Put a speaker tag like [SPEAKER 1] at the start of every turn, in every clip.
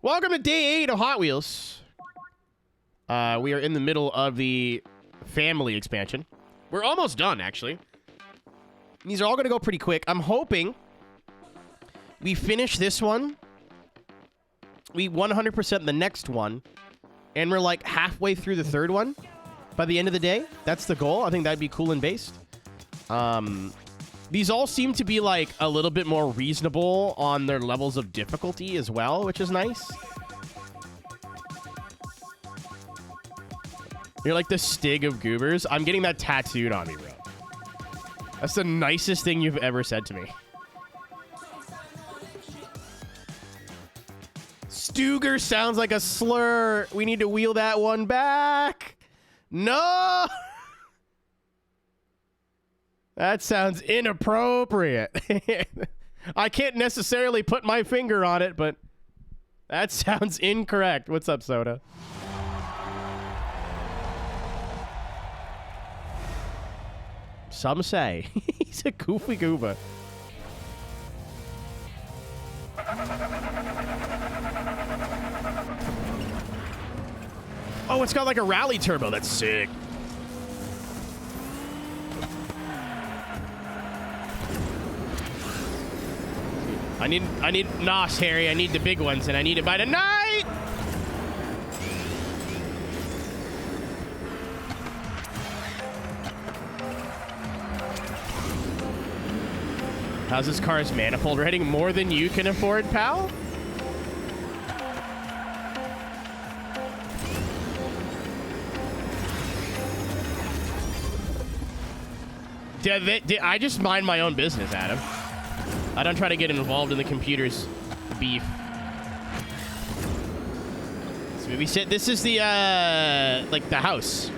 [SPEAKER 1] Welcome to day 8 of Hot Wheels. We are in the middle of the family expansion. We're almost done, actually. These are all going to go pretty quick. I'm hoping we finish this one. We 100% the next one. And we're like halfway through the third one by the end of the day. That's the goal. I think that'd be cool and based. These all seem to be like a little bit more reasonable on their levels of difficulty as well, which is nice. You're like the Stig of goobers. I'm getting that tattooed on me, bro. That's the nicest thing you've ever said to me. Stuger sounds like a slur. We need to wheel that one back. No! That sounds inappropriate. I can't necessarily put my finger on it, but that sounds incorrect. What's up, Soda? Some say he's a goofy goober. Oh, it's got like a rally turbo. That's sick. I need NOS, Harry. I need the big ones, and I need it by tonight. How's this car's manifold rating? More than you can afford, pal? I just mind my own business, Adam. I don't try to get involved in the computer's beef. So we said this is the like the house.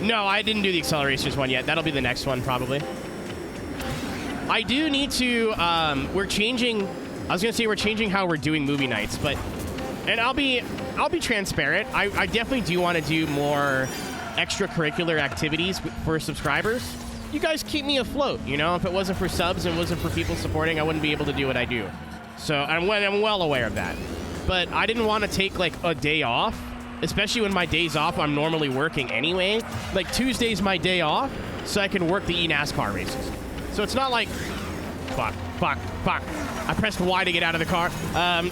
[SPEAKER 1] No, I didn't do the accelerations one yet. That'll be the next one probably. I do need to we're changing. I was gonna say we're changing how we're doing movie nights, but and I'll be transparent. I definitely do want to do more extracurricular activities for subscribers. You guys keep me afloat, you know? If it wasn't for subs and wasn't for people supporting, I wouldn't be able to do what I do. So I'm well aware of that. But I didn't want to take like a day off, especially when my days off I'm normally working anyway. Like Tuesday's my day off, so I can work the eNASCAR races. So it's not like, fuck. I pressed Y to get out of the car.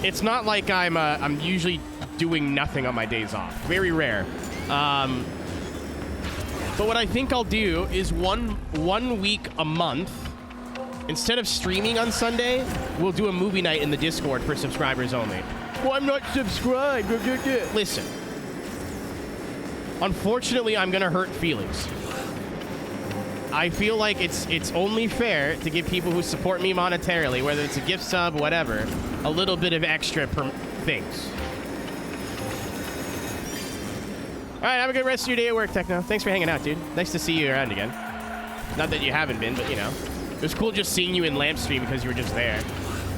[SPEAKER 1] It's not like I'm usually doing nothing on my days off. Very rare. But what I think I'll do is one week a month, instead of streaming on Sunday, we'll do a movie night in the Discord for subscribers only. Well, I'm not subscribed. Listen. Unfortunately, I'm going to hurt feelings. I feel like it's only fair to give people who support me monetarily, whether it's a gift sub, whatever, a little bit of extra things. All right, have a good rest of your day at work, Techno. Thanks for hanging out, dude. Nice to see you around again. Not that you haven't been, but, you know. It was cool just seeing you in Lamp Stream because you were just there.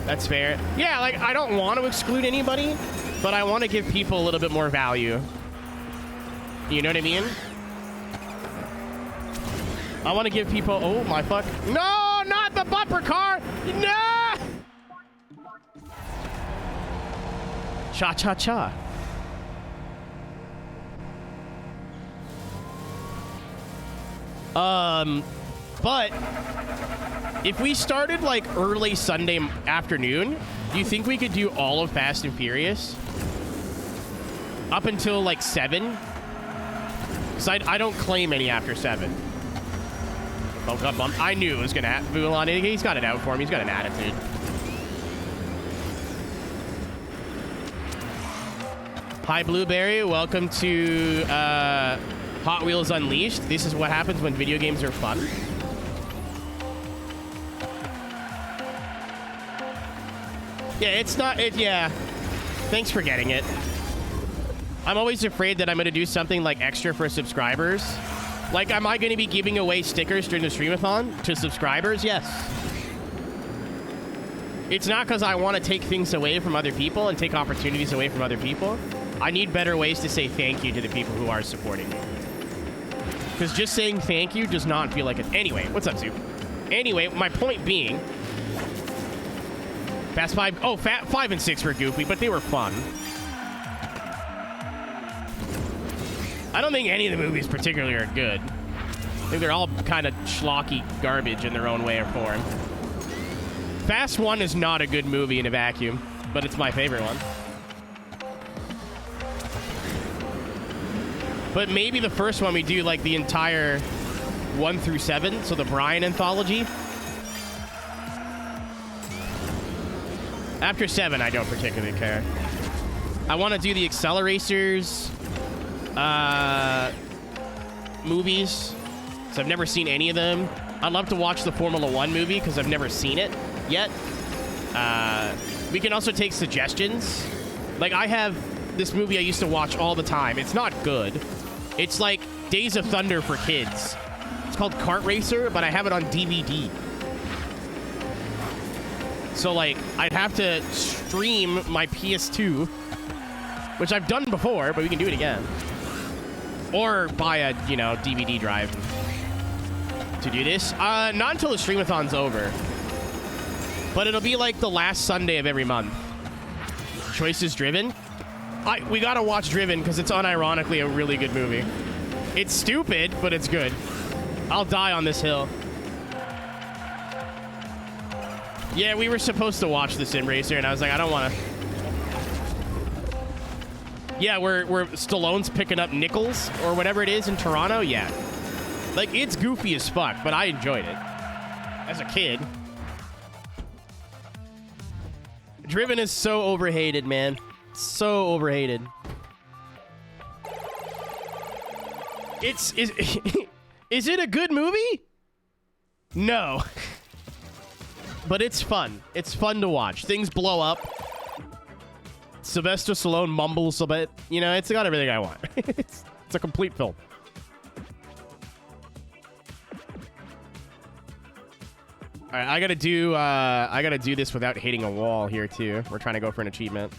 [SPEAKER 1] That's fair. Yeah, like, I don't want to exclude anybody, but I want to give people a little bit more value. You know what I mean? I want to give people... Oh, my fuck. No, not the bumper car! No! Cha-cha-cha. But if we started like early Sunday afternoon, do you think we could do all of Fast and Furious up until like 7? Because I don't claim any after 7. Oh, God, bump. I knew it was going to happen. He's got it out for him. He's got an attitude. Hi, Blueberry. Welcome to Hot Wheels Unleashed. This is what happens when video games are fun. Yeah, it's not... yeah. Thanks for getting it. I'm always afraid that I'm going to do something like extra for subscribers. Like, am I going to be giving away stickers during the streamathon to subscribers? Yes. It's not because I want to take things away from other people and take opportunities away from other people. I need better ways to say thank you to the people who are supporting me. Because just saying thank you does not feel like it. Anyway, what's up, Zoop? Anyway, my point being, Fast 5. Oh, 5 and 6 were goofy, but they were fun. I don't think any of the movies particularly are good. I think they're all kind of schlocky garbage in their own way or form. Fast 1 is not a good movie in a vacuum, but it's my favorite one. But maybe the first one we do like the entire 1 through 7, so the Brian anthology. After 7, I don't particularly care. I want to do the Acceleracers movies, so I've never seen any of them. I'd love to watch the Formula 1 movie because I've never seen it yet. We can also take suggestions. Like, I have this movie I used to watch all the time. It's not good. It's like Days of Thunder for kids. It's called Kart Racer, but I have it on DVD. So, like, I'd have to stream my PS2, which I've done before, but we can do it again. Or buy a, you know, DVD drive to do this. Not until the streamathon's over. But it'll be like the last Sunday of every month. Choices Driven. We gotta watch Driven because it's unironically a really good movie. It's stupid, but it's good. I'll die on this hill. Yeah, we were supposed to watch the Sim Racer, and I was like, I don't want to. Yeah, where Stallone's picking up nickels or whatever it is in Toronto. Yeah, like it's goofy as fuck, but I enjoyed it as a kid. Driven is so overhated, man. So overhated. Is it a good movie? No. But it's fun. It's fun to watch. Things blow up. Sylvester Stallone mumbles a bit. You know, it's got everything I want. It's a complete film. All right, I gotta do this without hitting a wall here too. We're trying to go for an achievement.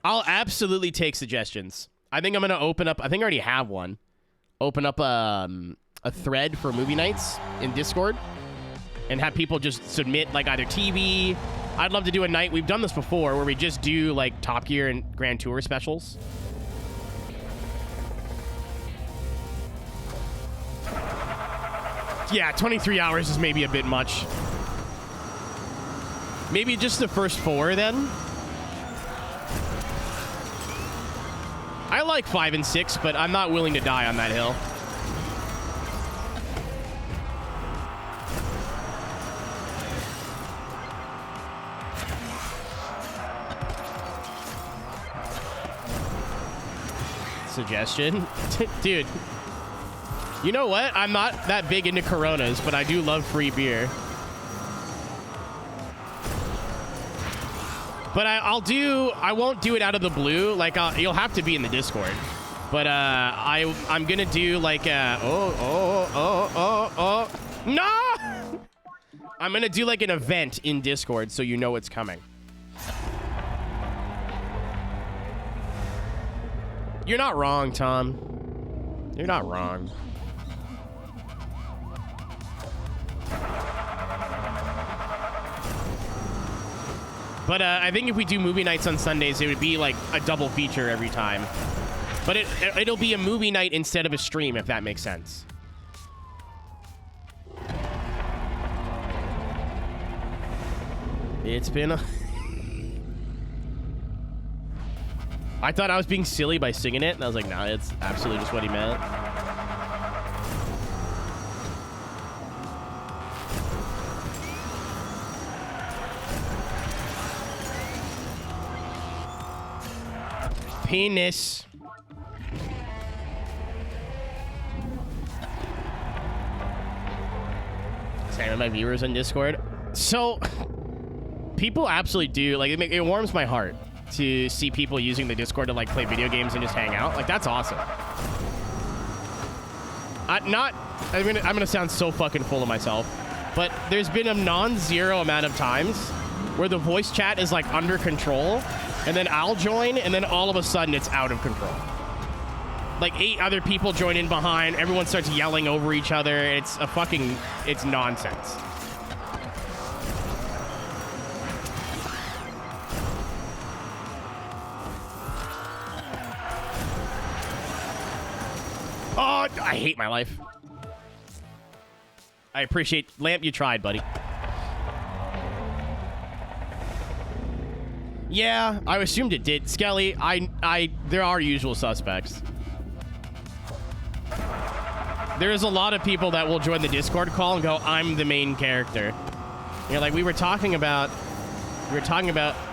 [SPEAKER 1] I'll absolutely take suggestions. I think I'm gonna open up. I think I already have one. Open up a thread for movie nights in Discord, and have people just submit like either TV. I'd love to do a night. We've done this before where we just do like Top Gear and Grand Tour specials. Yeah, 23 hours is maybe a bit much. Maybe just the first 4 then. I like 5 and 6, but I'm not willing to die on that hill. Suggestion? Dude, you know what? I'm not that big into Coronas, but I do love free beer. But I won't do it out of the blue. Like, you'll have to be in the Discord. But I'm gonna do like no! I'm gonna do like an event in Discord so you know it's coming. You're not wrong, Tom. You're not wrong. But I think if we do movie nights on Sundays, it would be like a double feature every time. But it'll be a movie night instead of a stream, if that makes sense. It's been a... I thought I was being silly by singing it, and I was like, nah, it's absolutely just what he meant. Penis. Same with my viewers on Discord. So, people absolutely do. Like, it warms my heart to see people using the Discord to, like, play video games and just hang out. Like, that's awesome. I'm gonna sound so fucking full of myself, but there's been a non-zero amount of times where the voice chat is, like, under control, and then I'll join, and then all of a sudden it's out of control. Like 8 other people join in behind, everyone starts yelling over each other. It's nonsense. Oh, I hate my life. I appreciate... Lamp, you tried, buddy. Yeah, I assumed it did. Skelly, there are usual suspects. There's a lot of people that will join the Discord call and go, I'm the main character. You know, like, we were talking about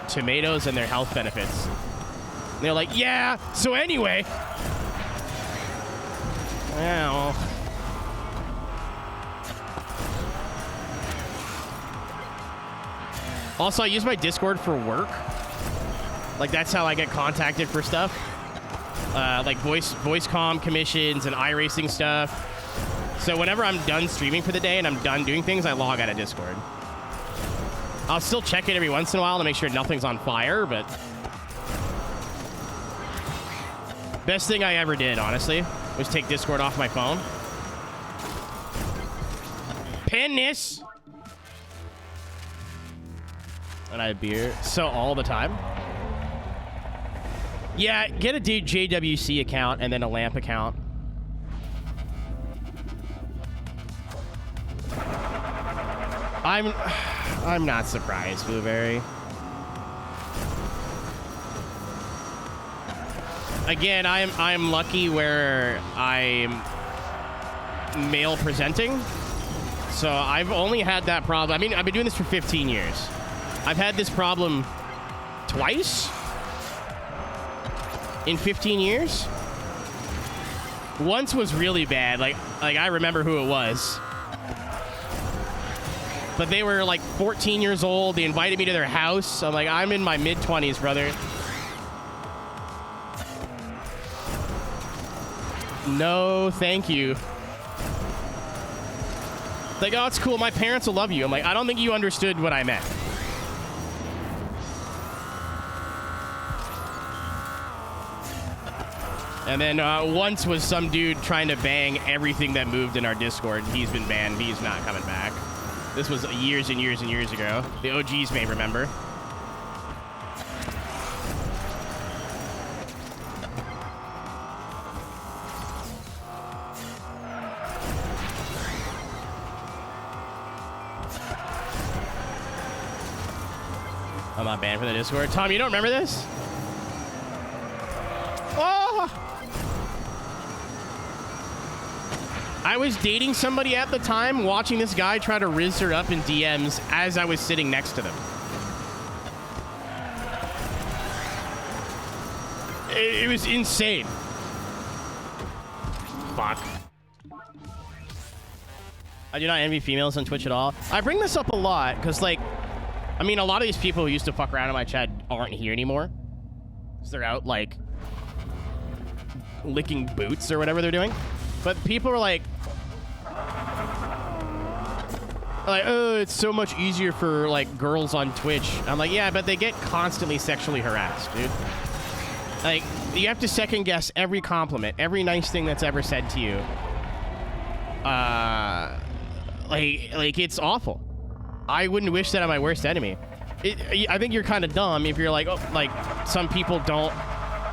[SPEAKER 1] tomatoes and their health benefits. And they're like, yeah, so anyway. Well. Also, I use my Discord for work. Like, that's how I get contacted for stuff. Like voice comm commissions and iRacing stuff. So whenever I'm done streaming for the day and I'm done doing things, I log out of Discord. I'll still check it every once in a while to make sure nothing's on fire, but... Best thing I ever did, honestly, was take Discord off my phone. Pin this! And I have beer. So all the time. Yeah, get a JWC account and then a Lamp account. I'm not surprised, Blueberry. Again, I'm lucky where I'm male presenting. So I've only had that problem. I mean, I've been doing this for 15 years. I've had this problem twice in 15 years. Once was really bad. Like I remember who it was. But they were like 14 years old. They invited me to their house. I'm like, I'm in my mid-20s, brother. No, thank you. Like, oh, it's cool. My parents will love you. I'm like, I don't think you understood what I meant. And then once was some dude trying to bang everything that moved in our Discord. He's been banned. He's not coming back. This was years and years and years ago. The OGs may remember. I'm not banned from the Discord. Tom, you don't remember this? Oh! I was dating somebody at the time, watching this guy try to rizz her up in DMs as I was sitting next to them. It was insane. Fuck. I do not envy females on Twitch at all. I bring this up a lot because, like, I mean, a lot of these people who used to fuck around in my chat aren't here anymore. So they're out, like, licking boots or whatever they're doing. But people are like, oh, it's so much easier for, like, girls on Twitch. I'm like, yeah, but they get constantly sexually harassed, dude. Like, you have to second guess every compliment, every nice thing that's ever said to you. Like it's awful. I wouldn't wish that on my worst enemy. I think you're kind of dumb if you're like, oh, like, some people don't,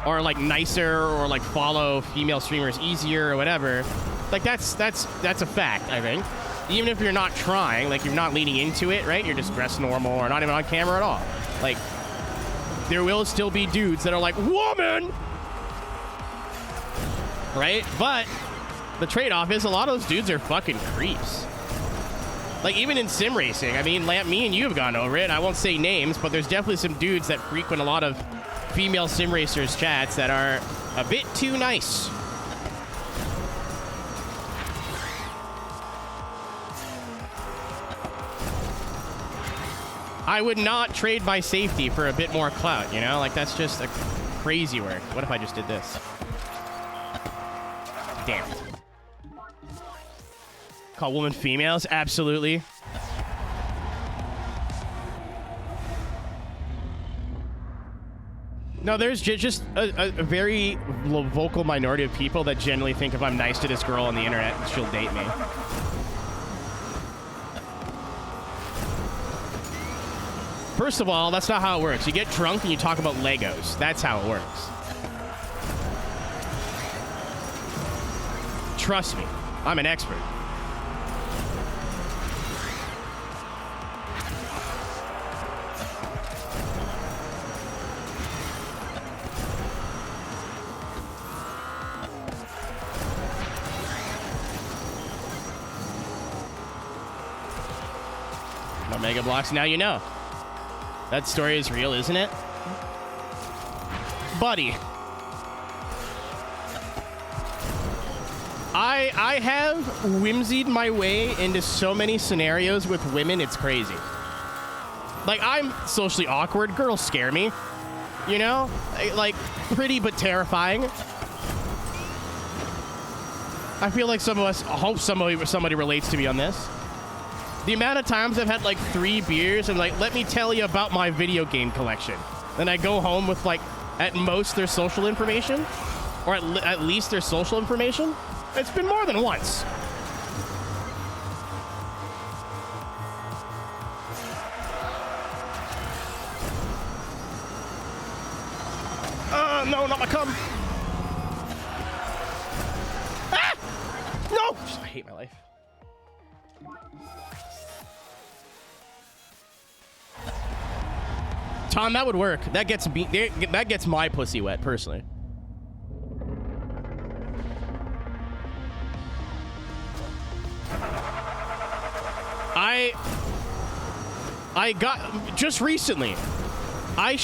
[SPEAKER 1] or like nicer, or like follow female streamers easier or whatever. Like, that's a fact, I think. Even if you're not trying, like, you're not leaning into it, right? You're just dressed normal or not even on camera at all. Like, there will still be dudes that are like, woman! Right? But the trade-off is a lot of those dudes are fucking creeps. Like, even in sim racing, I mean, Lamp, me and you have gone over it. I won't say names, but there's definitely some dudes that frequent a lot of female sim racers chats that are a bit too nice. I would not trade my safety for a bit more clout, you know? Like, that's just a crazy work. What if I just did this? Damn it. Call women females? Absolutely. No, there's just a very vocal minority of people that generally think if I'm nice to this girl on the internet, she'll date me. First of all, that's not how it works. You get drunk and you talk about Legos. That's how it works. Trust me, I'm an expert. No Mega Blocks, now you know. That story is real, isn't it? Buddy. I have whimsied my way into so many scenarios with women, it's crazy. Like, I'm socially awkward. Girls scare me. You know? Like, pretty but terrifying. I feel like some of us, I hope somebody relates to me on this. The amount of times I've had like 3 beers and like, let me tell you about my video game collection. Then I go home with like, at most their social information, or at least their social information. It's been more than once. No, not my cum. Ah! No! I hate my life. Tom, that would work. That gets my pussy wet, personally. I got just recently. It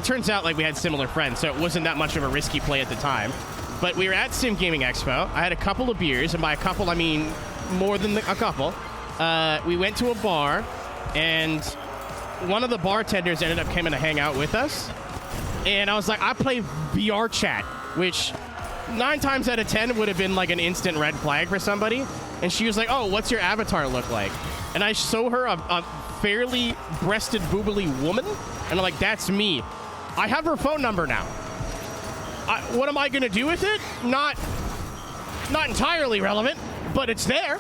[SPEAKER 1] turns out like we had similar friends, so it wasn't that much of a risky play at the time. But we were at Sim Gaming Expo. I had a couple of beers, and by a couple I mean more than a couple. We went to a bar, and one of the bartenders ended up coming to hang out with us. And I was like, I play VR chat, which 9 times out of 10 would have been like an instant red flag for somebody. And she was like, oh, what's your avatar look like? And I show her a fairly breasted, boobily woman. And I'm like, that's me. I have her phone number now. What am I going to do with it? Not entirely relevant, but it's there.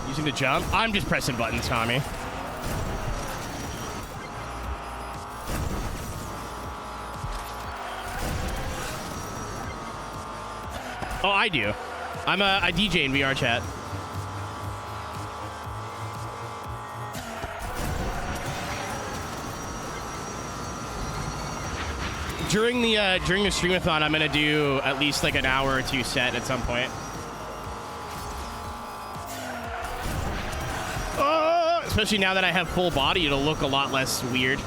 [SPEAKER 1] Using the jump? I'm just pressing buttons, Tommy. Oh, I do. I DJ in VR chat. During the streamathon, I'm gonna do at least like an hour or 2 set at some point. Especially now that I have full body, it'll look a lot less weird.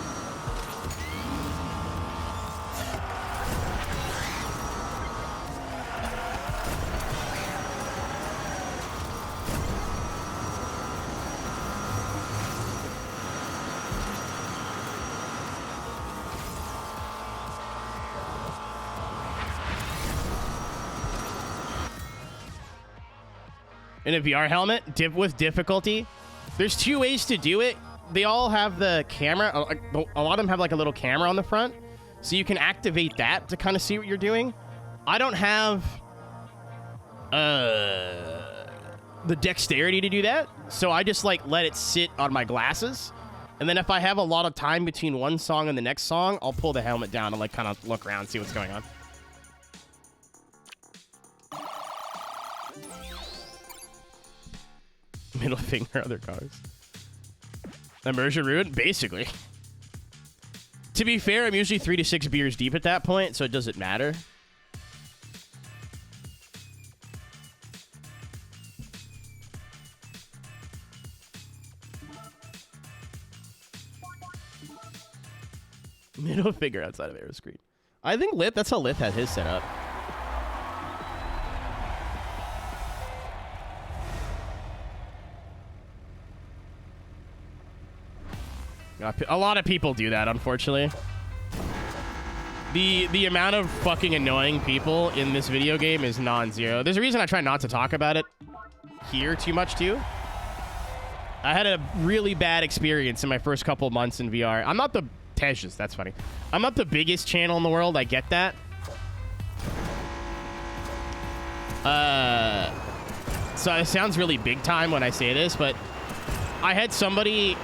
[SPEAKER 1] In a VR helmet with difficulty. There's 2 ways to do it. They all have the camera. A lot of them have like a little camera on the front. So you can activate that to kind of see what you're doing. I don't have the dexterity to do that. So I just like let it sit on my glasses. And then if I have a lot of time between one song and the next song, I'll pull the helmet down and like kind of look around and see what's going on. Middle finger, other cars. Immersion ruined? Basically. To be fair, I'm usually 3 to 6 beers deep at that point, so it doesn't matter. Middle finger outside of Aeroscreen. I think that's how Lith had his set up. A lot of people do that, unfortunately. The amount of fucking annoying people in this video game is non-zero. There's a reason I try not to talk about it here too much, too. I had a really bad experience in my first couple months in VR. I'm not the... that's funny. I'm not the biggest channel in the world, I get that. So it sounds really big time when I say this, but I had somebody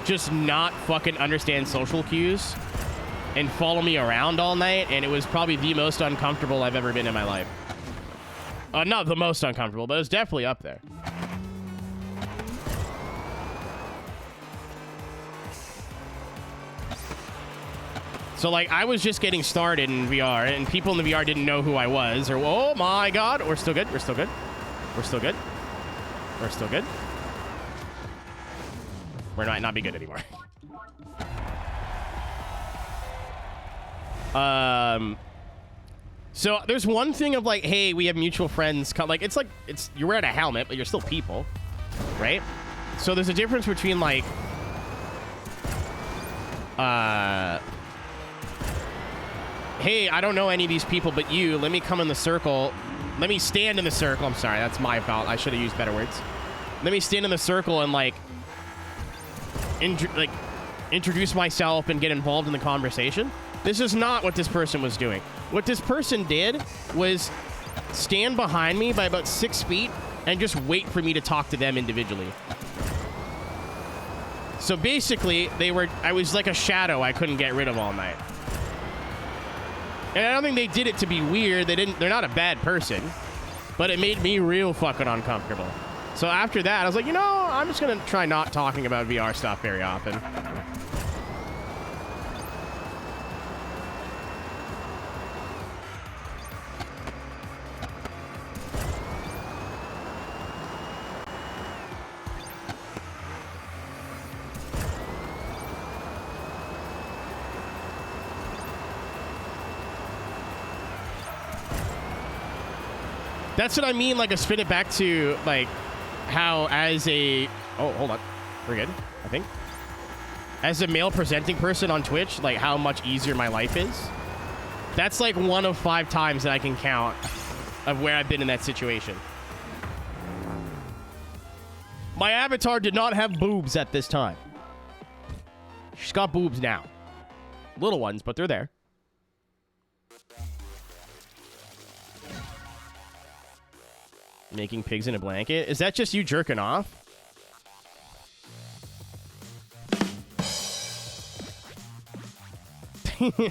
[SPEAKER 1] just not fucking understand social cues and follow me around all night, and it was probably the most uncomfortable I've ever been in my life. Not the most uncomfortable, but it was definitely up there. So, like, I was just getting started in VR, and people in the VR didn't know who I was, or, oh my god, we're still good, we're still good, we're still good, we're still good. We might not be good anymore. So there's one thing of like, hey, we have mutual friends. Like, it's like, you're wearing a helmet, but you're still people, right? So there's a difference between like, hey, I don't know any of these people but you. Let me come in the circle. Let me stand in the circle. I'm sorry, that's my fault. I should have used better words. Let me stand in the circle and like, introduce myself and get involved in the conversation. This is not what this person was doing. What this person did was stand behind me by about 6 feet and just wait for me to talk to them individually. So basically, I was like a shadow I couldn't get rid of all night. And I don't think they did it to be weird. They're not a bad person, but it made me real fucking uncomfortable. So after that, I was like, you know, I'm just gonna try not talking about VR stuff very often. That's what I mean, like, I spin it back to, like, how as a... Oh, hold on. We're good, I think. As a male presenting person on Twitch, like, how much easier my life is. That's, like, 1 of 5 times that I can count of where I've been in that situation. My avatar did not have boobs at this time. She's got boobs now. Little ones, but they're there. Making pigs in a blanket? Is that just you jerking off?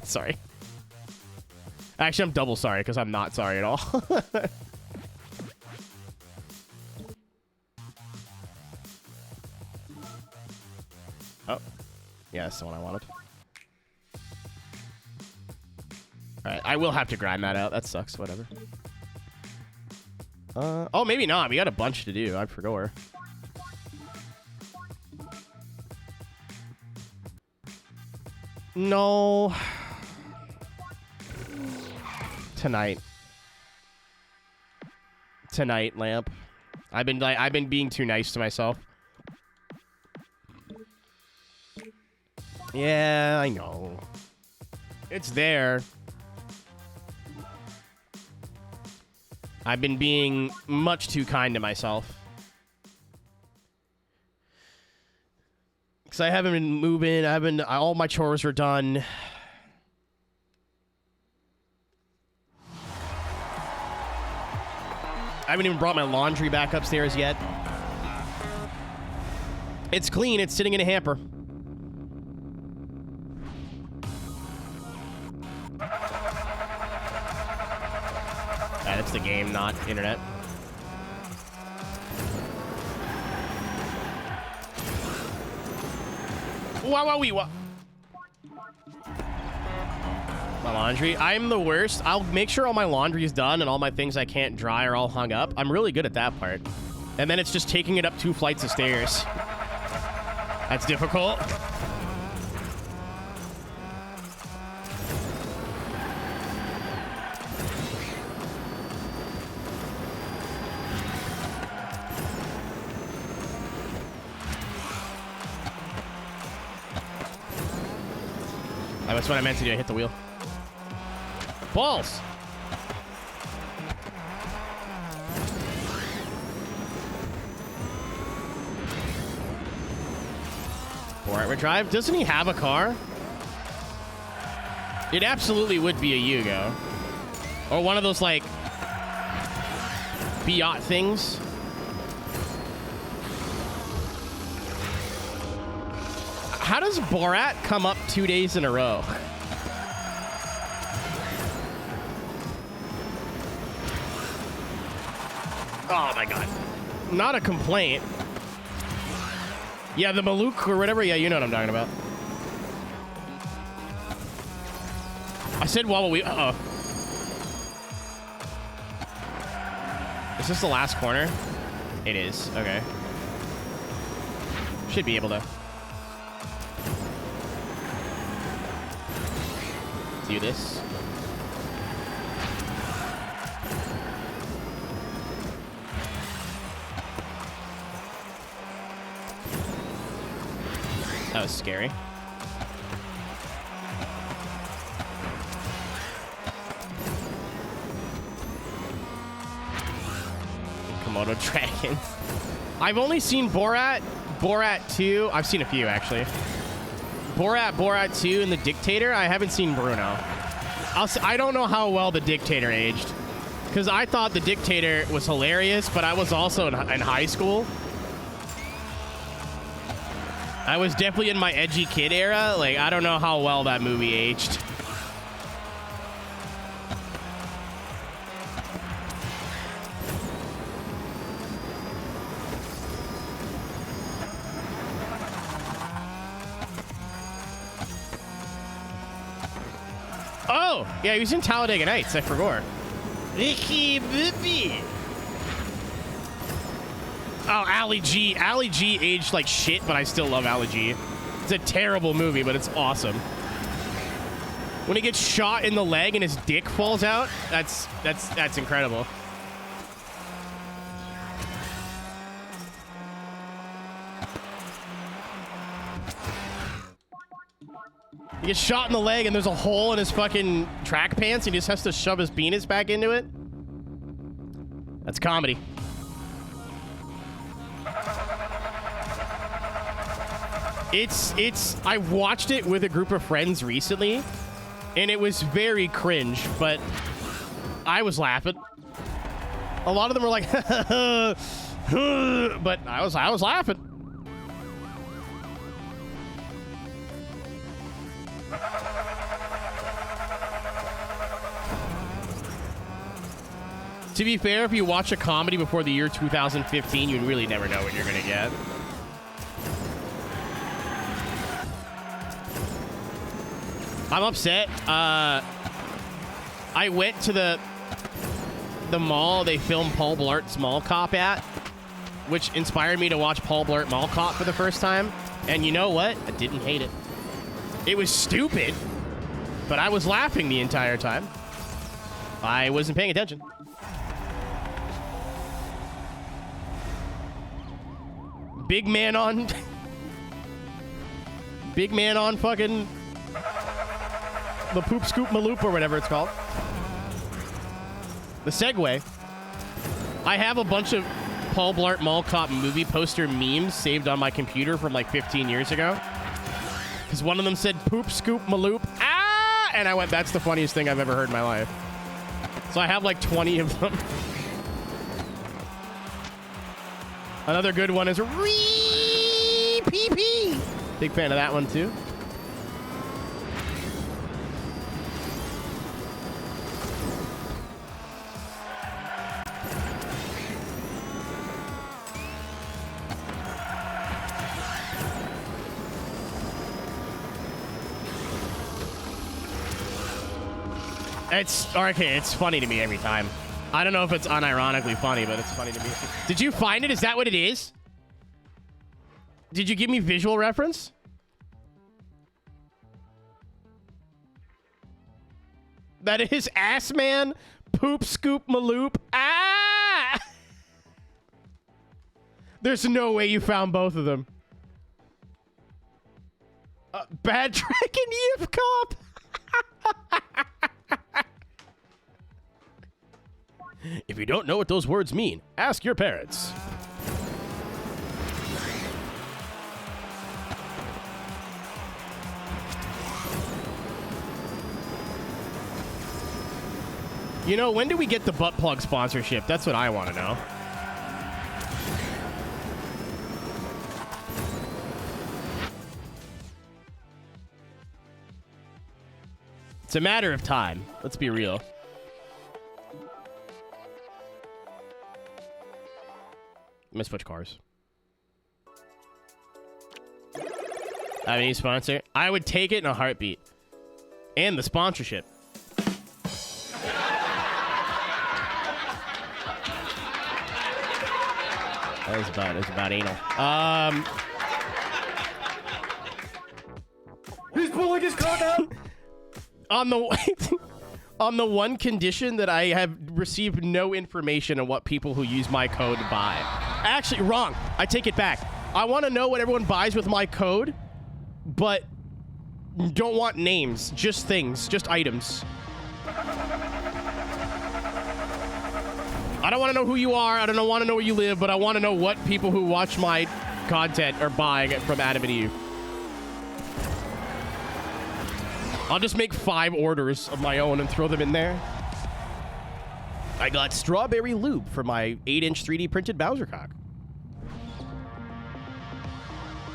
[SPEAKER 1] Sorry. Actually, I'm double sorry because I'm not sorry at all. Oh. Yeah, that's the one I wanted. Alright, I will have to grind that out. That sucks. Whatever. Oh, maybe not. We got a bunch to do. I forgot her. No. Tonight, Lamp. I've been being too nice to myself. Yeah, I know. It's there. I've been being much too kind to myself. Because I haven't been moving. All my chores were done. I haven't even brought my laundry back upstairs yet. It's clean. It's sitting in a hamper. That's the game, not internet. Wow. My laundry. I'm the worst. I'll make sure all my laundry is done and all my things I can't dry are all hung up. I'm really good at that part. And then it's just taking it up 2 flights of stairs. That's difficult. That's what I meant to do. I hit the wheel. Balls! Forward drive? Doesn't he have a car? It absolutely would be a Yugo. Or one of those, like, Biot things. How does Borat come up 2 days in a row? Oh my god. Not a complaint. Yeah, the Malouk or whatever. Yeah, you know what I'm talking about. I said while we... Uh-oh. Is this the last corner? It is. Okay. Should be able to... do this. That was scary. Komodo dragons. I've only seen Borat 2. I've seen a few, actually. Borat 2, and The Dictator. I haven't seen Bruno. I don't know how well The Dictator aged. Because I thought The Dictator was hilarious, but I was also in high school. I was definitely in my edgy kid era. Like, I don't know how well that movie aged. Oh, yeah, he was in Talladega Nights. I forgot. Oh, Ali G. Ali G aged like shit, but I still love Ali G. It's a terrible movie, but it's awesome. When he gets shot in the leg and his dick falls out, that's incredible. He gets shot in the leg and there's a hole in his fucking track pants and he just has to shove his penis back into it. That's comedy. I watched it with a group of friends recently and it was very cringe, but I was laughing. A lot of them were like, but I was laughing. To be fair, if you watch a comedy before the year 2015, you'd really never know what you're gonna get. I'm upset. I went to the mall they filmed Paul Blart's Mall Cop at, which inspired me to watch Paul Blart Mall Cop for the first time. And you know what? I didn't hate it. It was stupid, but I was laughing the entire time. I wasn't paying attention. Big man on fucking the poop scoop maloop or whatever it's called. The Segway. I have a bunch of Paul Blart Mall Cop movie poster memes saved on my computer from like 15 years ago. Because one of them said poop scoop maloop. Ah! And I went, that's the funniest thing I've ever heard in my life. So I have like 20 of them. Another good one is Ree-pee-pee. Big fan of that one too. It's okay. It's funny to me every time. I don't know if it's unironically funny, but it's funny to me. Did you find it? Is that what it is? Did you give me visual reference? That is Ass Man, Poop Scoop Maloop. Ah! There's no way you found both of them. Bad Dragon Yip Cop. If you don't know what those words mean, ask your parents. You know, when do we get the butt plug sponsorship? That's what I want to know. It's a matter of time. Let's be real. I'm gonna switch cars. I have any sponsor? I would take it in a heartbeat. And the sponsorship. That was about anal.
[SPEAKER 2] He's pulling his cock out.
[SPEAKER 1] On the one condition that I have received no information on what people who use my code buy. Actually, wrong. I take it back. I want to know what everyone buys with my code, but don't want names. Just things. Just items. I don't want to know who you are. I don't want to know where you live, but I want to know what people who watch my content are buying from Adam and Eve. I'll just make 5 orders of my own and throw them in there. I got strawberry lube for my 8-inch 3D printed Bowser cock.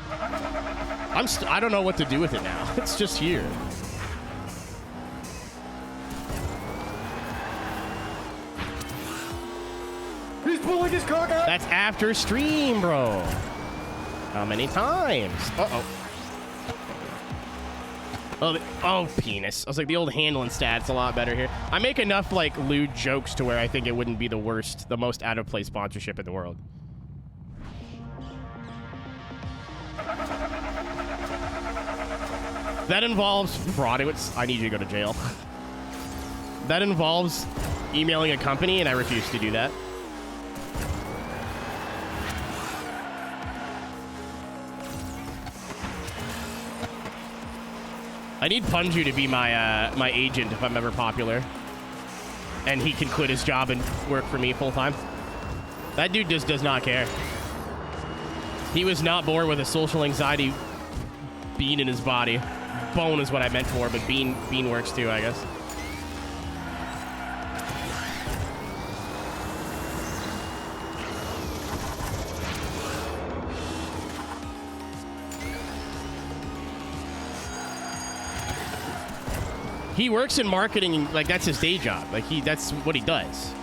[SPEAKER 1] I don't know what to do with it now. It's just here.
[SPEAKER 2] He's pulling his cock out.
[SPEAKER 1] That's after stream, bro. How many times? Uh-oh. Oh, penis. I was like, the old handling stat's a lot better here. I make enough, like, lewd jokes to where I think it wouldn't be the most out-of-place sponsorship in the world. That involves fraud. I need you to go to jail. That involves emailing a company, and I refuse to do that. I need Punju to be my agent if I'm ever popular. And he can quit his job and work for me full time. That dude just does not care. He was not born with a social anxiety bean in his body. Bone is what I meant for, but bean works too, I guess. He works in marketing, like that's his day job. Like that's what he does.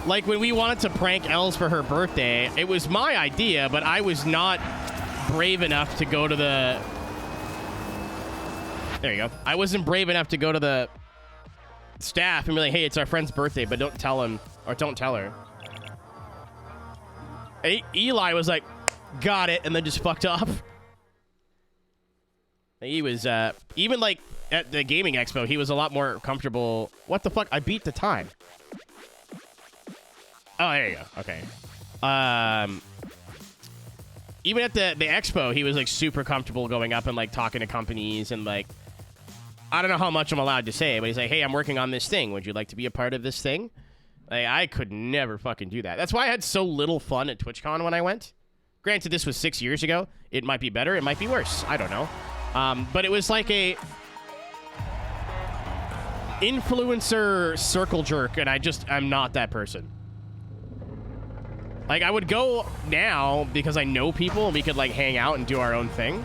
[SPEAKER 1] Like when we wanted to prank Els for her birthday, it was my idea, but I was not brave enough to go to the... There you go. I wasn't brave enough to go to the staff and be like, hey, it's our friend's birthday, but don't tell him, or don't tell her. Eli was like, got it, and then just fucked off. He was, even like at the gaming expo, he was a lot more comfortable. What the fuck? I beat the time. Oh, there you go. Okay. Even at the expo, he was like super comfortable going up and like talking to companies and like, I don't know how much I'm allowed to say, but he's like, hey, I'm working on this thing. Would you like to be a part of this thing? Like, I could never fucking do that. That's why I had so little fun at TwitchCon when I went. Granted, this was 6 years ago. It might be better. It might be worse. I don't know. But it was like a influencer circle jerk, and I'm not that person. Like, I would go now because I know people and we could, like, hang out and do our own thing.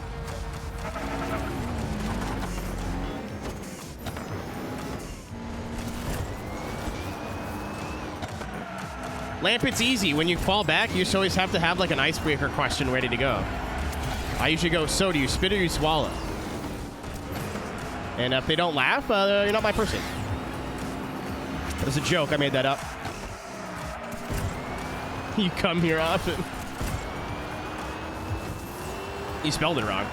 [SPEAKER 1] Lamp, it's easy. When you fall back, you just always have to have, like, an icebreaker question ready to go. I usually go, so do you spit or you swallow? And if they don't laugh, you're not my person. It was a joke. I made that up. You come here often. You spelled it wrong.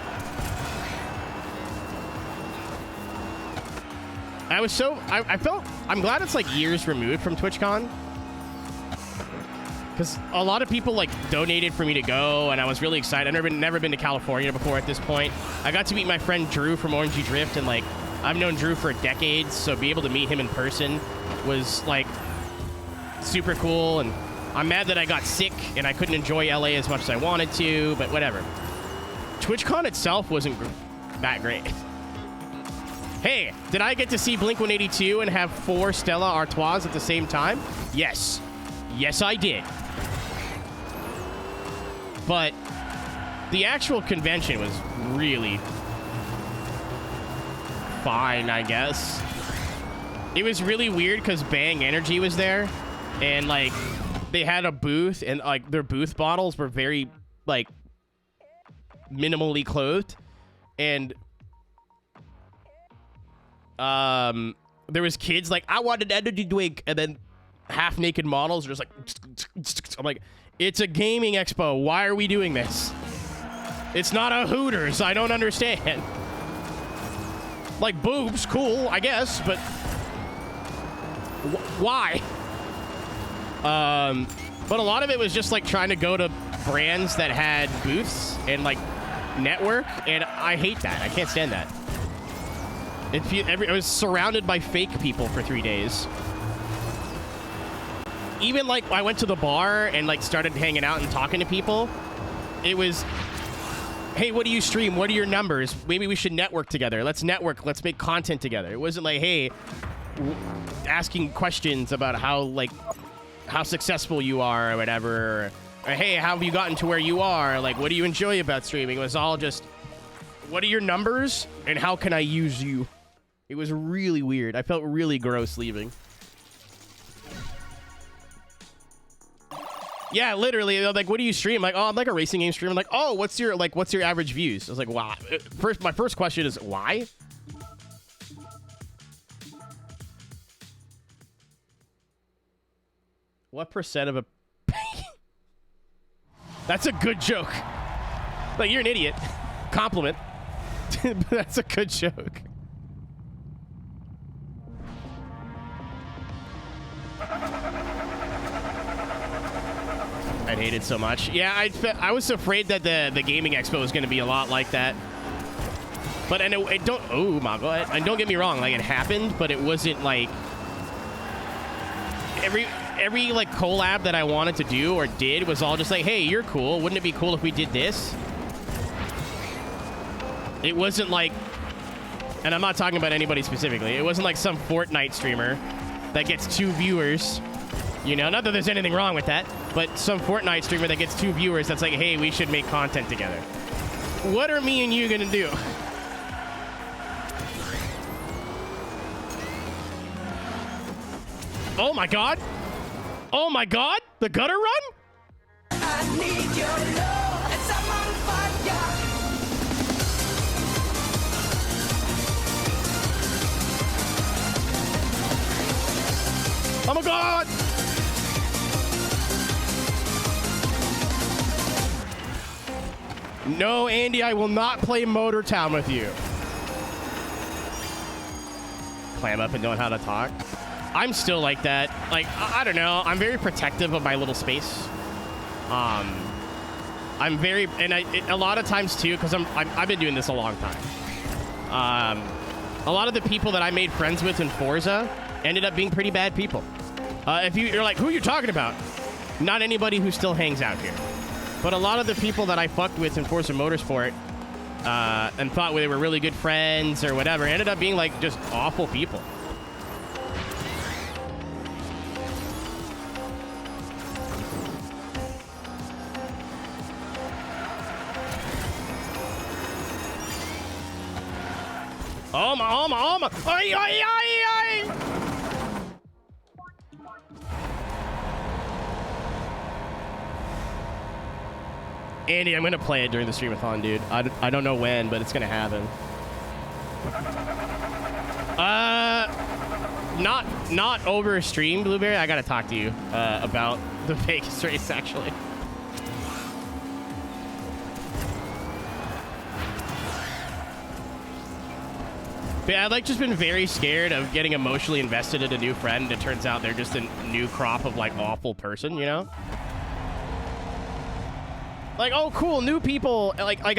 [SPEAKER 1] I'm glad it's like years removed from TwitchCon. Because a lot of people like donated for me to go, and I was really excited. I've never been to California before at this point. I got to meet my friend Drew from Orangey Drift, and like I've known Drew for decades, so be able to meet him in person was like super cool. And I'm mad that I got sick and I couldn't enjoy LA as much as I wanted to, but whatever. TwitchCon itself wasn't that great. Hey, did I get to see Blink-182 and have 4 Stella Artois at the same time? Yes. Yes, I did. But the actual convention was really fine, I guess. It was really weird because Bang Energy was there, and like they had a booth, and like their booth bottles were very like minimally clothed, and there was kids like, I wanted energy drink, and then half naked models are just like, I'm like, it's a gaming expo. Why are we doing this? It's not a Hooters. I don't understand. Like, boobs, cool, I guess, but why? But a lot of it was just like trying to go to brands that had booths and like network, and I hate that. I can't stand that. I was surrounded by fake people for 3 days. Even like I went to the bar and like started hanging out and talking to people. It was, hey, what do you stream? What are your numbers? Maybe we should network together. Let's network. Let's make content together. It wasn't like, hey, asking questions about how successful you are or whatever. Or, hey, how have you gotten to where you are? Like, what do you enjoy about streaming? It was all just, what are your numbers and how can I use you? It was really weird. I felt really gross leaving. Yeah, literally. They're like, what do you stream? I'm like, oh, I'm like a racing game stream. I'm like, oh, what's your average views? I was like, wow. My first question is why? What percent of a... That's a good joke. Like, you're an idiot. Compliment. That's a good joke. I'd hate it so much. Yeah, I was afraid that the gaming expo was going to be a lot like that. But and it don't. Oh my god! And don't get me wrong, like it happened, but it wasn't like every like collab that I wanted to do or did was all just like, hey, you're cool. Wouldn't it be cool if we did this? It wasn't like, and I'm not talking about anybody specifically. It wasn't like some Fortnite streamer that gets 2 viewers. You know, not that there's anything wrong with that, but some Fortnite streamer that gets 2 viewers that's like, hey, we should make content together. What are me and you gonna do? Oh my god! Oh my god! The gutter run? I need your love, and I'm on fire. Oh my god! No, Andy, I will not play Motor Town with you. Clam up and know how to talk. I'm still like that. Like, I don't know. I'm very protective of my little space. I'm very, and a lot of times too, because I've been doing this a long time. A lot of the people that I made friends with in Forza ended up being pretty bad people. If you're like, who are you talking about? Not anybody who still hangs out here. But a lot of the people that I fucked with in Forza Motorsport and thought they were really good friends or whatever ended up being like just awful people. Oh my. Ay, ay, ay, ay. Andy, I'm gonna play it during the streamathon, dude. I don't know when, but it's gonna happen. Not over stream, Blueberry. I gotta talk to you about the Vegas race, actually. But yeah, I've like just been very scared of getting emotionally invested in a new friend. It turns out they're just a new crop of like awful person, you know? Like, oh, cool, new people. Like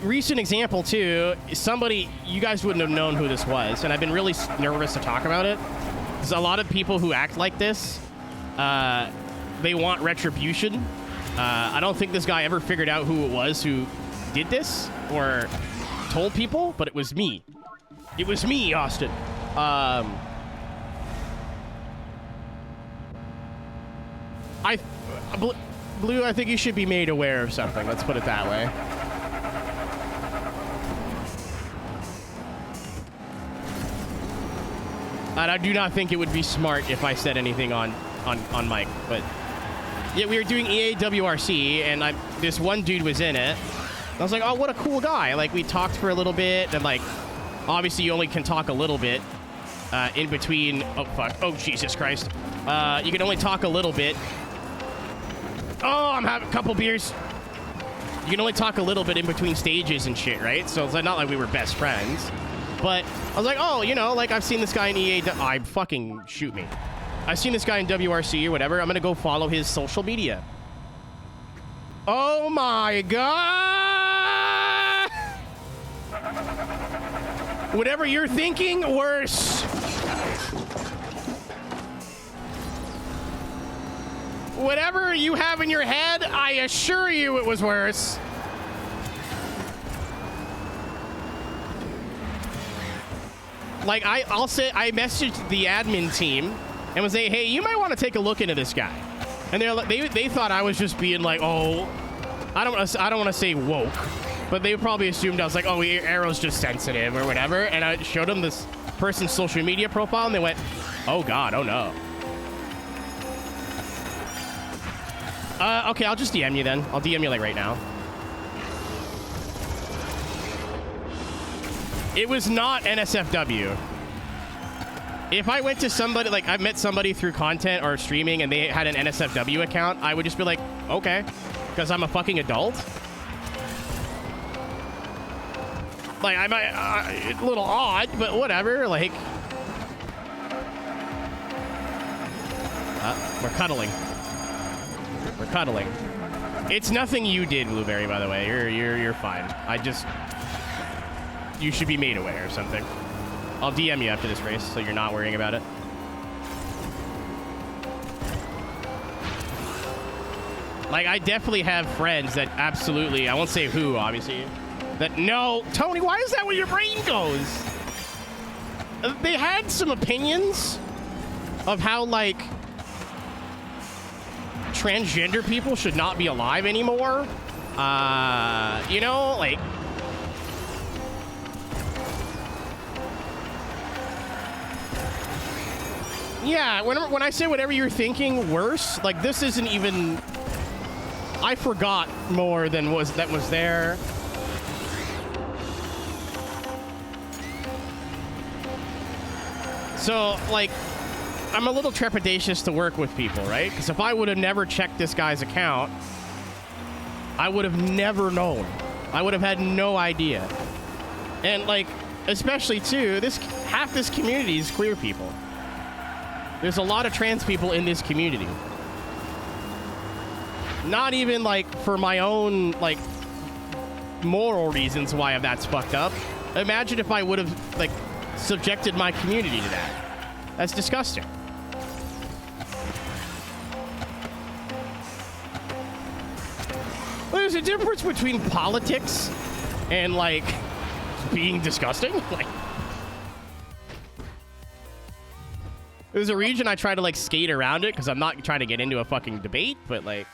[SPEAKER 1] recent example too. Somebody, you guys wouldn't have known who this was, and I've been really nervous to talk about it. Because a lot of people who act like this, they want retribution. I don't think this guy ever figured out who it was who did this or told people, but it was me. It was me, Austin. Blue, I think you should be made aware of something. Let's put it that way. And I do not think it would be smart if I said anything on mic, but yeah, we were doing EAWRC, and this one dude was in it. I was like, oh, what a cool guy. Like, we talked for a little bit, and like, obviously you only can talk a little bit in between. Oh, fuck. Oh, Jesus Christ. You can only talk a little bit. Oh, I'm having a couple beers. You can only talk a little bit in between stages and shit, right? So it's like, not like we were best friends. But I was like, oh, you know, like, I've seen this guy in EA. Fucking shoot me. I've seen this guy in WRC or whatever. I'm going to go follow his social media. Oh, my God. Whatever you're thinking, worse. Whatever you have in your head, I assure you it was worse. Like, I'll say, I messaged the admin team and was saying, hey, you might want to take a look into this guy. And they thought I was just being like, oh, I don't want to say woke, but they probably assumed I was like, oh, Aero's just sensitive or whatever. And I showed them this person's social media profile, and they went, oh, God, oh, no. Okay, I'll just DM you then. I'll DM you, like, right now. It was not NSFW. If I went to somebody, like, I met somebody through content or streaming and they had an NSFW account, I would just be like, okay, because I'm a fucking adult. Like, I might, it's a little odd, but whatever, like. We're cuddling. We're cuddling. It's nothing you did, Blueberry, by the way. You're fine. You should be made aware or something. I'll DM you after this race, so you're not worrying about it. Like, I definitely have friends that absolutely, I won't say who, obviously, that no, Tony, why is that where your brain goes? They had some opinions of how, like, transgender people should not be alive anymore. You know, like, yeah, when I say whatever you're thinking, worse, like, this isn't even, I forgot more than that was there. So, like, I'm a little trepidatious to work with people, right? Because if I would have never checked this guy's account, I would have never known. I would have had no idea. And, like, especially, too, half this community is queer people. There's a lot of trans people in this community. Not even, like, for my own, like, moral reasons why that's fucked up. Imagine if I would have, like, subjected my community to that. That's disgusting. Well, there's a difference between politics and, like, being disgusting. Like, there's a region I try to, like, skate around it because I'm not trying to get into a fucking debate, but, like,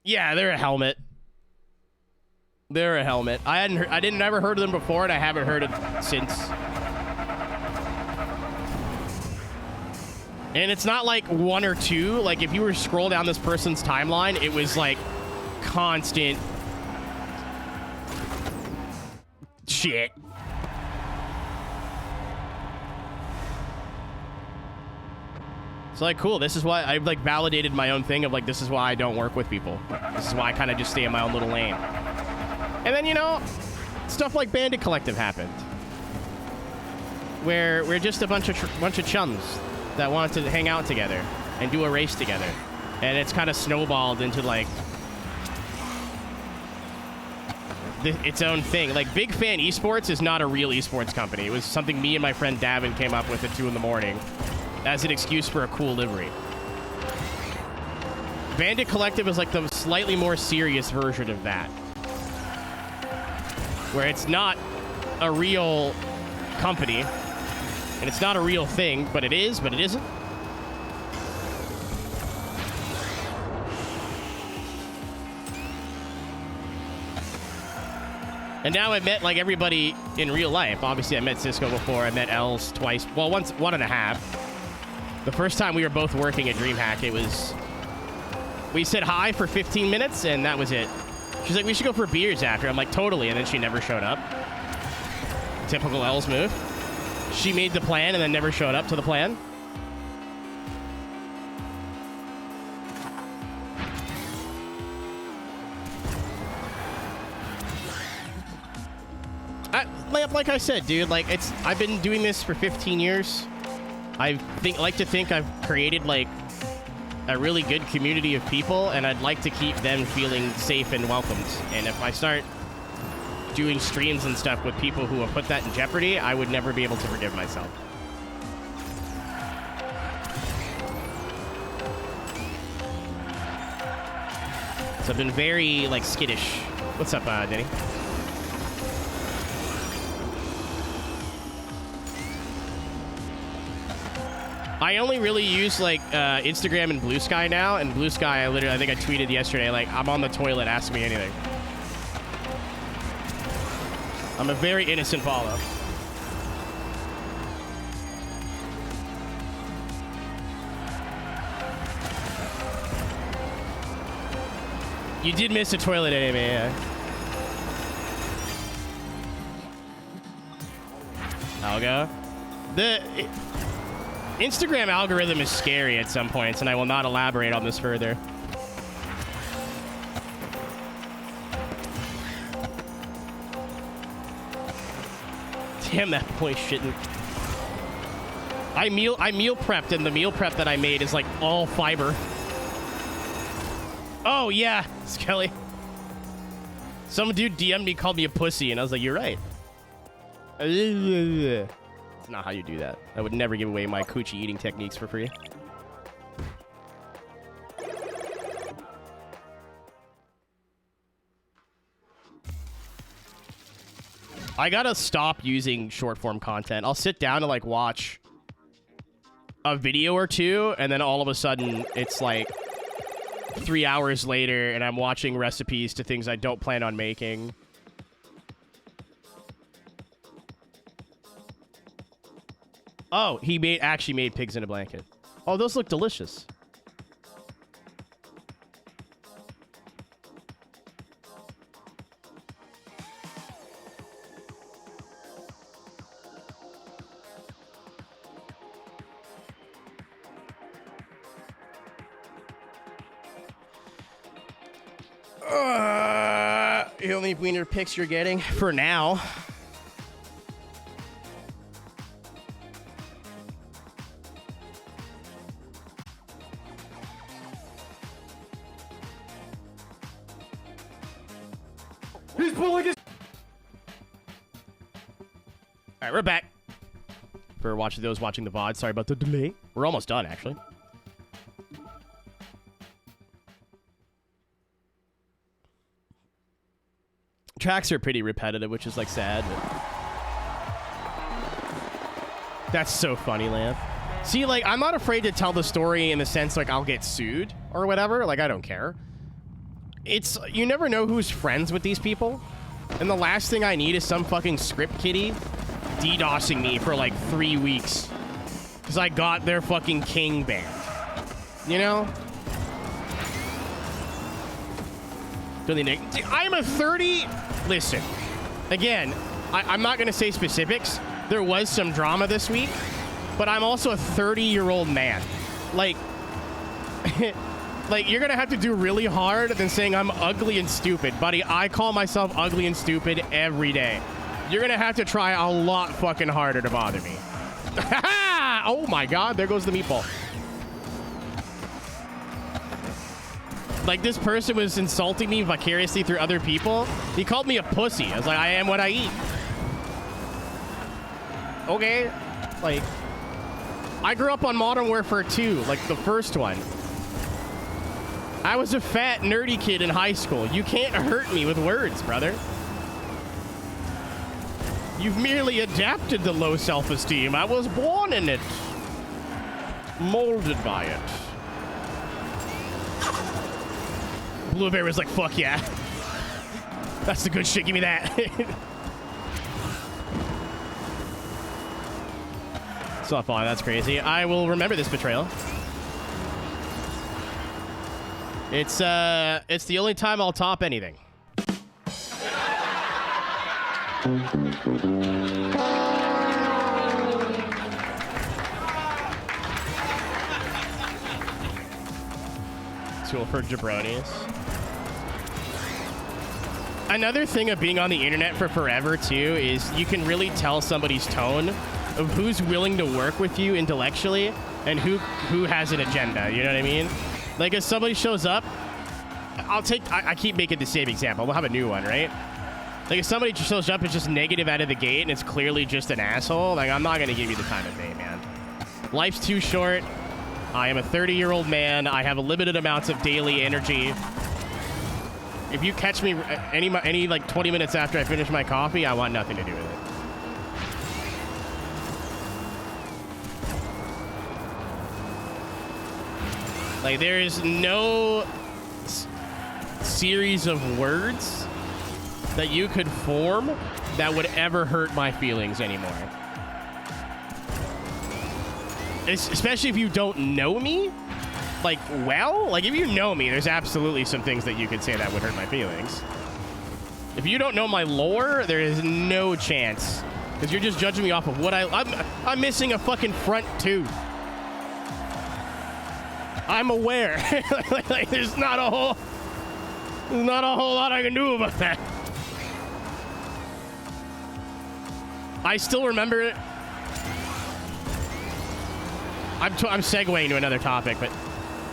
[SPEAKER 1] yeah, they're a helmet. They're a helmet. I never heard of them before, and I haven't heard it since. And it's not like one or two. Like, if you were to scroll down this person's timeline, it was like constant shit. So, like, cool. This is why I've, like, validated my own thing of, like, this is why I don't work with people. This is why I kind of just stay in my own little lane. And then, you know, stuff like Bandit Collective happened, where we're just a bunch of chums that wanted to hang out together and do a race together, and it's kind of snowballed into, like, its own thing. Like, Big Fan Esports is not a real esports company. It was something me and my friend Davin came up with at 2 in the morning as an excuse for a cool livery. Bandit Collective is like the slightly more serious version of that. where it's not a real company, and it's not a real thing, but it is, but it isn't. And now I met, like, everybody in real life. Obviously, I met Cisco before. I met Els twice. Well, once, 1.5. The first time we were both working at DreamHack, it was... We said hi for 15 minutes, and that was it. She's like, we should go for beers after. I'm like, totally. And then she never showed up. Typical Els move. She made the plan and then never showed up to the plan. Like I said, dude, like, I've been doing this for 15 years. I like to think I've created, like, a really good community of people, and I'd like to keep them feeling safe and welcomed. And if I start doing streams and stuff with people who have put that in jeopardy, I would never be able to forgive myself. So I've been very, like, skittish. What's up, Denny? I only really use, like, Instagram and Blue Sky now, and Blue Sky, I think I tweeted yesterday, like, I'm on the toilet, ask me anything. I'm a very innocent follow. You did miss a toilet anyway, yeah. I'll go. Instagram algorithm is scary at some points, and I will not elaborate on this further. Damn, that boy shitting. I meal prepped, and the meal prep that I made is like all fiber. Oh yeah, Skelly. Some dude DM'd me, called me a pussy, and I was like, you're right. It's not how you do that. I would never give away my coochie eating techniques for free. I gotta stop using short form content. I'll sit down and, like, watch a video or two, and then all of a sudden it's like 3 hours later and I'm watching recipes to things I don't plan on making. Oh, he actually made pigs in a blanket. Oh, those look delicious. The only wiener pics you're getting for now.
[SPEAKER 2] He's pulling his...
[SPEAKER 1] Alright, we're back. For those watching the VOD, sorry about the delay. We're almost done, actually. Tracks are pretty repetitive, which is, like, sad. But... That's so funny, Lamp. See, like, I'm not afraid to tell the story in the sense, like, I'll get sued or whatever. Like, I don't care. It's... You never know who's friends with these people. And the last thing I need is some fucking script kiddie DDoSing me for, like, 3 weeks. Because I got their fucking king banned. You know? I'm a 30... Listen. Again, I'm not going to say specifics. There was some drama this week. But I'm also a 30-year-old man. Like... like, you're going to have to do really hard than saying I'm ugly and stupid. Buddy, I call myself ugly and stupid every day. You're going to have to try a lot fucking harder to bother me. Oh my god, there goes the meatball. Like, this person was insulting me vicariously through other people. He called me a pussy. I was like, I am what I eat. Okay. Like, I grew up on Modern Warfare 2, like the first one. I was a fat, nerdy kid in high school. You can't hurt me with words, brother. You've merely adapted to low self-esteem. I was born in it. Molded by it. Blueberry was like, fuck yeah. That's the good shit. Give me that. It's not fun. That's crazy. I will remember this betrayal. It's the only time I'll top anything. Tool for jabronis. Another thing of being on the internet for forever too is you can really tell somebody's tone of who's willing to work with you intellectually and who has an agenda. You know what I mean? Like if somebody shows up, I keep making the same example. We'll have a new one, right? Like if somebody just shows up and just negative out of the gate and it's clearly just an asshole, like I'm not gonna give you the time of day, man. Life's too short. I am a 30-year-old man. I have a limited amounts of daily energy. If you catch me any like 20 minutes after I finish my coffee, I want nothing to do with it. Like there is no series of words that you could form that would ever hurt my feelings anymore. Especially if you don't know me, like, well, like if you know me, there's absolutely some things that you could say that would hurt my feelings. If you don't know my lore, there is no chance, because you're just judging me off of what I'm missing a fucking front tooth. I'm aware. Like, there's not a whole lot I can do about that. I still remember it. I'm segueing to another topic, but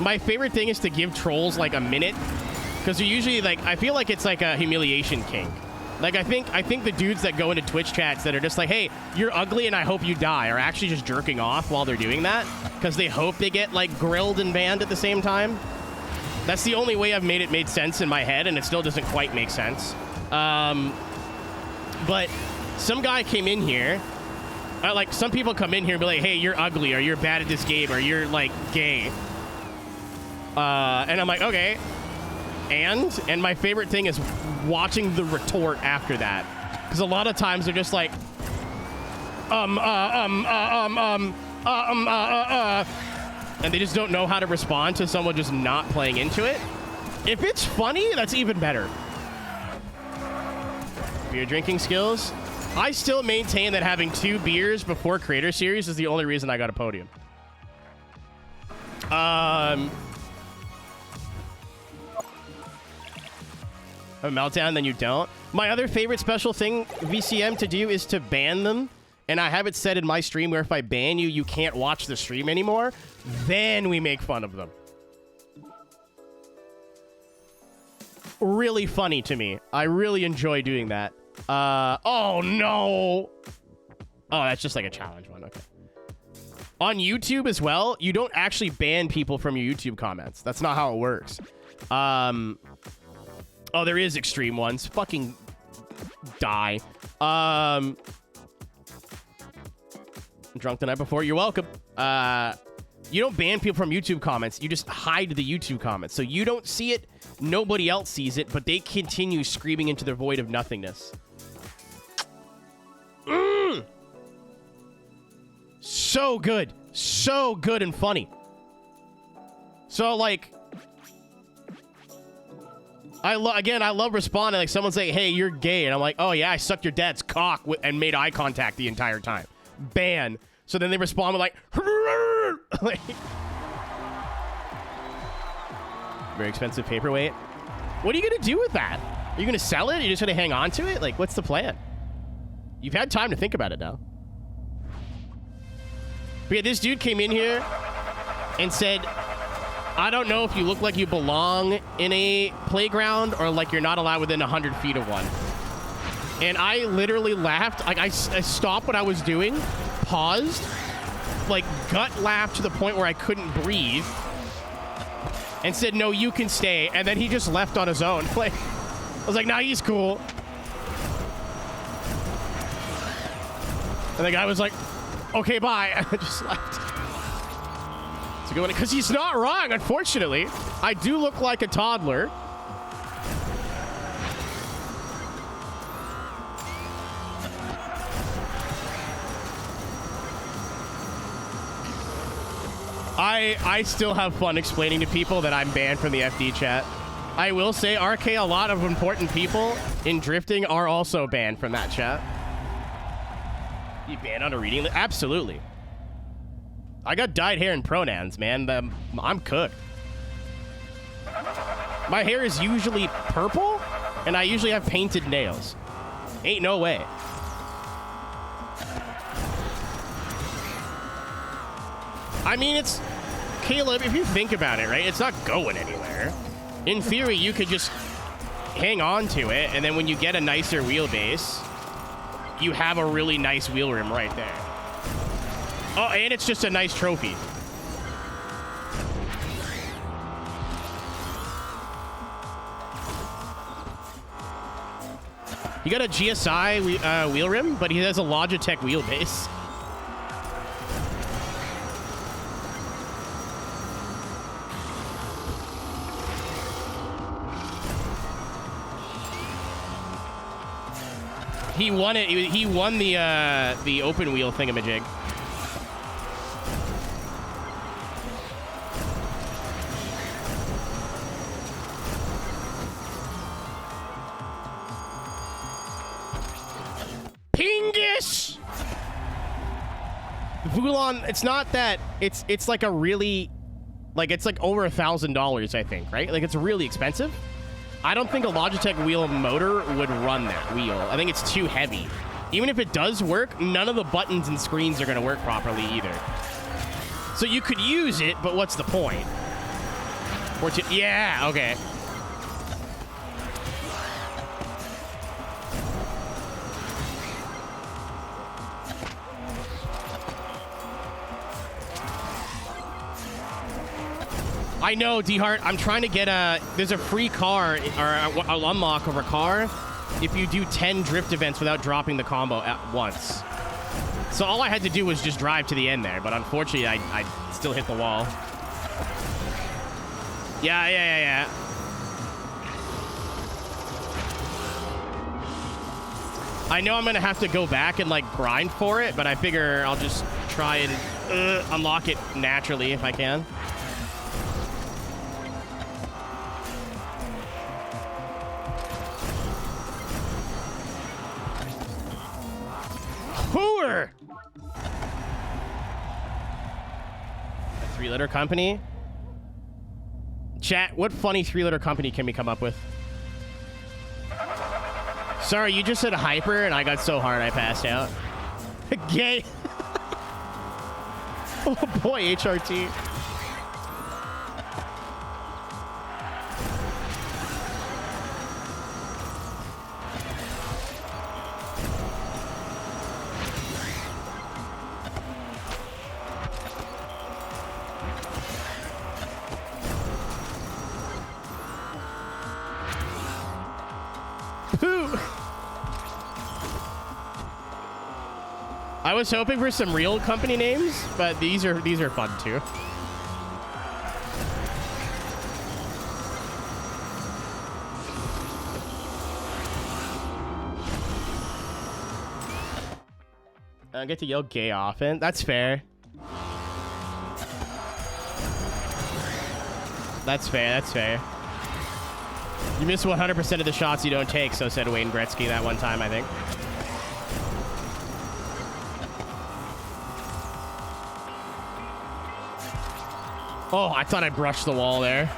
[SPEAKER 1] my favorite thing is to give trolls like a minute, because they're usually like, I feel like it's like a humiliation kink. Like I think the dudes that go into Twitch chats that are just like, hey, you're ugly and I hope you die, are actually just jerking off while they're doing that, because they hope they get like grilled and banned at the same time. That's the only way I've made sense in my head, and it still doesn't quite make sense. But some guy came in here. Like, some people come in here and be like, hey, you're ugly, or you're bad at this game, or you're, like, gay. And I'm like, okay. And my favorite thing is watching the retort after that. Because a lot of times they're just like, and they just don't know how to respond to someone just not playing into it. If it's funny, that's even better. Beer drinking skills. I still maintain that having 2 beers before Creator Series is the only reason I got a podium. A meltdown, then you don't. My other favorite special thing VCM to do is to ban them. And I have it set in my stream where if I ban you, you can't watch the stream anymore. Then we make fun of them. Really funny to me. I really enjoy doing that. Oh no. Oh, that's just like a challenge one. Okay. On YouTube as well, you don't actually ban people from your YouTube comments. That's not how it works. Oh, there is extreme ones. Fucking die. Drunk the night before. You're welcome. You don't ban people from YouTube comments. You just hide the YouTube comments. So you don't see it. Nobody else sees it, but they continue screaming into the void of nothingness. So good. So good and funny. So, like, I love responding. Like, someone's like, hey, you're gay. And I'm like, oh, yeah, I sucked your dad's cock and made eye contact the entire time. Ban. So then they respond with, like, very expensive paperweight. What are you going to do with that? Are you going to sell it? Are you just going to hang on to it? Like, what's the plan? You've had time to think about it now. But yeah, this dude came in here and said, I don't know if you look like you belong in a playground or like you're not allowed within 100 feet of one. And I literally laughed. Like, I stopped what I was doing, paused, like gut laughed to the point where I couldn't breathe, and said, no, you can stay. And then he just left on his own. Like, I was like, nah, he's cool. And the guy was like, okay, bye. I just left. It's a good one. Because he's not wrong, unfortunately. I do look like a toddler. I still have fun explaining to people that I'm banned from the FD chat. I will say, RK, a lot of important people in drifting are also banned from that chat. You banned on a reading list? Absolutely. I got dyed hair and pronouns, man. I'm cooked. My hair is usually purple, and I usually have painted nails. Ain't no way. I mean, it's... Caleb, if you think about it, right? It's not going anywhere. In theory, you could just hang on to it, and then when you get a nicer wheelbase, you have a really nice wheel rim right there. Oh, and it's just a nice trophy. He got a GSI wheel rim, but he has a Logitech wheelbase. He won it. He won the open wheel thingamajig. Pingus! Vulon, it's not that. It's like a really, like it's like over $1,000, I think, right? Like it's really expensive. I don't think a Logitech wheel motor would run that wheel. I think it's too heavy. Even if it does work, none of the buttons and screens are going to work properly either. So you could use it, but what's the point? Yeah, okay. I know, D-Heart. I'm trying to get there's a free car, or I'll unlock of a car if you do 10 drift events without dropping the combo at once. So all I had to do was just drive to the end there, but unfortunately, I still hit the wall. Yeah. I know I'm going to have to go back and, like, grind for it, but I figure I'll just try and unlock it naturally if I can. Hooer! A 3-liter company? Chat, what funny 3-liter company can we come up with? Sorry, you just said hyper and I got so hard I passed out. Gay. Oh boy, HRT. I was hoping for some real company names, but these are fun too. I don't get to yell gay often. That's fair. That's fair. You miss 100% of the shots you don't take, so said Wayne Gretzky that one time, I think. Oh, I thought I brushed the wall there.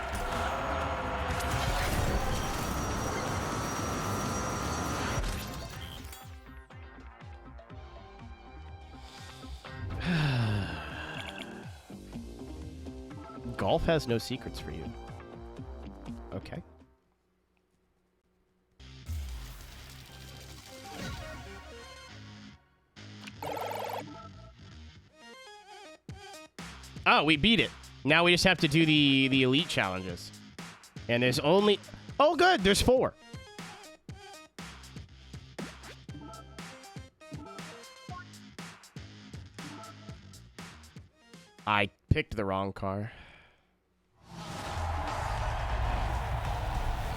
[SPEAKER 1] Golf has no secrets for you. Okay. Oh, we beat it. Now we just have to do the elite challenges. And there's only... Oh, good. There's 4. I picked the wrong car.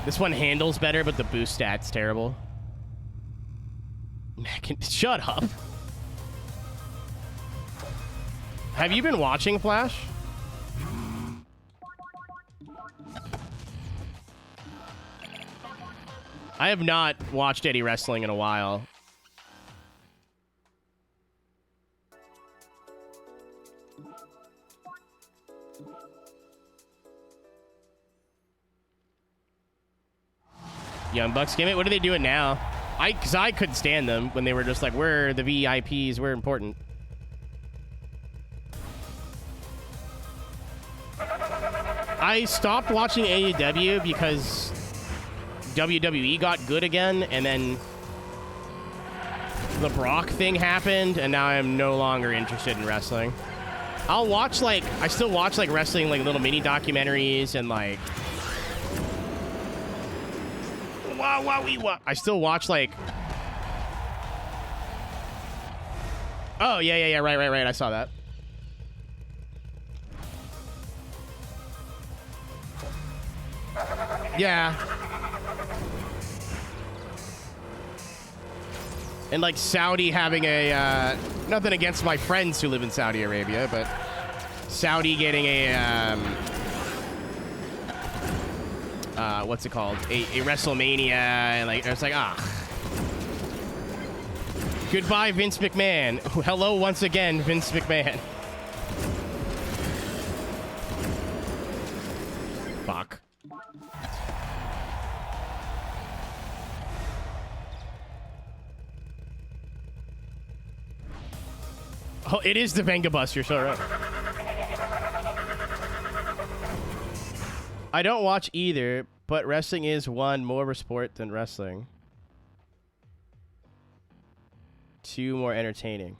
[SPEAKER 1] This one handles better, but the boost stat's terrible. Shut up. Have you been watching Flash? I have not watched any wrestling in a while. Young Bucks game it. What are they doing now? Because I couldn't stand them when they were just like, we're the VIPs, we're important. I stopped watching AEW because WWE got good again, and then the Brock thing happened, and now I'm no longer interested in wrestling. I'll watch, like, I still watch, like, wrestling, like, little mini documentaries and, like, I still watch, like, oh, yeah, right, I saw that. Yeah. And, like, Saudi having a, nothing against my friends who live in Saudi Arabia, but Saudi getting a, what's it called? A WrestleMania, and, like, it's like, Goodbye, Vince McMahon. Hello once again, Vince McMahon. Fuck. Oh, it is the Venga Bus, you're so right. I don't watch either, but wrestling is one, more of a sport than wrestling. 2, more entertaining.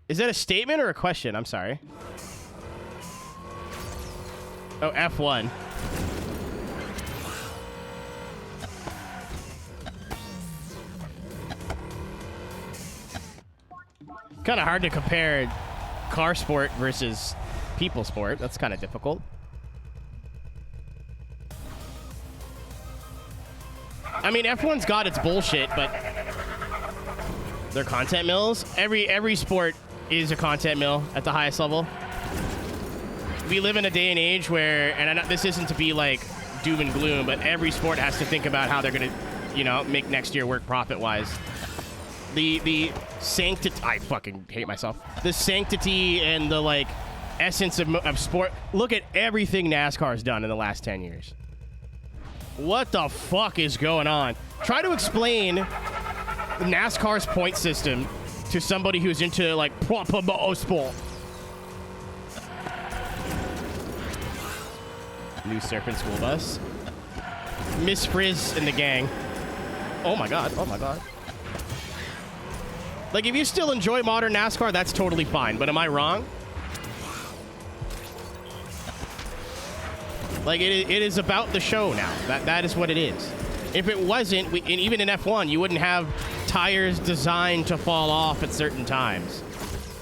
[SPEAKER 1] Is that a statement or a question? I'm sorry. Oh, F1. Kind of hard to compare car sport versus people sport. That's kind of difficult. I mean, F1's got its bullshit, but they're content mills. Every sport is a content mill at the highest level. We live in a day and age where, and this isn't to be like doom and gloom, but every sport has to think about how they're gonna, you know, make next year work profit-wise. The sanctity, I fucking hate myself. The sanctity and the, like, essence of sport. Look at everything NASCAR's done in the last 10 years. What the fuck is going on? Try to explain NASCAR's point system to somebody who's into, like, proper motorsport. New Serpent school bus. Miss Frizz and the gang. Oh my god, oh my god. Like, if you still enjoy modern NASCAR, that's totally fine. But am I wrong? Like, it is about the show now. That is what it is. If it wasn't, and even in F1, you wouldn't have tires designed to fall off at certain times.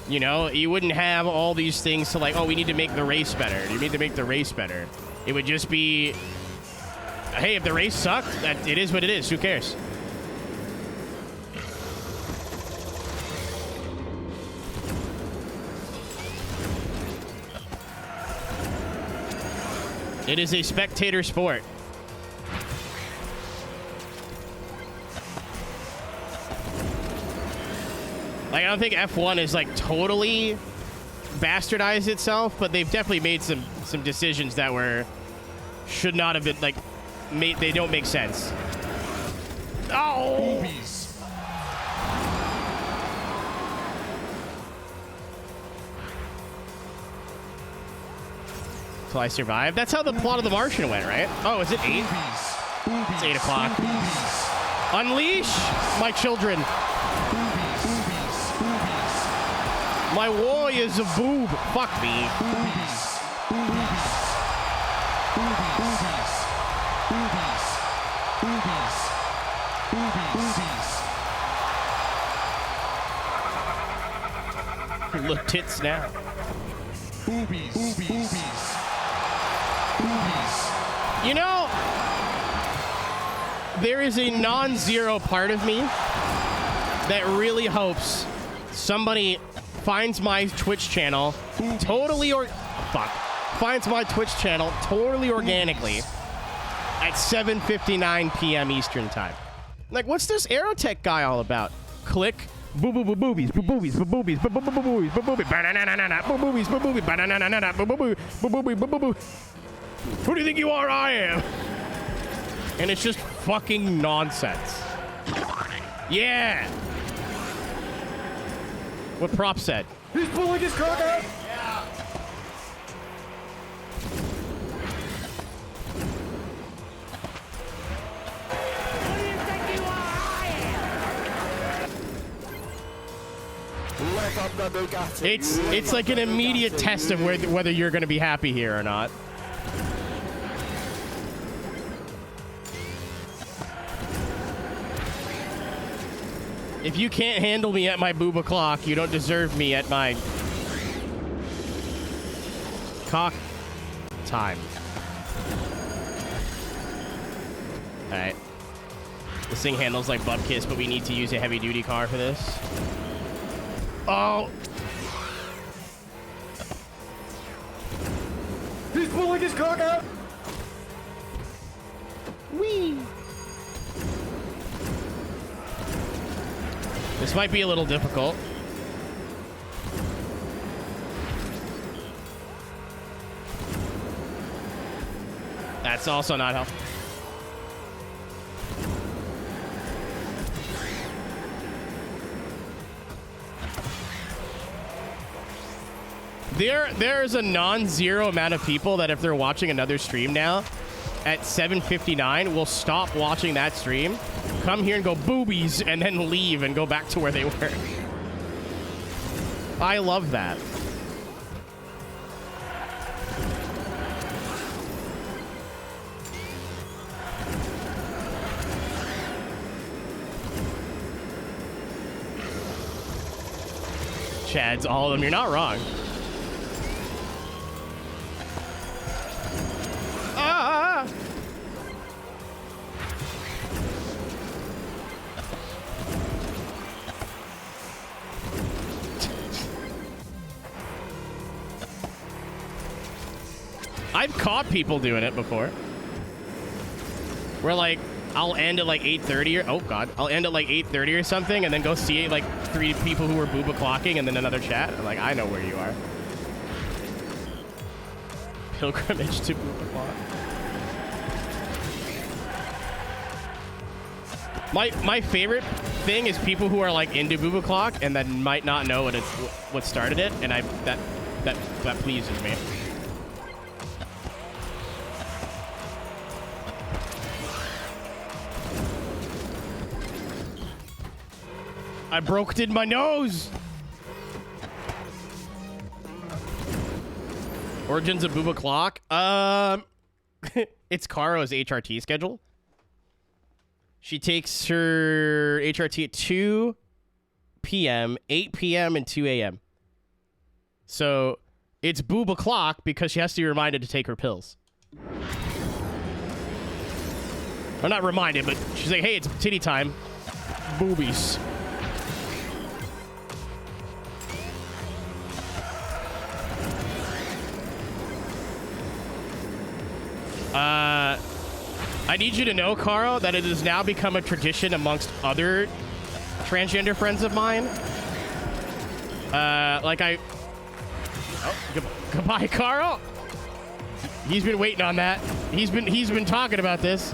[SPEAKER 1] You know, you wouldn't have all these things to, like, oh, we need to make the race better. You need to make the race better. It would just be, hey, if the race sucked, it is what it is. Who cares? It is a spectator sport. Like, I don't think F1 is, like, totally bastardized itself, but they've definitely made some decisions that should not have been, like, they don't make sense. Oh! Boobies. Till I survive. That's how the plot of The Martian went, right? Oh, is it 8? It's 8 o'clock. Unleash my children. My warriors of boob. Fuck me. Look tits now.
[SPEAKER 2] Boobies. Boobies. Boobies. Boobies.
[SPEAKER 1] You know, there is a non-zero part of me that really hopes somebody finds my Twitch channel finds my Twitch channel totally organically at 7:59 p.m. Eastern time. Like, what's this Aeroteq guy all about? Click. Boo boo boo boobies, boo boobies, boo boobies, boo boo boo boobies, boo boobies, banana, boo boobies, boo boobies, banana, boo boo boo, boo boo boo boo boo. Who do you think you are? I am. And it's just fucking nonsense. Yeah. What Prop said.
[SPEAKER 2] He's pulling his cock out.
[SPEAKER 1] It's like an immediate test of whether you're going to be happy here or not. If you can't handle me at my boob o'clock, you don't deserve me at my cock time. All right. This thing handles like butt kiss, but we need to use a heavy duty car for this. Oh.
[SPEAKER 2] He's pulling his cock out.
[SPEAKER 1] Whee. This might be a little difficult. That's also not helpful. There's a non-zero amount of people that if they're watching another stream now at 7:59 will stop watching that stream, come here and go boobies, and then leave and go back to where they were. I love that. Chads, all of them. You're not wrong. I've caught people doing it before. Where like I'll end at like 8:30 or I'll end at like 8:30 or something, and then go see like 3 people who were booba clocking, and then another chat. I'm like, I know where you are. Pilgrimage to booba clock. My favorite thing is people who are like into booba clock and then might not know what started it, and that pleases me. I broke in my nose. Origins of booba clock. It's Karo's HRT schedule. She takes her HRT at 2 p.m., 8 p.m., and 2 a.m. So it's booba clock because she has to be reminded to take her pills. Or not reminded, but she's like, hey, it's titty time. Boobies. I need you to know, Carl, that it has now become a tradition amongst other transgender friends of mine. Goodbye, Carl. He's been waiting on that. He's been talking about this.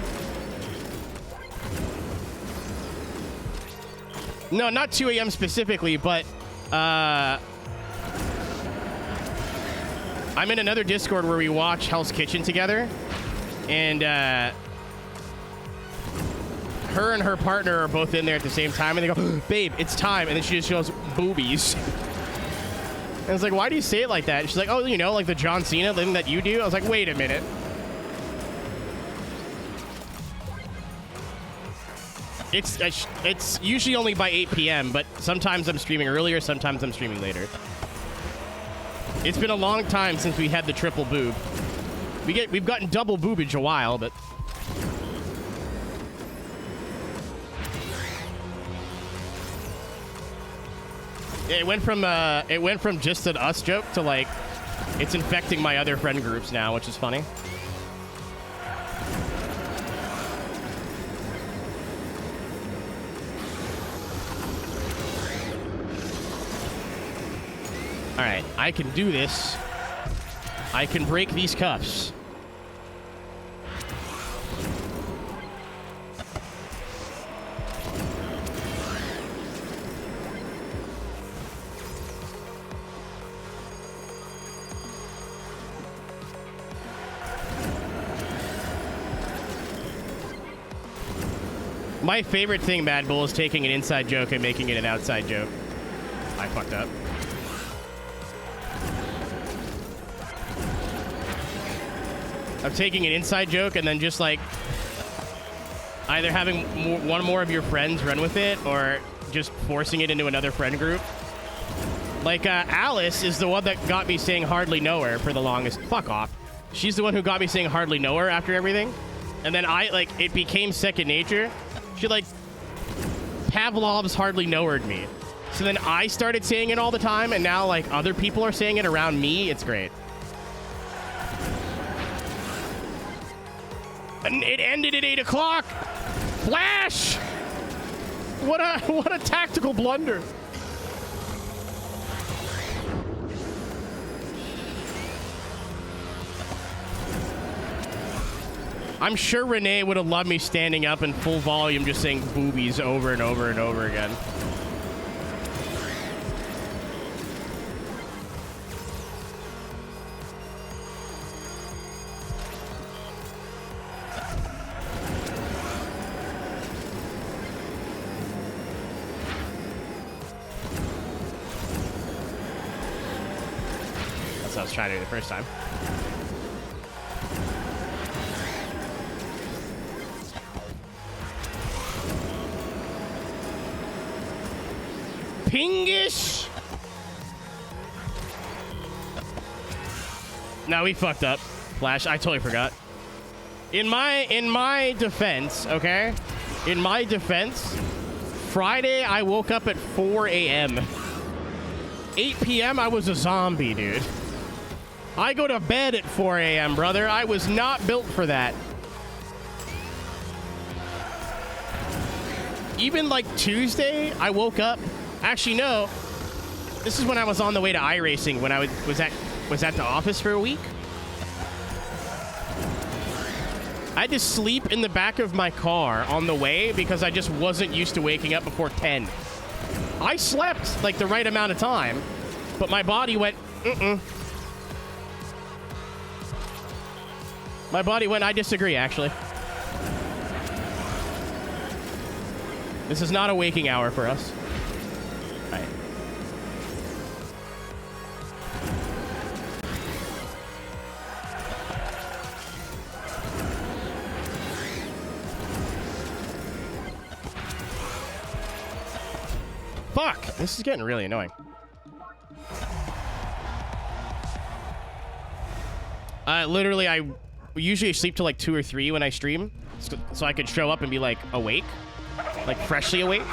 [SPEAKER 1] No, not 2 a.m. specifically, but I'm in another Discord where we watch Hell's Kitchen together, and her and her partner are both in there at the same time, and they go, babe, it's time, and then she just goes, boobies. And it's like, why do you say it like that? And she's like, oh, you know, like the John Cena thing that you do? I was like, wait a minute. It's usually only by 8 p.m., but sometimes I'm streaming earlier, sometimes I'm streaming later. It's been a long time since we had the triple boob. We've gotten double boobage a while, but yeah, it went from just an us joke to like it's infecting my other friend groups now, which is funny. All right, I can do this. I can break these cuffs. My favorite thing, Mad Bull, is taking an inside joke and making it an outside joke. I fucked up. I'm taking an inside joke and then just like either having one more of your friends run with it or just forcing it into another friend group. Like Alice is the one that got me saying hardly know her for the longest. Fuck off. She's the one who got me saying hardly know her after everything. And then it became second nature. She like Pavlov's hardly know her'd me. So then I started saying it all the time and now like other people are saying it around me. It's great. And it ended at 8 o'clock. Flash! What a tactical blunder. I'm sure Renee would have loved me standing up in full volume just saying boobies over and over and over again. That's what I was trying to do the first time. Pingish. No, we fucked up. Flash, I totally forgot. In my defense, okay? In my defense, Friday I woke up at 4 a.m. 8 p.m. I was a zombie, dude. I go to bed at 4 a.m., brother. I was not built for that. Even like Tuesday, I woke up. Actually, no. This is when I was on the way to iRacing when I was at the office for a week. I had to sleep in the back of my car on the way because I just wasn't used to waking up before 10. I slept like the right amount of time, but my body went, My body went, I disagree, actually. This is not a waking hour for us. All right. Fuck! This is getting really annoying. Literally, I usually sleep till like 2 or 3 when I stream, so I could show up and be like awake, like freshly awake.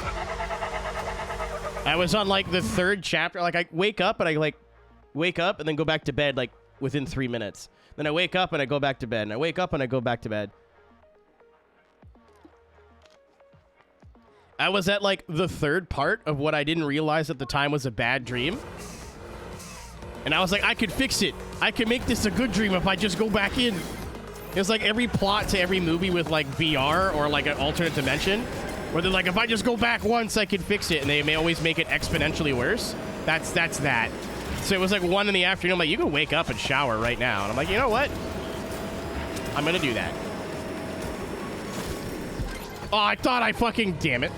[SPEAKER 1] I was on like the 3rd chapter. Like I wake up and then go back to bed like within 3 minutes. Then I wake up and I go back to bed. And I wake up and I go back to bed. I was at like the 3rd part of what I didn't realize at the time was a bad dream. And I was like, I could fix it. I can make this a good dream if I just go back in. It was like every plot to every movie with like VR or like an alternate dimension where they're like, if I just go back once, I can fix it. And they may always make it exponentially worse. That's that. So it was like 1 in the afternoon. I'm like, you can wake up and shower right now. And I'm like, you know what? I'm going to do that. Oh, I thought I fucking... Damn it.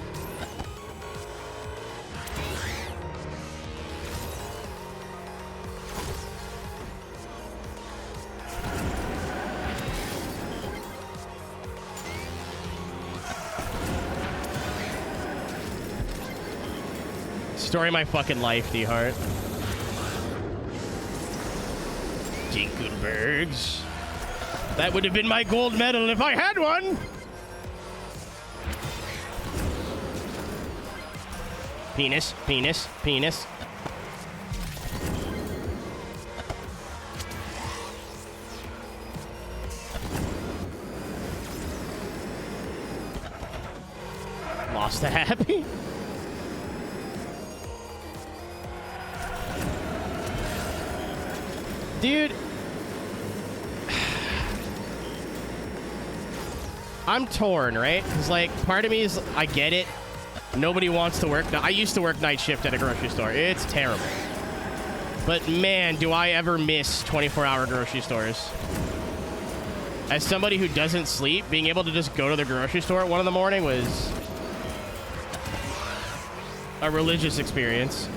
[SPEAKER 1] Story of my fucking life, D-Heart. Dinkelbergs. That would have been my gold medal if I had one. Penis, penis, penis. Lost the happy. Dude. I'm torn, right? Because, like, part of me is, I get it. Nobody wants to work. I used to work night shift at a grocery store. It's terrible. But, man, do I ever miss 24-hour grocery stores. As somebody who doesn't sleep, being able to just go to the grocery store at 1 in the morning was a religious experience.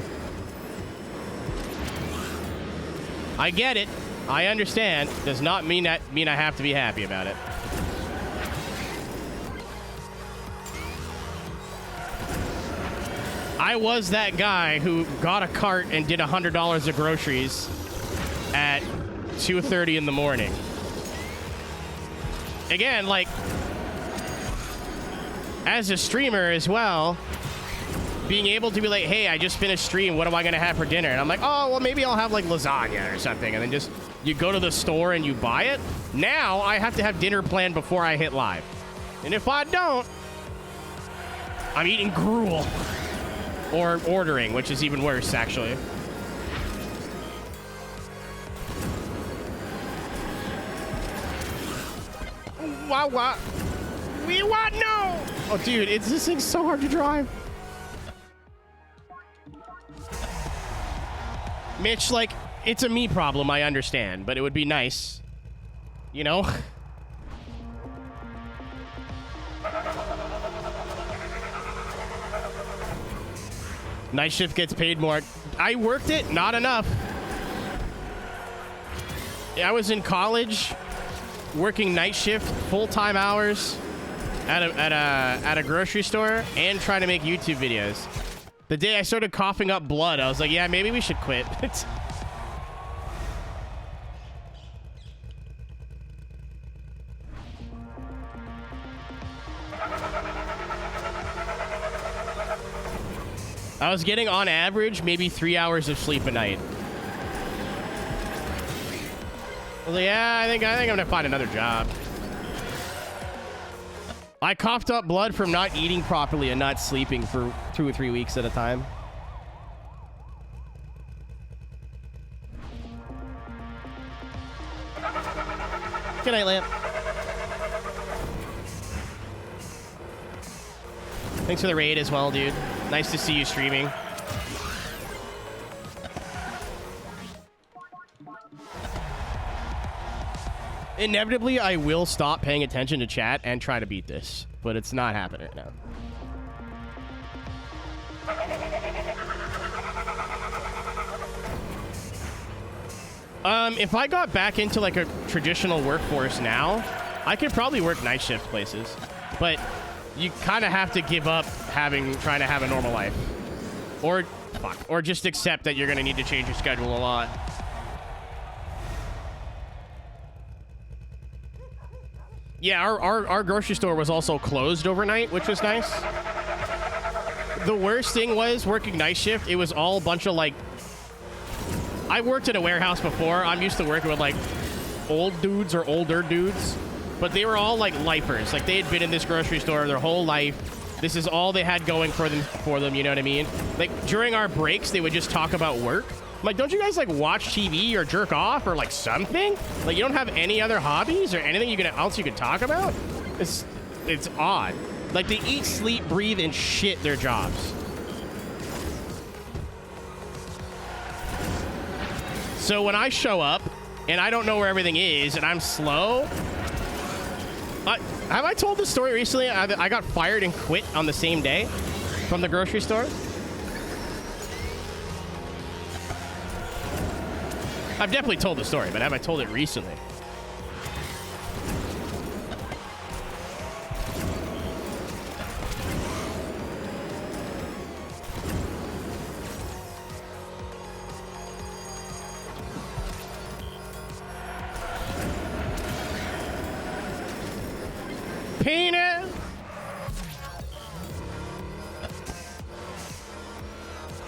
[SPEAKER 1] I get it. I understand. Does not mean I have to be happy about it. I was that guy who got a cart and did $100 of groceries at 2:30 in the morning. Again, like, as a streamer as well, being able to be like, hey, I just finished stream, what am I going to have for dinner? And I'm like, oh, well, maybe I'll have, like, lasagna or something. And then just, you go to the store and you buy it. Now, I have to have dinner planned before I hit live. And if I don't, I'm eating gruel. Or ordering, which is even worse, actually. What? We what? No! Oh, dude, this thing's so hard to drive. Mitch, like, it's a me problem, I understand, but it would be nice. You know? Night shift gets paid more. I worked it, not enough. I was in college, working night shift, full-time hours at a grocery store, and trying to make YouTube videos. The day I started coughing up blood, I was like, yeah, maybe we should quit. I was getting, on average, maybe 3 hours of sleep a night. I was like, yeah, I think I'm gonna find another job. I coughed up blood from not eating properly and not sleeping for 2 or 3 weeks at a time. Good night, Lamp. Thanks for the raid as well, dude. Nice to see you streaming. Inevitably, I will stop paying attention to chat and try to beat this, but it's not happening right now. If I got back into like a traditional workforce now, I could probably work night shift places, but you kind of have to give up trying to have a normal life, or just accept that you're gonna need to change your schedule a lot. Yeah, our grocery store was also closed overnight, which was nice. The worst thing was working night shift. It was all a bunch of like, I worked in a warehouse before. I'm used to working with like old dudes or older dudes, but they were all like lifers. Like they had been in this grocery store their whole life. This is all they had going for them, you know what I mean? Like during our breaks, they would just talk about work. I'm like, don't you guys like watch TV or jerk off or like something? Like you don't have any other hobbies or anything else you can talk about? It's odd. Like they eat, sleep, breathe, and shit their jobs. So when I show up and I don't know where everything is and I'm slow, have I told this story recently? I got fired and quit on the same day from the grocery store. I've definitely told the story, but have I told it recently? Penis.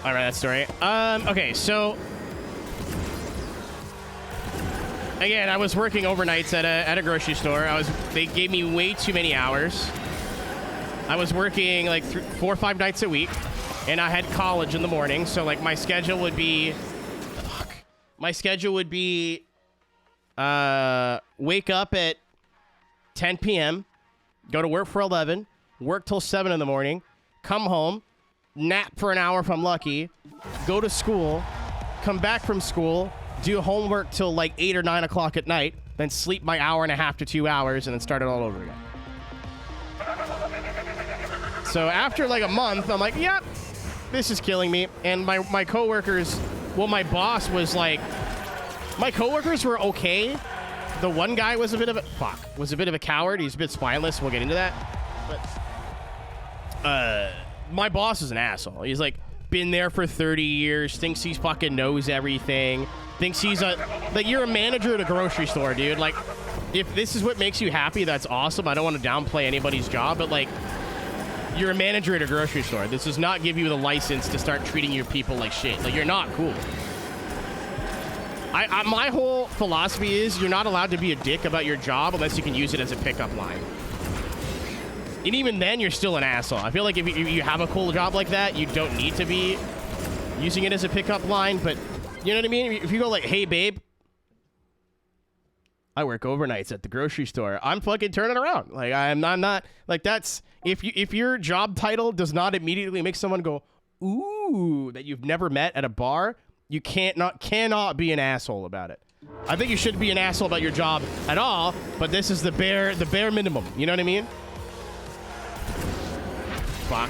[SPEAKER 1] All right, that story. Okay, so again, I was working overnights at a grocery store. They gave me way too many hours. I was working like 4 or 5 nights a week, and I had college in the morning. So like my schedule would be, wake up at 10 p.m., go to work for 11, work till 7 in the morning, come home, nap for an hour if I'm lucky, go to school, come back from school, do homework till like 8 or 9 o'clock at night, then sleep my hour and a half to 2 hours, and then start it all over again. So after like a month, I'm like, yep, this is killing me. And my coworkers, well, my boss was like, my coworkers were okay. The one guy was a bit of a coward. He's a bit spineless. We'll get into that. But my boss is an asshole. He's like been there for 30 years, thinks he fucking knows everything, thinks he's like, you're a manager at a grocery store, dude. Like, if this is what makes you happy, that's awesome. I don't want to downplay anybody's job, but like, you're a manager at a grocery store. This does not give you the license to start treating your people like shit. Like, you're not cool. My whole philosophy is you're not allowed to be a dick about your job unless you can use it as a pickup line. And even then, you're still an asshole. I feel like if you have a cool job like that, you don't need to be using it as a pickup line. But you know what I mean? If you go like, hey, babe, I work overnights at the grocery store, I'm fucking turning around. Like, I'm not like, that's, if your job title does not immediately make someone go, ooh, that you've never met at a bar, you cannot be an asshole about it. I think you shouldn't be an asshole about your job at all, but this is the bare minimum. You know what I mean? Fuck.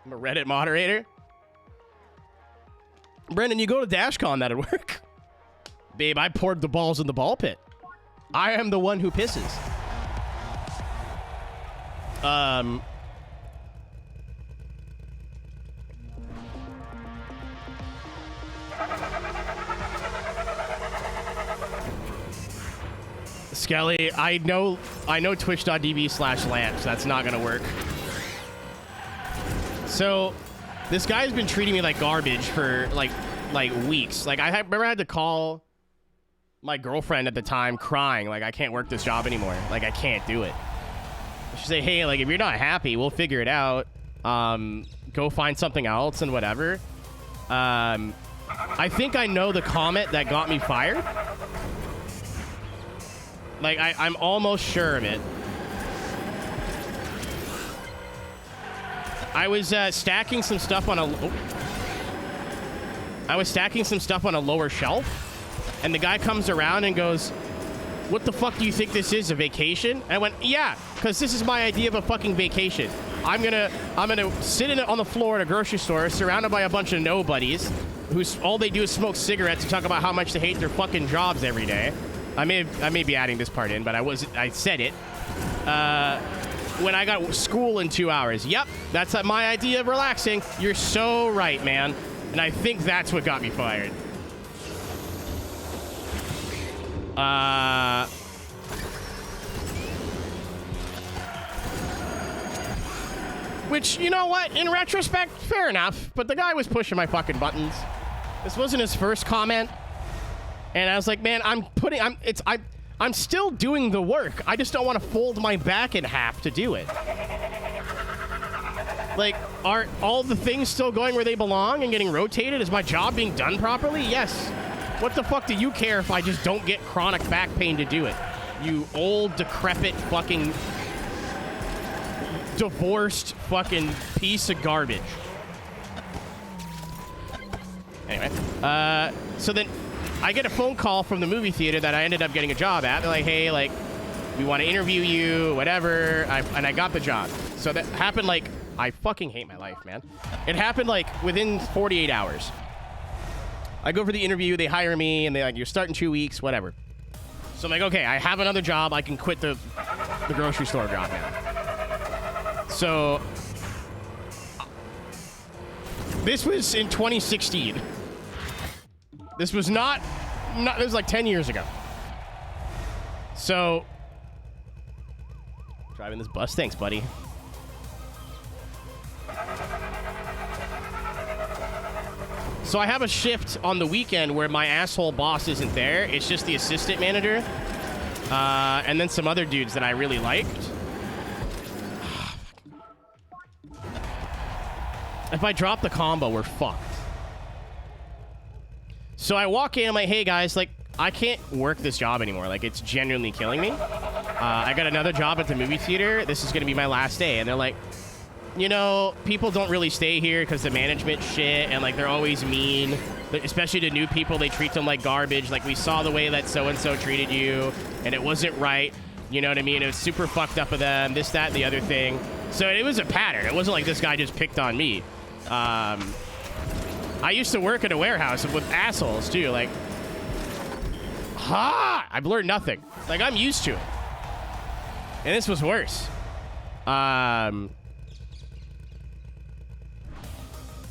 [SPEAKER 1] I'm a Reddit moderator. Brendan, you go to DashCon, that'd work. Babe, I poured the balls in the ball pit. I am the one who pisses. Skelly, I know twitch.tv/lamps. That's not gonna work. So, this guy's been treating me like garbage for like weeks. Like, remember I had to call my girlfriend at the time crying, like, I can't work this job anymore. Like, I can't do it. She said, hey, like, if you're not happy, we'll figure it out. Go find something else and whatever. I think I know the comment that got me fired. Like, I'm almost sure of it. I was stacking some stuff on a lower shelf, and the guy comes around and goes, what the fuck do you think this is, a vacation? And I went, yeah, because this is my idea of a fucking vacation. I'm gonna sit on the floor at a grocery store surrounded by a bunch of nobodies who's all they do is smoke cigarettes and talk about how much they hate their fucking jobs every day. I may be adding this part in, but I said it. When I got school in 2 hours. Yep, that's my idea of relaxing. You're so right, man. And I think that's what got me fired. Which, you know what? In retrospect, fair enough. But the guy was pushing my fucking buttons. This wasn't his first comment. And I was like, man, I'm still doing the work. I just don't want to fold my back in half to do it. Like, are all the things still going where they belong and getting rotated? Is my job being done properly? Yes. What the fuck do you care if I just don't get chronic back pain to do it? You old, decrepit, fucking divorced fucking piece of garbage. Anyway, so then I get a phone call from the movie theater that I ended up getting a job at. They're like, hey, like, we want to interview you, whatever. And I got the job. So that happened like, I fucking hate my life, man. It happened like within 48 hours. I go for the interview, they hire me, and they're like, you're starting 2 weeks, whatever. So I'm like, okay, I have another job. I can quit the grocery store job now. So this was in 2016. This was not, it was like 10 years ago. So, driving this bus. Thanks, buddy. So I have a shift on the weekend where my asshole boss isn't there. It's just the assistant manager. And then some other dudes that I really liked. If I drop the combo, we're fucked. So I walk in, I'm like, hey guys, like, I can't work this job anymore. Like, it's genuinely killing me. I got another job at the movie theater. This is going to be my last day. And they're like, you know, people don't really stay here because the management shit, and like they're always mean, especially to new people. They treat them like garbage. Like, we saw the way that so-and-so treated you, and it wasn't right. You know what I mean? It was super fucked up of them, this, that, and the other thing. So it was a pattern. It wasn't like this guy just picked on me. I used to work at a warehouse with assholes too. Like, I've learned nothing. Like, I'm used to it. And this was worse.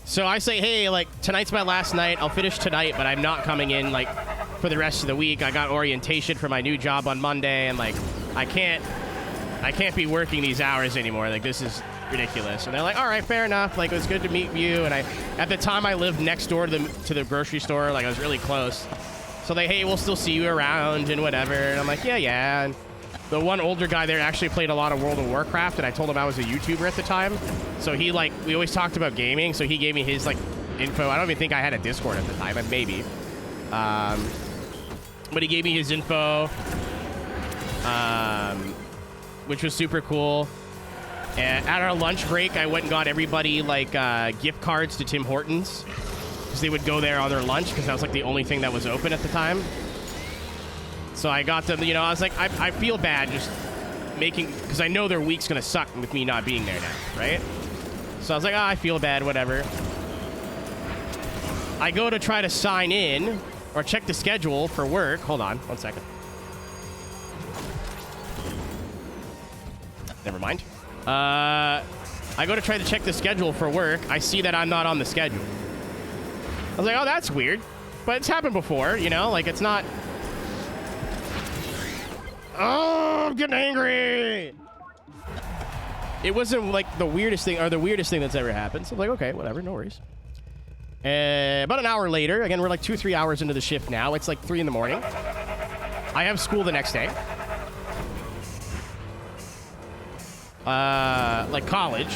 [SPEAKER 1] So I say, hey, like, tonight's my last night. I'll finish tonight, but I'm not coming in, like, for the rest of the week. I got orientation for my new job on Monday, and, like, I can't be working these hours anymore. Like, this is ridiculous. And they're like, all right, fair enough. Like, it was good to meet you. And at the time, I lived next door to the grocery store. Like, I was really close. So they, hey, we'll still see you around and whatever. And I'm like, yeah. And the one older guy there actually played a lot of World of Warcraft, and I told him I was a YouTuber at the time. So he, like, we always talked about gaming, so he gave me his, like, info. I don't even think I had a Discord at the time, but maybe. But he gave me his info, which was super cool. And at our lunch break, I went and got everybody, like, gift cards to Tim Hortons, because they would go there on their lunch, because that was, like, the only thing that was open at the time. So I got them, you know, I was like, I feel bad just making, because I know their week's going to suck with me not being there now, right? So I was like, I feel bad, whatever. I go to try to sign in or check the schedule for work. Hold on, 1 second. Never mind. I go to try to check the schedule for work. I see that I'm not on the schedule. I was like, oh, that's weird. But it's happened before, you know? Like, it's not... Oh, I'm getting angry. It wasn't like the weirdest thing that's ever happened. So I'm like, okay, whatever, no worries. About an hour later, again, we're like 2-3 hours into the shift now. It's like 3 in the morning. I have school the next day. Like college.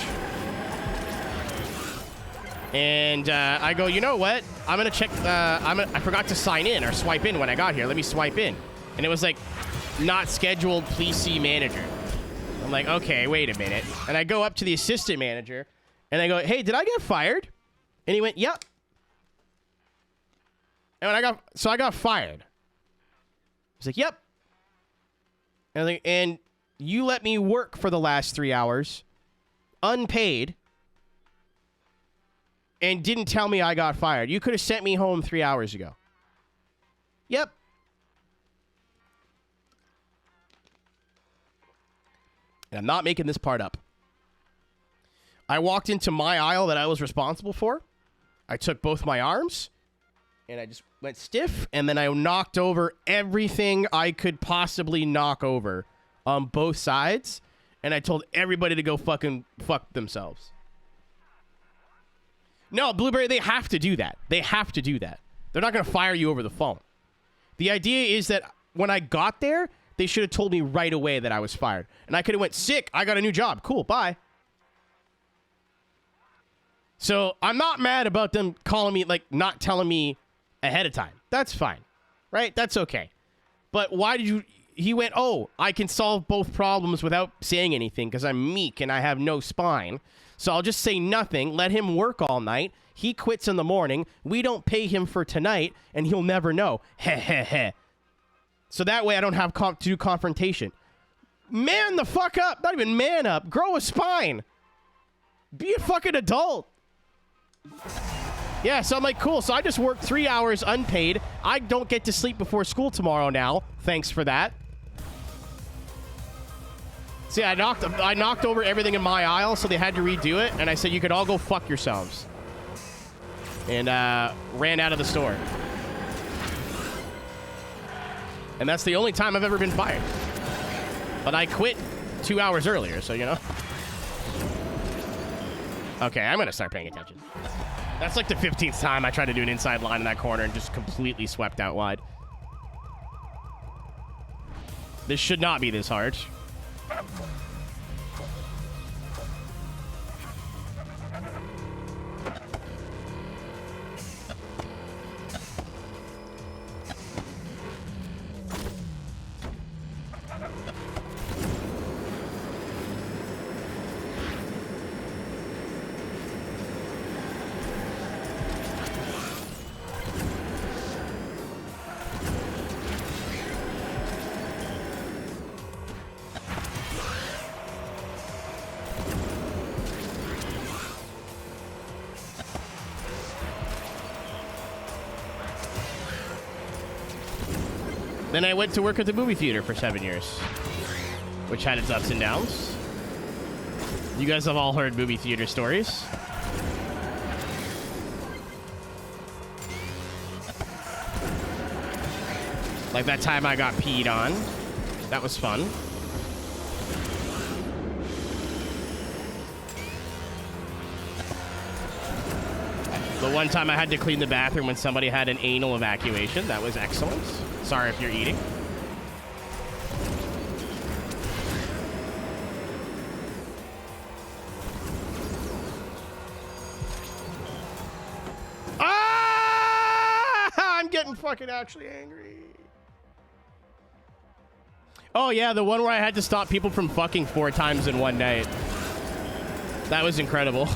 [SPEAKER 1] And I go, you know what? I'm gonna check. I forgot to sign in or swipe in when I got here. Let me swipe in, and it was like, not scheduled, please see manager. I'm like, okay, wait a minute. And I go up to the assistant manager, and I go, hey, did I get fired? And he went, yep. And when I got fired. He's like, yep. And I was like, and you let me work for the last 3 hours, unpaid, and didn't tell me I got fired. You could have sent me home 3 hours ago. Yep. And I'm not making this part up. I walked into my aisle that I was responsible for. I took both my arms, and I just went stiff, and then I knocked over everything I could possibly knock over on both sides, and I told everybody to go fucking fuck themselves. No, Blueberry, they have to do that. They have to do that. They're not going to fire you over the phone. The idea is that when I got there, they should have told me right away that I was fired. And I could have went, sick, I got a new job. Cool, bye. So I'm not mad about them calling me, like, not telling me ahead of time. That's fine, right? That's okay. But why did you... He went, oh, I can solve both problems without saying anything because I'm meek and I have no spine. So I'll just say nothing, let him work all night. He quits in the morning. We don't pay him for tonight, and he'll never know. Heh, heh, heh. So that way I don't have to do confrontation. Man the fuck up. Not even man up. Grow a spine. Be a fucking adult. Yeah, so I'm like, cool. So I just worked 3 hours unpaid. I don't get to sleep before school tomorrow now. Thanks for that. See, I knocked over everything in my aisle, so they had to redo it. And I said, you could all go fuck yourselves. And ran out of the store. And that's the only time I've ever been fired. But I quit 2 hours earlier, so you know. Okay, I'm gonna start paying attention. That's like the 15th time I tried to do an inside line in that corner and just completely swept out wide. This should not be this hard. Then I went to work at the movie theater for 7 years, which had its ups and downs. You guys have all heard movie theater stories. Like that time I got peed on. That was fun. The one time I had to clean the bathroom when somebody had an anal evacuation. That was excellent. Sorry if you're eating. Ah! I'm getting fucking actually angry. Oh, yeah, the one where I had to stop people from fucking 4 times in one night. That was incredible.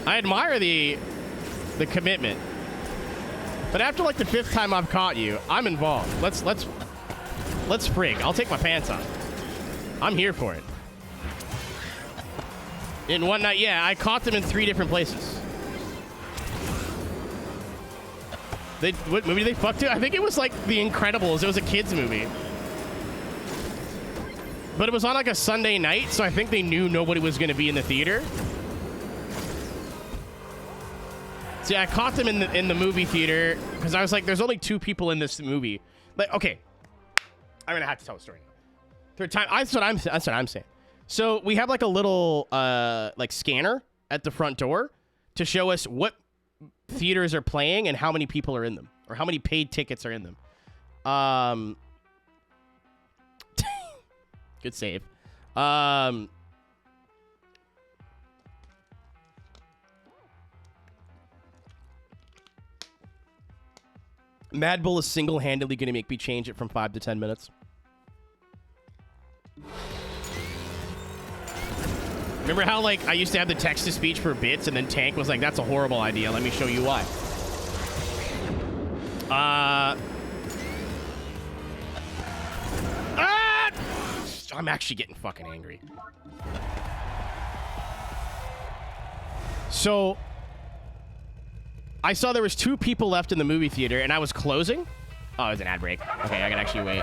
[SPEAKER 1] I admire the commitment. But after like the 5th time I've caught you, I'm involved. Let's frig. I'll take my pants off. I'm here for it. In one night, yeah, I caught them in 3 different places. What movie did they fuck to? I think it was like The Incredibles. It was a kids movie. But it was on like a Sunday night, so I think they knew nobody was going to be in the theater. See, I caught them in the movie theater because I was like, there's only 2 people in this movie. But okay, I'm gonna have to tell a story. 3rd time. That's what I'm saying. So we have like a little like scanner at the front door to show us what theaters are playing and how many people are in them, or how many paid tickets are in them. Good save. Mad Bull is single-handedly going to make me change it from 5 to 10 minutes. Remember how, like, I used to have the text-to-speech for bits, and then Tank was like, that's a horrible idea. Let me show you why. I'm actually getting fucking angry. So I saw there was 2 people left in the movie theater, and I was closing. Oh, it was an ad break. Okay, I can actually wait.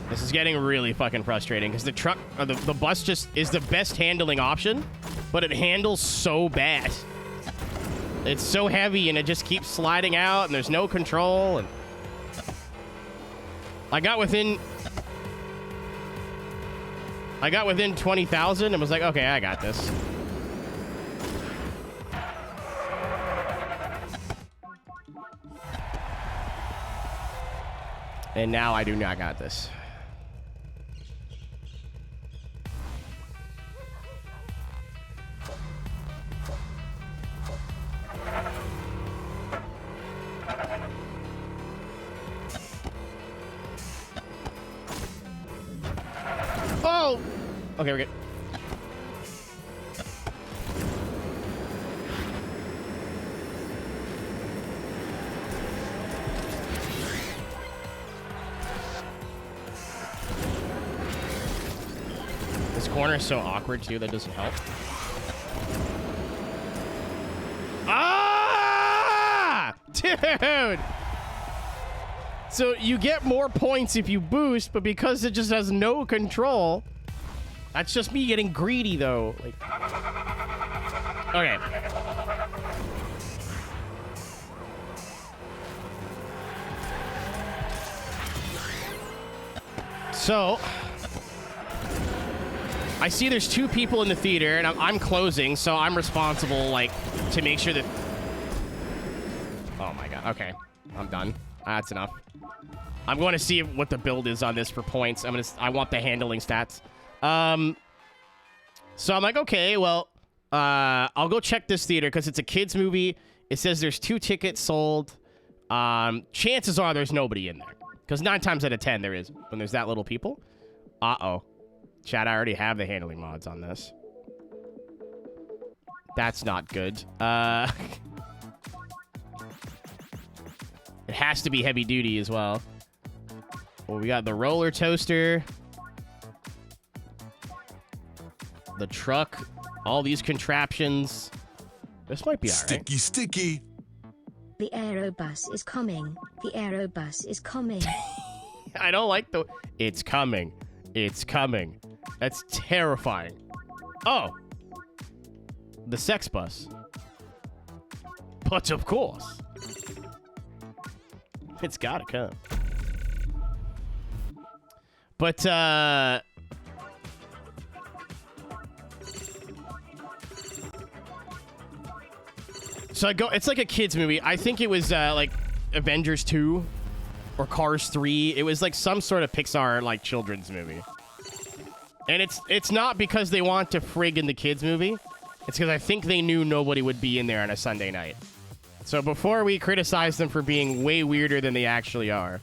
[SPEAKER 1] This is getting really fucking frustrating because the truck, or the bus just is the best handling option, but it handles so bad. It's so heavy, and it just keeps sliding out, and there's no control. And I got within 20,000 and was like, okay, I got this. And now I do not got this. Oh! Okay, we're good. This corner is so awkward, too, that doesn't help. Ah! Dude! So you get more points if you boost, but because it just has no control, that's just me getting greedy, though. Like, okay. So I see there's 2 people in the theater, and I'm closing, so I'm responsible, like, to make sure that... Oh, my God. Okay. I'm done. That's enough. I'm going to see what the build is on this for points. I want the handling stats. So I'm like, okay, well, I'll go check this theater because it's a kids movie. It says there's 2 tickets sold. Chances are there's nobody in there because 9 times out of 10 there is when there's that little people. Uh-oh. Chat, I already have the handling mods on this. That's not good. It has to be heavy duty as well. Well, we got the roller toaster, the truck, all these contraptions. This might be all right.
[SPEAKER 2] Sticky, sticky.
[SPEAKER 3] The aerobus is coming. The aerobus is coming.
[SPEAKER 1] I don't like the... It's coming. It's coming. That's terrifying. Oh. The sex bus. But of course. It's gotta come. But, so I go, it's like a kid's movie. I think it was, like, Avengers 2 or Cars 3. It was like some sort of Pixar, like, children's movie. And it's not because they want to frig in the kids' movie. It's because I think they knew nobody would be in there on a Sunday night. So before we criticize them for being way weirder than they actually are,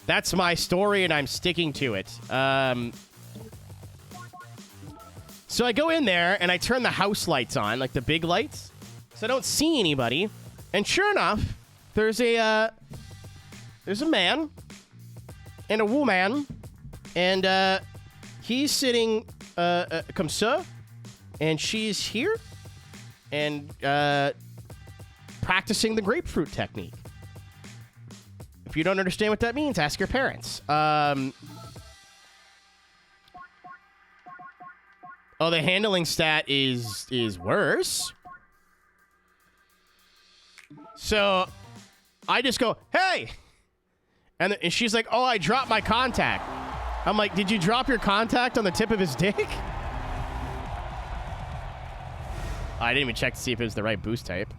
[SPEAKER 1] that's my story, and I'm sticking to it. So I go in there, and I turn the house lights on, like the big lights, so I don't see anybody. And sure enough, there's a man and a woman, and he's sitting comme ça, and she's here, and practicing the grapefruit technique. If you don't understand what that means, ask your parents. Oh, the handling stat is worse. So I just go, hey! And she's like, oh, I dropped my contact. I'm like, did you drop your contact on the tip of his dick? I didn't even check to see if it was the right boost type.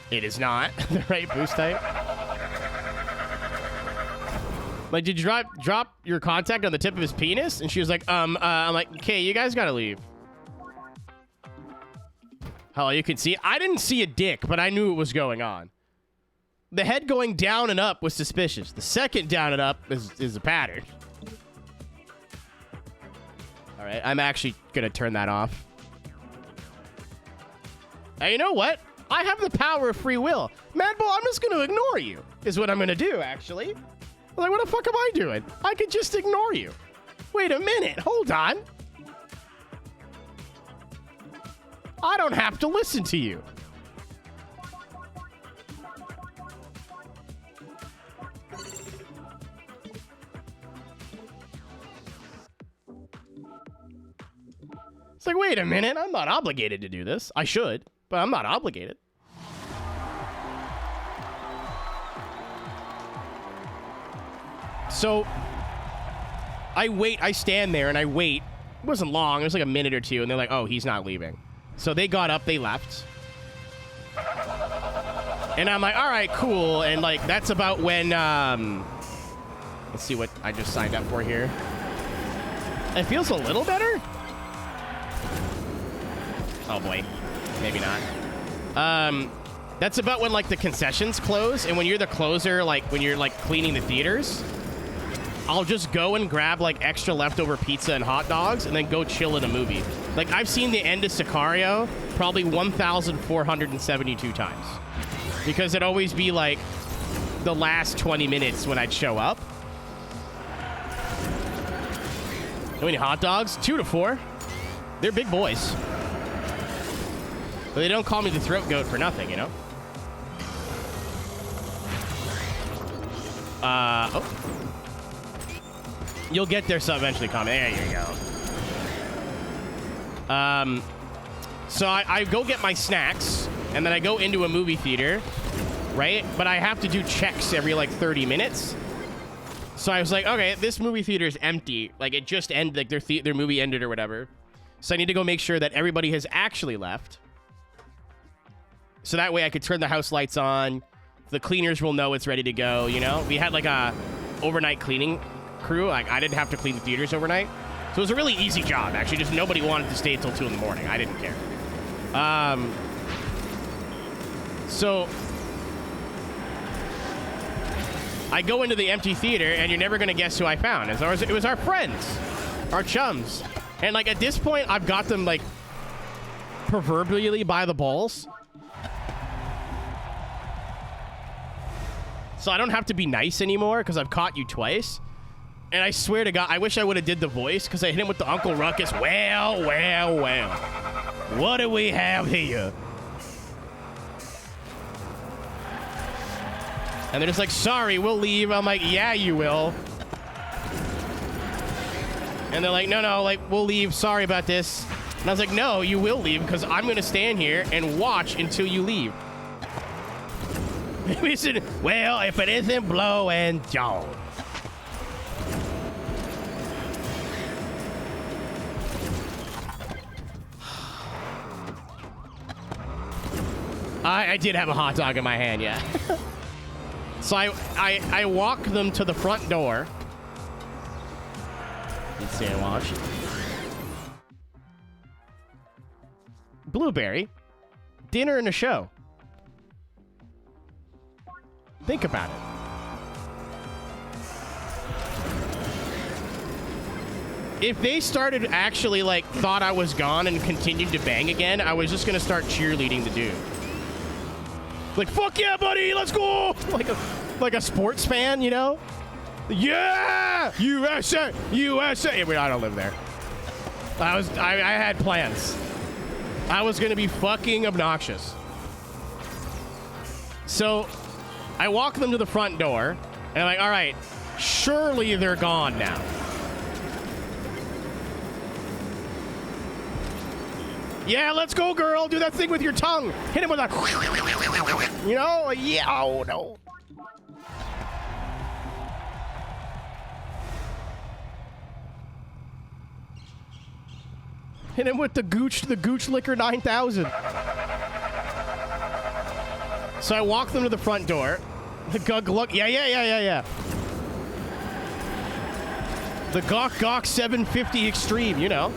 [SPEAKER 1] It is not the right boost type. Like, did you drop your contact on the tip of his penis? And she was like, I'm like, okay, you guys gotta leave. Hell, you could see, I didn't see a dick, but I knew what was going on. The head going down and up was suspicious. The second down and up is a pattern. All right, I'm actually gonna turn that off. Now, you know what? I have the power of free will. Madball, I'm just gonna ignore you, is what I'm gonna do, actually. Like, what the fuck am I doing? I could just ignore you. Wait a minute, hold on. I don't have to listen to you. It's like, wait a minute, I'm not obligated to do this. I should, but I'm not obligated. So I wait, I stand there and I wait. It wasn't long, it was like a minute or two, and they're like, oh, he's not leaving. So they got up, they left. And I'm like, all right, cool. And like, that's about when, let's see what I just signed up for here. It feels a little better. Oh boy, maybe not. That's about when like the concessions close, and when you're the closer, like when you're like cleaning the theaters, I'll just go and grab like extra leftover pizza and hot dogs and then go chill in a movie. Like I've seen the end of Sicario probably 1,472 times because it'd always be like the last 20 minutes when I'd show up. How many hot dogs? 2 to 4. They're big boys. But they don't call me the throat goat for nothing, you know? Oh. You'll get there so eventually, comment. There you go. So I go get my snacks, and then I go into a movie theater, right? But I have to do checks every, like, 30 minutes. So I was like, okay, this movie theater is empty. Like, it just ended, like, their movie ended or whatever. So I need to go make sure that everybody has actually left. So that way I could turn the house lights on. The cleaners will know it's ready to go, you know? We had, like, a overnight cleaning crew. Like, I didn't have to clean the theaters overnight. So it was a really easy job, actually. Just nobody wanted to stay until 2 in the morning. I didn't care. So I go into the empty theater, and you're never going to guess who I found. It was our friends, our chums. And, like, at this point, I've got them, like, proverbially by the balls. So I don't have to be nice anymore because I've caught you twice. And I swear to God, I wish I would have did the voice because I hit him with the Uncle Ruckus. Well, well, well. What do we have here? And they're just like, sorry, we'll leave. I'm like, yeah, you will. And they're like, no, like, we'll leave. Sorry about this. And I was like, no, you will leave because I'm going to stand here and watch until you leave. We said, well, if it isn't blow and Joe. I did have a hot dog in my hand, yeah. So I walk them to the front door. Let's see, I watch. Blueberry, dinner and a show. Think about it. If they started actually, like, thought I was gone and continued to bang again, I was just gonna start cheerleading the dude. Like, fuck yeah, buddy, let's go! Like a sports fan, you know? Yeah! USA! USA! Wait, I don't live there. I had plans. I was gonna be fucking obnoxious. So I walk them to the front door, and I'm like, all right, surely they're gone now. Yeah, let's go, girl. Do that thing with your tongue. Hit him with a... You know? Yeah, oh, no. Hit him with the Gooch Liquor 9000. So I walk them to the front door. The Gug, yeah. The Gawk 750 Extreme, you know.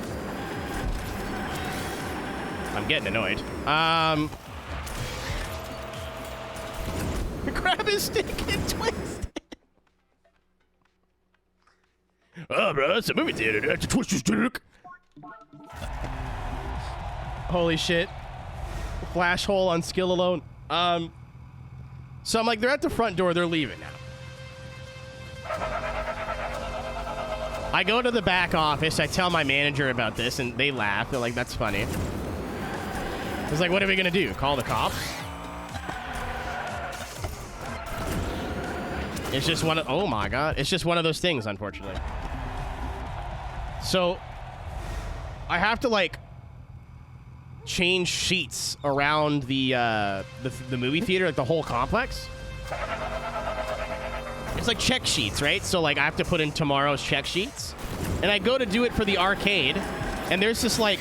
[SPEAKER 1] I'm getting annoyed. Grab his stick and twist it. Oh, bro, that's a movie theater. You have to twist your stick. Holy shit. Flash hole on skill alone. So I'm like, they're at the front door. They're leaving now. I go to the back office. I tell my manager about this, and they laugh. They're like, that's funny. I was like, what are we going to do? Call the cops? It's just one of... Oh, my God. It's just one of those things, unfortunately. So I have to, like, change sheets around the movie theater, like the whole complex. It's like check sheets, right? So, like, I have to put in tomorrow's check sheets. And I go to do it for the arcade, and there's this, like,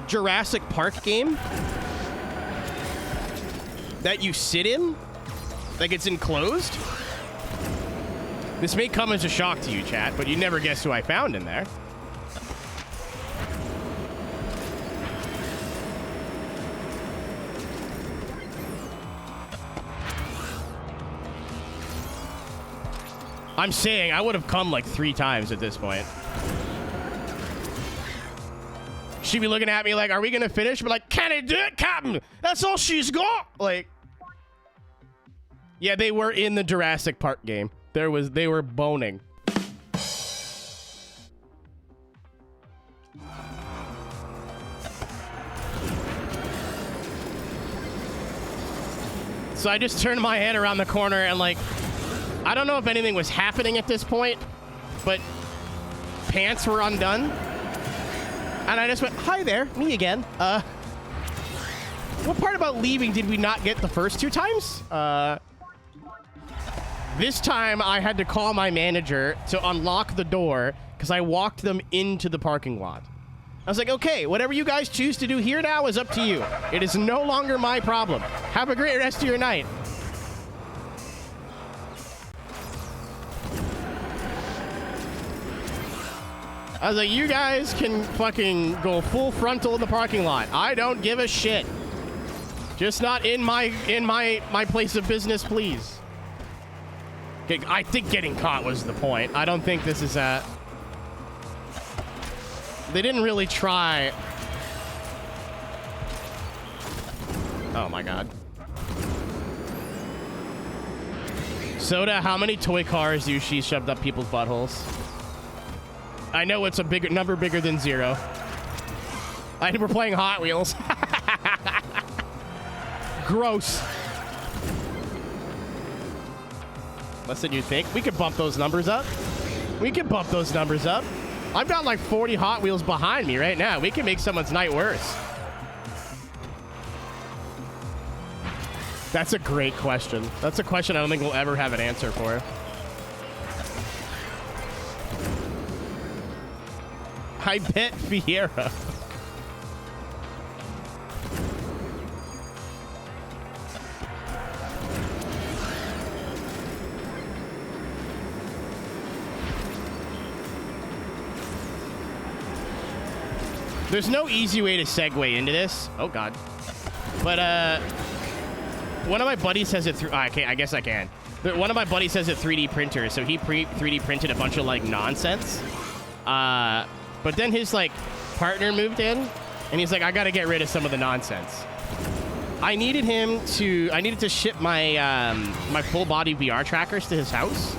[SPEAKER 1] Jurassic Park game that you sit in, like it's enclosed. This may come as a shock to you, chat, but you never guess who I found in there. I'm saying I would have come like 3 times at this point. She'd be looking at me like, are we going to finish? But like, can I do it, Captain? That's all she's got. Like, yeah, they were in the Jurassic Park game. They were boning. So I just turned my head around the corner and like, I don't know if anything was happening at this point, but pants were undone. And I just went, hi there, me again. What part about leaving did we not get the first 2 times? This time I had to call my manager to unlock the door because I walked them into the parking lot. I was like, okay, whatever you guys choose to do here now is up to you. It is no longer my problem. Have a great rest of your night. I was like, you guys can fucking go full frontal in the parking lot. I don't give a shit. Just not in my place of business, please. Okay, I think getting caught was the point. I don't think this is a... They didn't really try. Oh my god. Soda, how many toy cars do she shoved up people's buttholes? I know it's a bigger number bigger than 0. I think we're playing Hot Wheels. Gross. Less than you think. We could bump those numbers up. We could bump those numbers up. I've got like 40 Hot Wheels behind me right now. We can make someone's night worse. That's a great question. That's a question I don't think we'll ever have an answer for. I bet Fiera. There's no easy way to segue into this. Oh, God. But, one of my buddies has a... okay, I guess I can. One of my buddies has a 3D printer, so he 3D printed a bunch of, like, nonsense. But then his, like, partner moved in, and he's like, I gotta get rid of some of the nonsense. I needed to ship my, my full-body VR trackers to his house,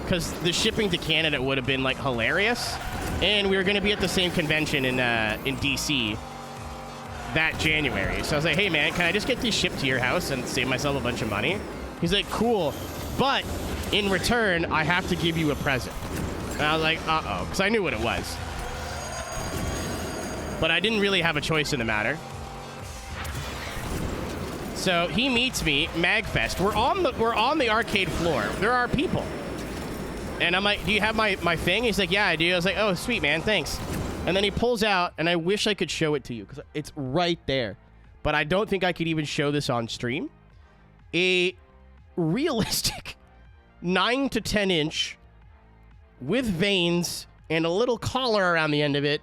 [SPEAKER 1] because the shipping to Canada would have been, like, hilarious. And we were going to be at the same convention in DC that January. So I was like, hey, man, can I just get these shipped to your house and save myself a bunch of money? He's like, cool. But in return, I have to give you a present. And I was like, uh-oh, because I knew what it was. But I didn't really have a choice in the matter. So he meets me, MagFest. We're on the arcade floor. There are people. And I'm like, do you have my thing? He's like, yeah, I do. I was like, oh, sweet, man, thanks. And then he pulls out, and I wish I could show it to you, because it's right there. But I don't think I could even show this on stream. A realistic 9 to 10 inch with veins and a little collar around the end of it,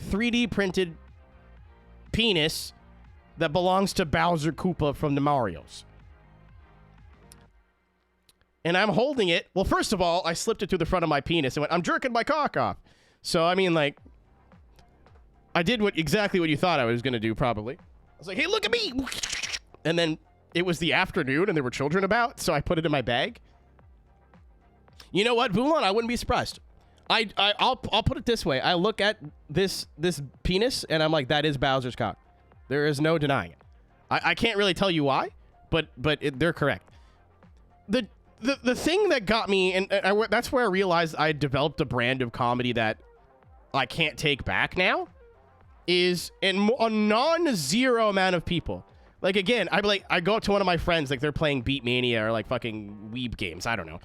[SPEAKER 1] 3D printed penis that belongs to Bowser Koopa from the Marios. And I'm holding it. Well, first of all, I slipped it through the front of my penis and went, I'm jerking my cock off. So, I mean, like, I did exactly what you thought I was going to do, probably. I was like, hey, look at me. And then it was the afternoon and there were children about, so I put it in my bag. You know what, Bulon? I wouldn't be surprised. I'll put it this way. I look at this penis and I'm like, that is Bowser's cock. There is no denying it. I can't really tell you why, but they're correct. The thing that got me, and that's where I realized I developed a brand of comedy that I can't take back now, is a non-zero amount of people. Like, again, I go up to one of my friends, like they're playing Beat Mania or like fucking Weeb games, I don't know.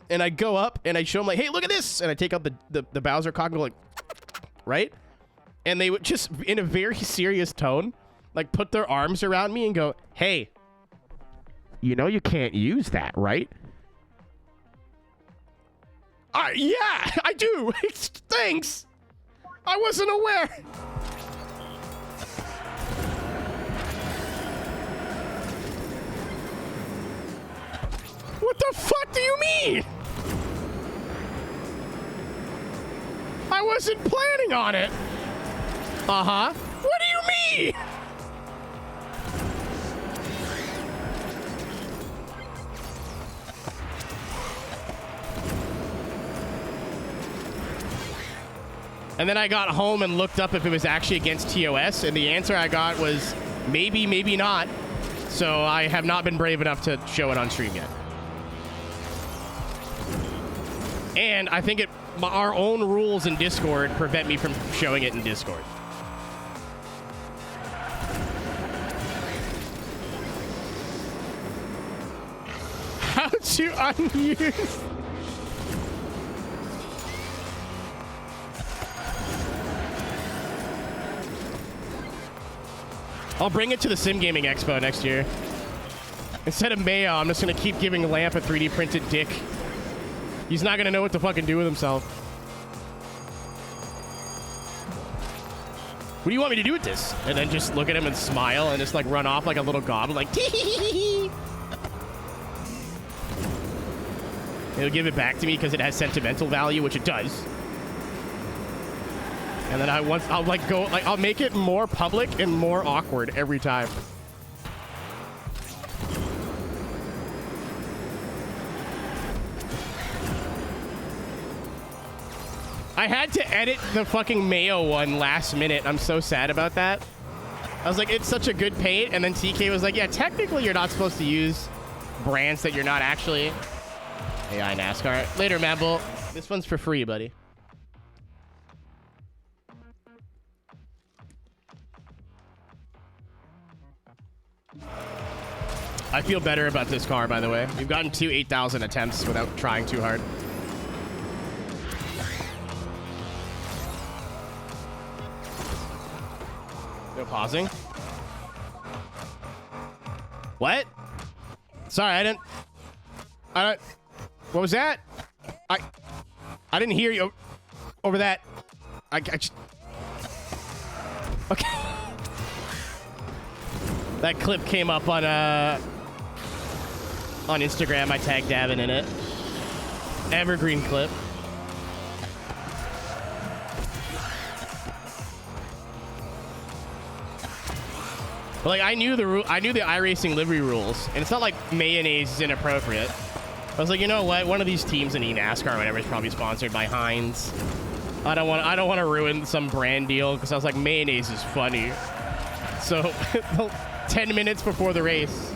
[SPEAKER 1] And I go up and I show them like, hey, look at this, and I take out the Bowser cock and go like, right? And they would just, in a very serious tone, like put their arms around me and go, hey, you know you can't use that, right? Yeah, I do. Thanks. I wasn't aware. What the fuck do you mean? I wasn't planning on it. Uh-huh. What do you mean? And then I got home and looked up if it was actually against TOS, and the answer I got was maybe, maybe not. So I have not been brave enough to show it on stream yet. And I think our own rules in Discord prevent me from showing it in Discord. How to unused. I'll bring it to the Sim Gaming Expo next year. Instead of Mayo, I'm just gonna keep giving Lamp a 3D printed dick. He's not gonna know what to fucking do with himself. What do you want me to do with this? And then just look at him and smile and just like run off like a little goblin, like tee. He'll give it back to me because it has sentimental value, which it does. And then I'll make it more public and more awkward every time. I had to edit the fucking Mayo one last minute. I'm so sad about that. I was like, it's such a good paint. And then TK was like, yeah, technically you're not supposed to use brands that you're not actually. AI NASCAR. Later, Mabel. This one's for free, buddy. I feel better about this car, by the way. We've gotten 2 8,000 attempts without trying too hard. No pausing. What? Sorry, I don't. What was that? I didn't hear you over that. I just. Okay. That clip came up on Instagram. I tagged Davin in it. Evergreen clip. But like I knew the iRacing livery rules, and it's not like mayonnaise is inappropriate. I was like, you know what? One of these teams in eNASCAR or whatever is probably sponsored by Heinz. I don't want to ruin some brand deal because I was like, mayonnaise is funny. So 10 minutes before the race.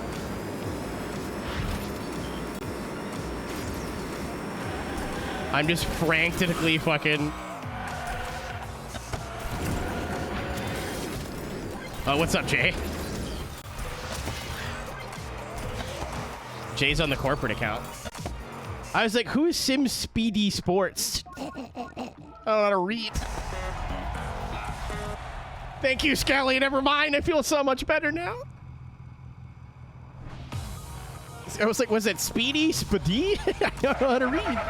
[SPEAKER 1] I'm just frantically fucking. Oh, what's up, Jay? Jay's on the corporate account. I was like, who is Sim Speedy Sports? I don't know how to read. Thank you, Skelly. Never mind. I feel so much better now. I was like, was it Speedy? Speedy? I don't know how to read.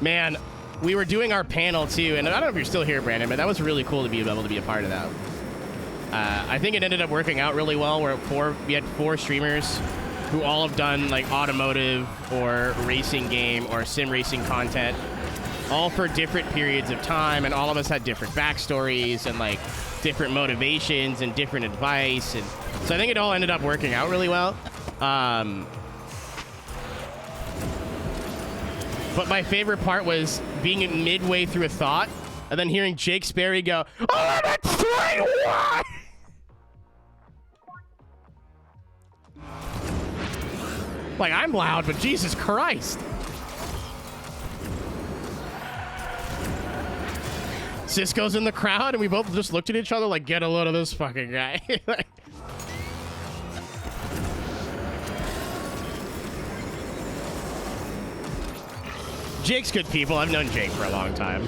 [SPEAKER 1] Man, we were doing our panel too, and I don't know if you're still here, Brandon, but that was really cool to be able to be a part of that. I think it ended up working out really well. We had 4 streamers who all have done like automotive or racing game or sim racing content, all for different periods of time, and all of us had different backstories and like different motivations and different advice, and so I think it all ended up working out really well. But my favorite part was being midway through a thought and then hearing Jake Sperry go, "Oh, that's straight one!" Like, I'm loud, but Jesus Christ. Cisco's in the crowd, and we both just looked at each other like, get a load of this fucking guy. Jake's good people. I've known Jake for a long time.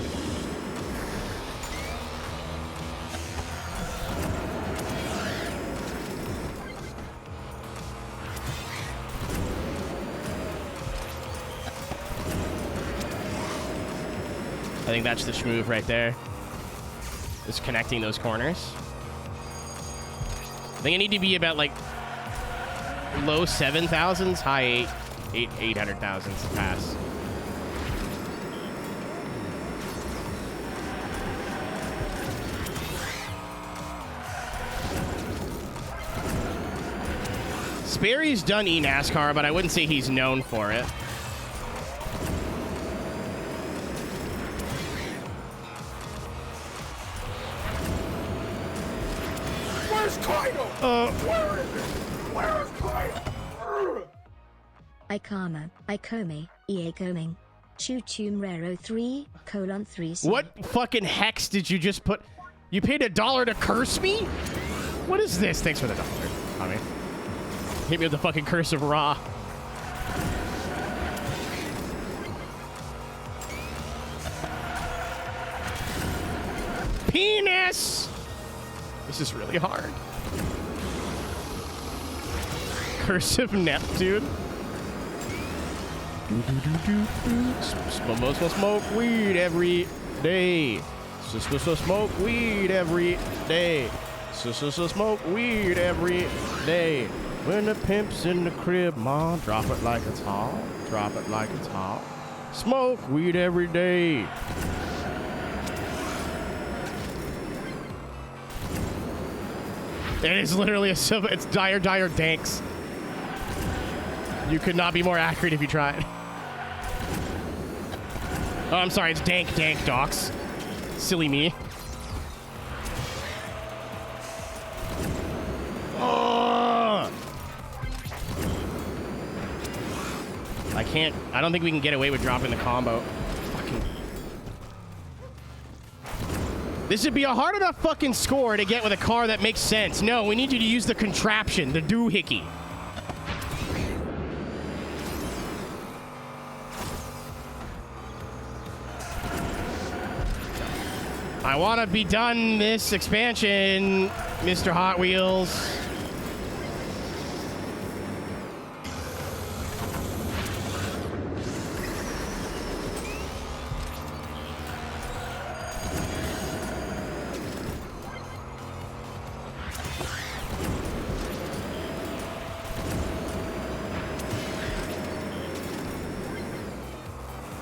[SPEAKER 1] I think that's the schmoove right there. Just connecting those corners. I think I need to be about like low 7,000s, high 800,000s to pass. Sperry's done eNASCAR, but I wouldn't say he's known for it.
[SPEAKER 2] Where's Kaido? Where is it? Where is Kaido?
[SPEAKER 3] Ikomi, EA Coming. Chutumrero 3:3.
[SPEAKER 1] What fucking hex did you just put? You paid $1 to curse me? What is this? Thanks for the $1. Coming. Hit me with the fucking curse of Ra. Penis! This is really hard. Curse of Neptune. Smoke weed every day. Smoke weed every day. Smoke weed every day. When the pimp's in the crib, ma, drop it like it's hot. Drop it like it's hot. Smoke weed every day. It is literally a silver. It's dire danks. You could not be more accurate if you tried. Oh, I'm sorry. It's dank docs. Silly me. Oh! I can't. I don't think we can get away with dropping the combo. Fucking. This would be a hard enough fucking score to get with a car that makes sense. No, we need you to use the contraption, the doohickey. I want to be done this expansion, Mr. Hot Wheels.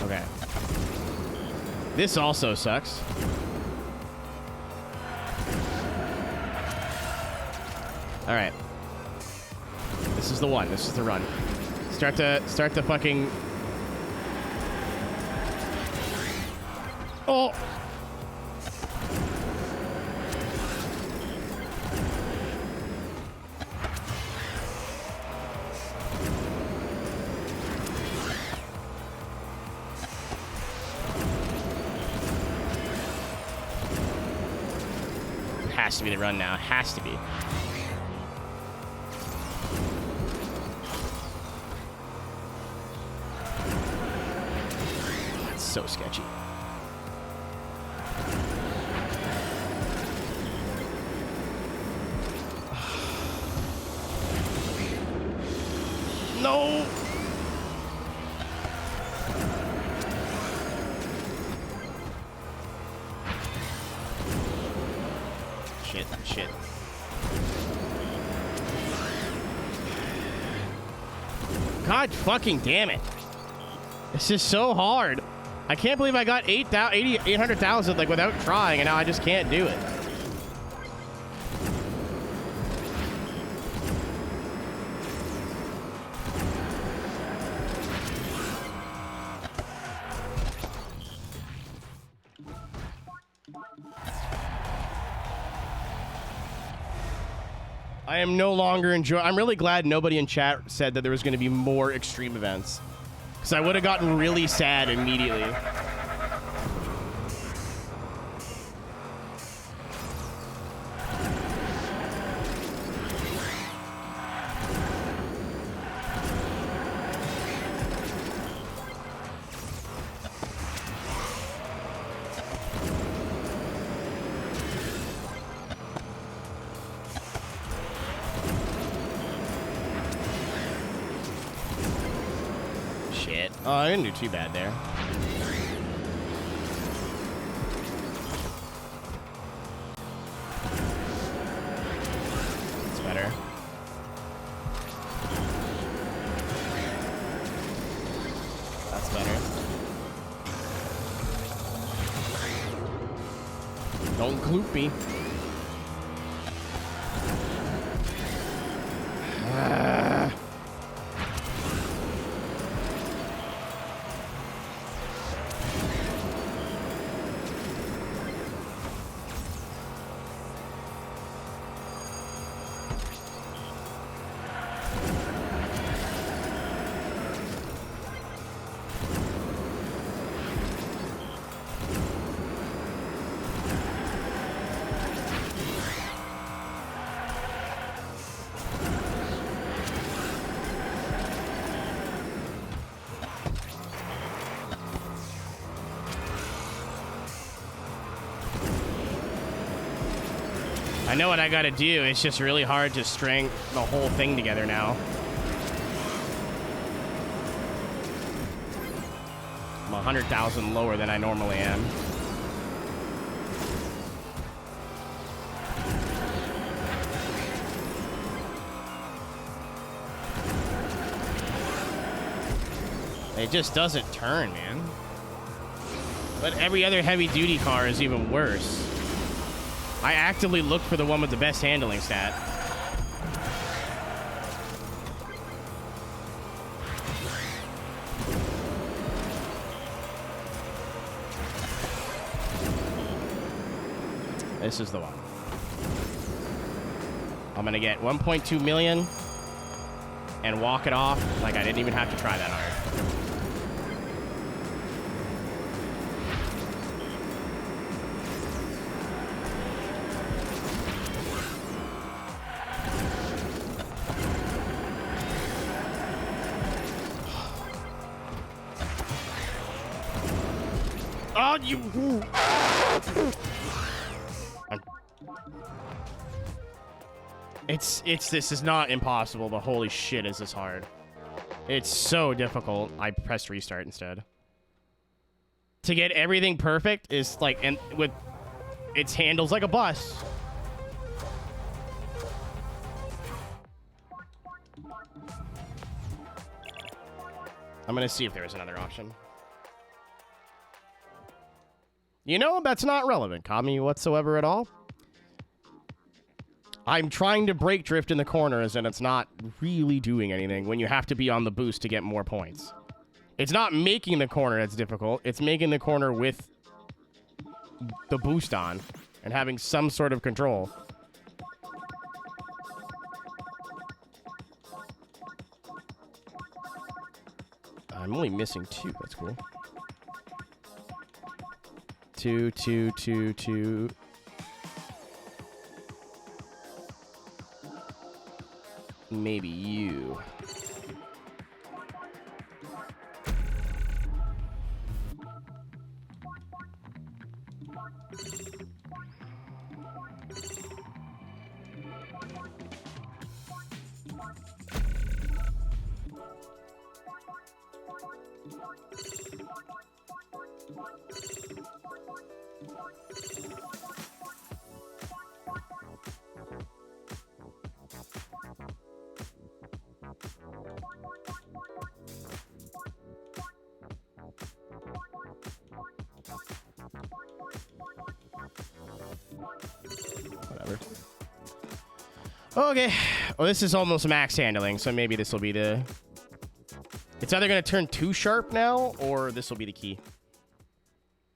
[SPEAKER 1] Okay. This also sucks. All right. This is the one. This is the run. Start to fucking. Oh. Has to be the run now. Has to be. So sketchy. No. Shit. God fucking damn it. This is so hard. I can't believe I got 800,000 like without trying, and now I just can't do it. I am no longer enjoying. I'm really glad nobody in chat said that there was going to be more extreme events. Because I would have gotten really sad immediately. Oh, I didn't do too bad there. That's better. That's better. Don't gloop me. I know what I gotta do. It's just really hard to string the whole thing together now. I'm 100,000 lower than I normally am. It just doesn't turn, man. But every other heavy-duty car is even worse. I actively look for the one with the best handling stat. This is the one. I'm gonna get 1.2 million and walk it off like I didn't even have to try that hard. Oh, you... This is not impossible, but holy shit, is this hard. It's so difficult. I pressed restart instead. To get everything perfect is like, and with its handles like a bus. I'm gonna see if there is another option. You know, that's not relevant, Kami, whatsoever at all. I'm trying to brake drift in the corners, and it's not really doing anything when you have to be on the boost to get more points. It's not making the corner that's difficult. It's making the corner with the boost on and having some sort of control. I'm only missing 2. That's cool. 2, 2, 2, 2. Maybe you. Whatever. Okay. Well, this is almost max handling, so maybe this will be the... It's either going to turn too sharp now, or this will be the key.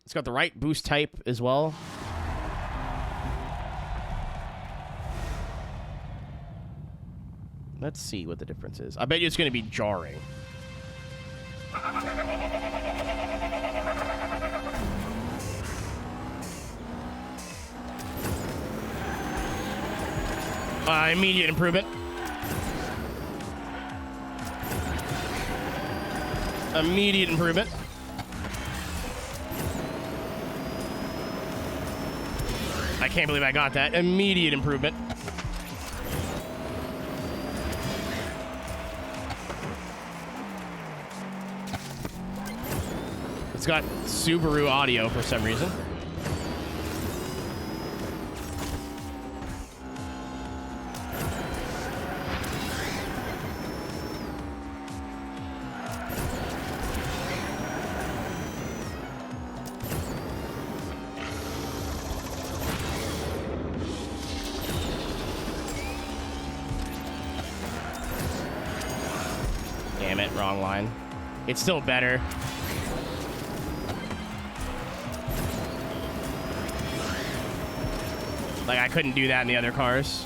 [SPEAKER 1] It's got the right boost type as well. Let's see what the difference is. I bet you it's going to be jarring. Immediate improvement. Immediate improvement. I can't believe I got that. Immediate improvement. It's got Subaru audio for some reason. Damn it, wrong line. It's still better. Like, I couldn't do that in the other cars.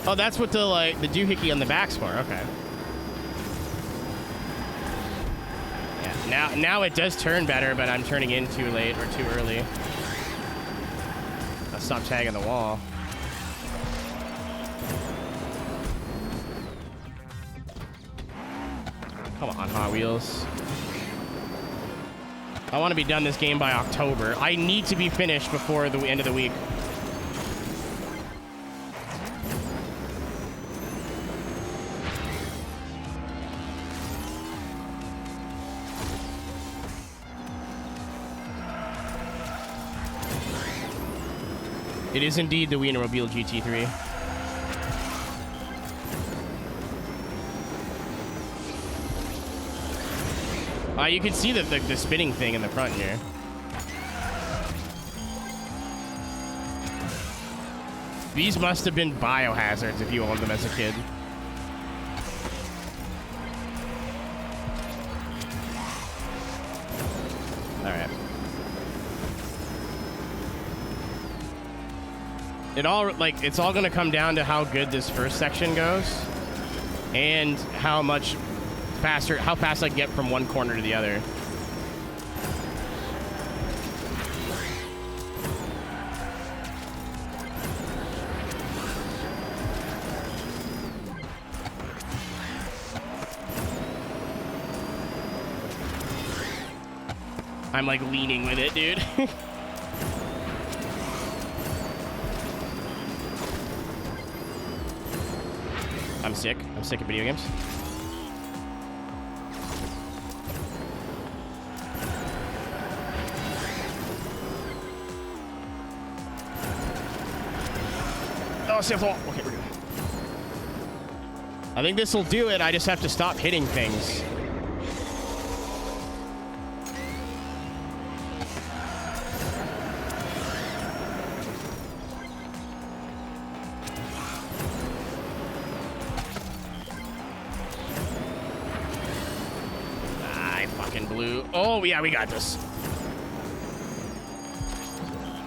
[SPEAKER 1] Oh, that's what the, like, the doohickey on the back's for. Okay. Yeah, now it does turn better, but I'm turning in too late or too early. I'll stop tagging the wall. Come on, Hot Wheels. I want to be done this game by October. I need to be finished before the end of the week. It is indeed the Wienermobile GT3. You can see the spinning thing in the front here. These must have been biohazards if you owned them as a kid. All right. It's all gonna come down to how good this first section goes and how fast I get from one corner to the other. I'm like leaning with it, dude. I'm sick. I'm sick of video games. Oh, okay, we're good. I think this will do it. I just have to stop hitting things. I fucking blew. Oh yeah, we got this.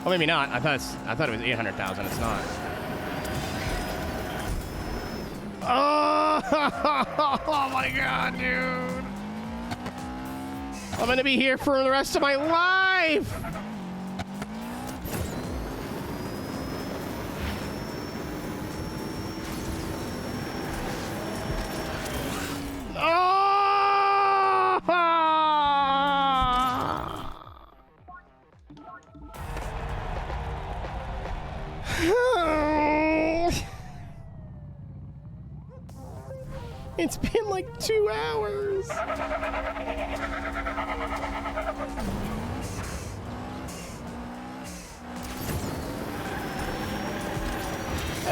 [SPEAKER 1] Oh, maybe not. I thought it was 800,000. It's not. Oh my god, dude. I'm gonna be here for the rest of my life. It's been like 2 hours. I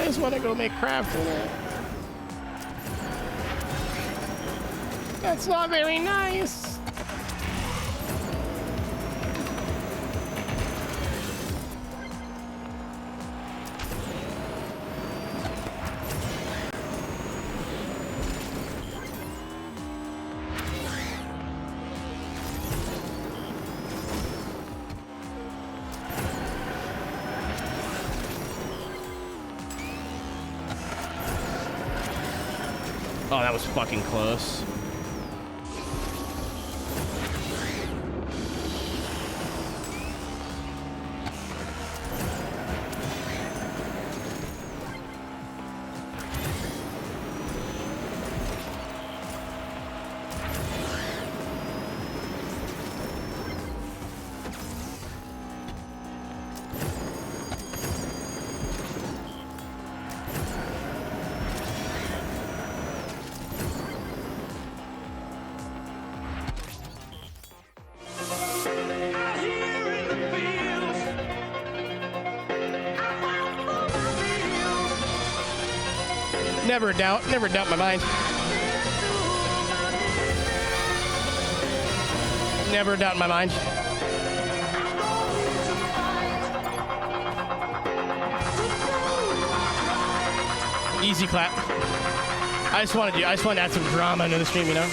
[SPEAKER 1] just want to go make craft in it. That's not very nice. Oh, that was fucking close. Never doubt my mind. Never doubt my mind. Easy clap. I just wanted to add some drama into the stream, you know?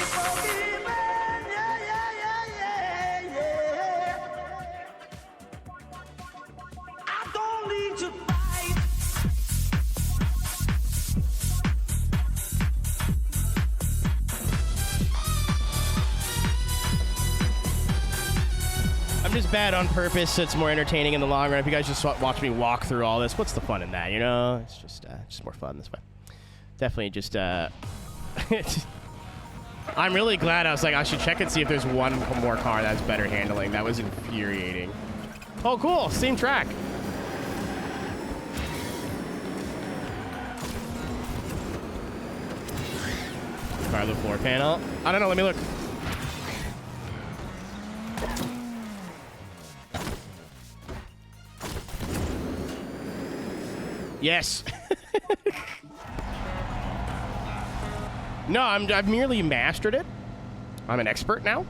[SPEAKER 1] Bad on purpose, so it's more entertaining in the long run. If you guys just watch me walk through all this, what's the fun in that, you know? It's just more fun this way. Definitely just I'm really glad. I was like, I should check and see if there's one more car that's better handling. That was infuriating. Oh, cool. Same track. Car the floor panel. I don't know. Let me look. Yes. No, I've merely mastered it. I'm an expert now.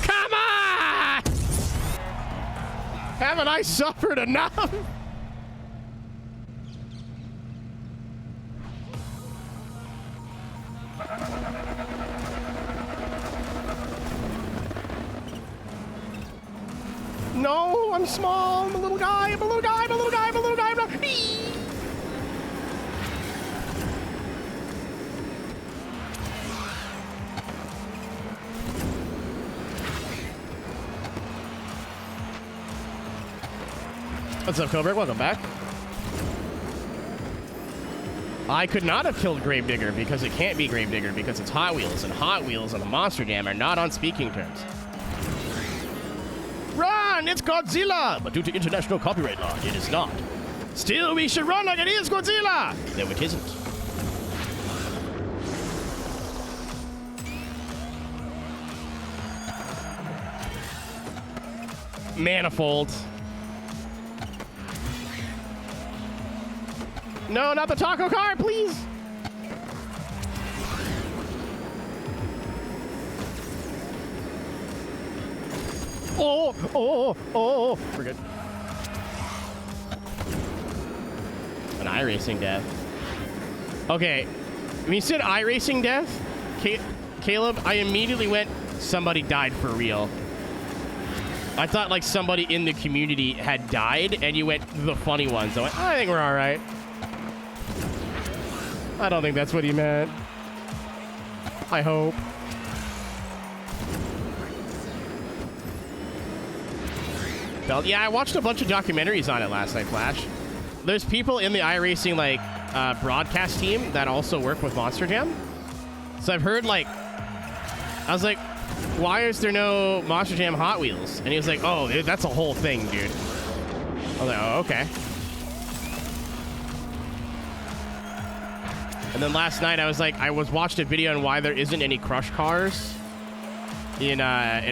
[SPEAKER 1] Come on! Haven't I suffered enough? No, I'm small. I'm a little guy. I'm a little guy. I'm a little guy. I'm a little guy. I'm a... What's up, Cobra? Welcome back. I could not have killed Gravedigger because it can't be Gravedigger because it's Hot Wheels, and Hot Wheels and Monster Jam are not on speaking terms. Run! It's Godzilla! But due to international copyright law, it is not. Still, we should run like it is Godzilla! No, it isn't. Manifold. No, not the taco car, please! Oh, we're good. An iRacing death. Okay, when you said iRacing death, Caleb, I immediately went, somebody died for real. I thought like somebody in the community had died, and you went the funny ones. I went, I think we're all right. I don't think that's what he meant. I hope. Yeah, I watched a bunch of documentaries on it last night, Flash. There's people in the iRacing like broadcast team that also work with Monster Jam. So I've heard like, I was like, why is there no Monster Jam Hot Wheels? And he was like, oh, that's a whole thing, dude. I was like, oh, okay. And then last night I was like, I watched a video on why there isn't any Crush cars in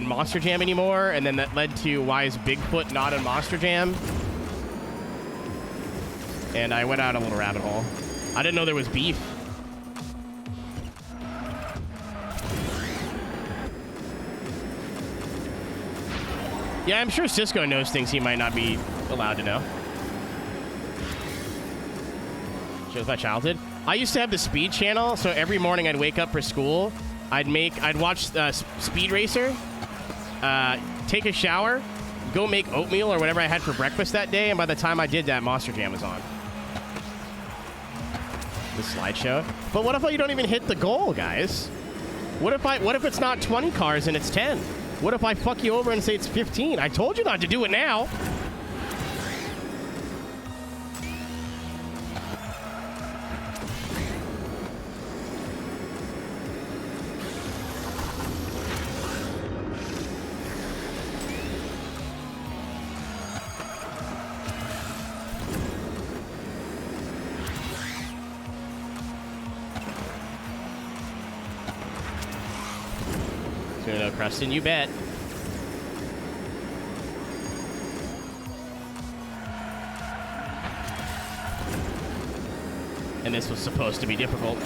[SPEAKER 1] Monster Jam anymore, and then that led to why is Bigfoot not in Monster Jam? And I went out a little rabbit hole. I didn't know there was beef. Yeah, I'm sure Cisco knows things he might not be allowed to know. Shows my childhood. I used to have the Speed channel, so every morning I'd wake up for school. I'd watch Speed Racer, take a shower, go make oatmeal or whatever I had for breakfast that day, and by the time I did that, Monster Jam was on. The slideshow. But what if you don't even hit the goal, guys? What if it's not 20 cars and it's 10? What if I fuck you over and say it's 15? I told you not to do it now. Preston, you bet. And this was supposed to be difficult.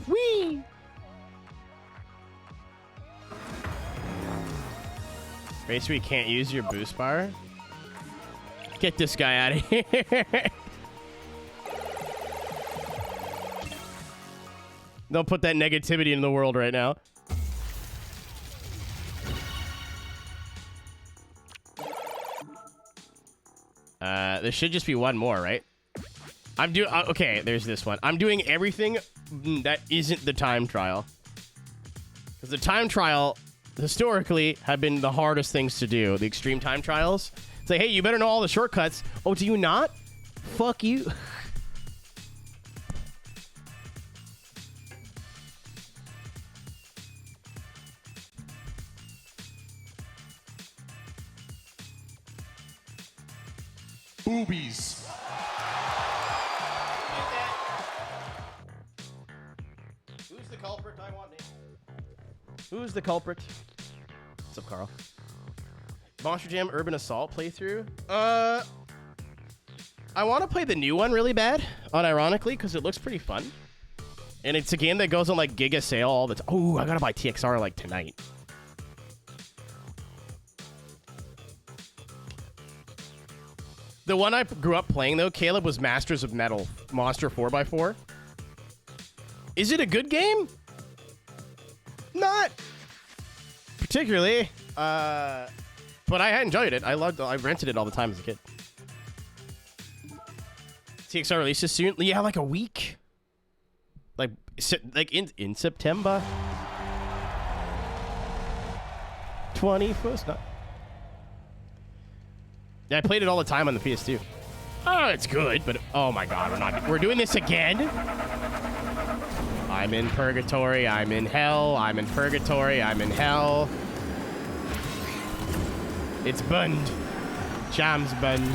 [SPEAKER 1] Whee! Racer, you can't use your boost bar? Get this guy out of here. Don't put that negativity in the world right now. There should just be one more, right? I'm doing... okay, there's this one. I'm doing everything that isn't the time trial. Because the time trial, historically, have been the hardest things to do. The extreme time trials. It's like, hey, you better know all the shortcuts. Oh, do you not? Fuck you.
[SPEAKER 2] Boobies.
[SPEAKER 1] Who's the culprit? I want name. Who's the culprit? What's up, Carl? Monster Jam Urban Assault playthrough? I want to play the new one really bad, unironically, because it looks pretty fun. And it's a game that goes on, like, Giga sale all the time. Oh, I gotta buy TXR, like, tonight. The one I grew up playing, though, Caleb, was Masters of Metal. Monster 4x4. Is it a good game? Not particularly. But I enjoyed it. I rented it all the time as a kid. TXR releases soon. Yeah, like a week. Like in September. 21st. No. Yeah, I played it all the time on the PS2. Oh, it's good, but oh my god, we're doing this again? I'm in purgatory, I'm in hell, I'm in purgatory, I'm in hell. It's burned. Jam's burned.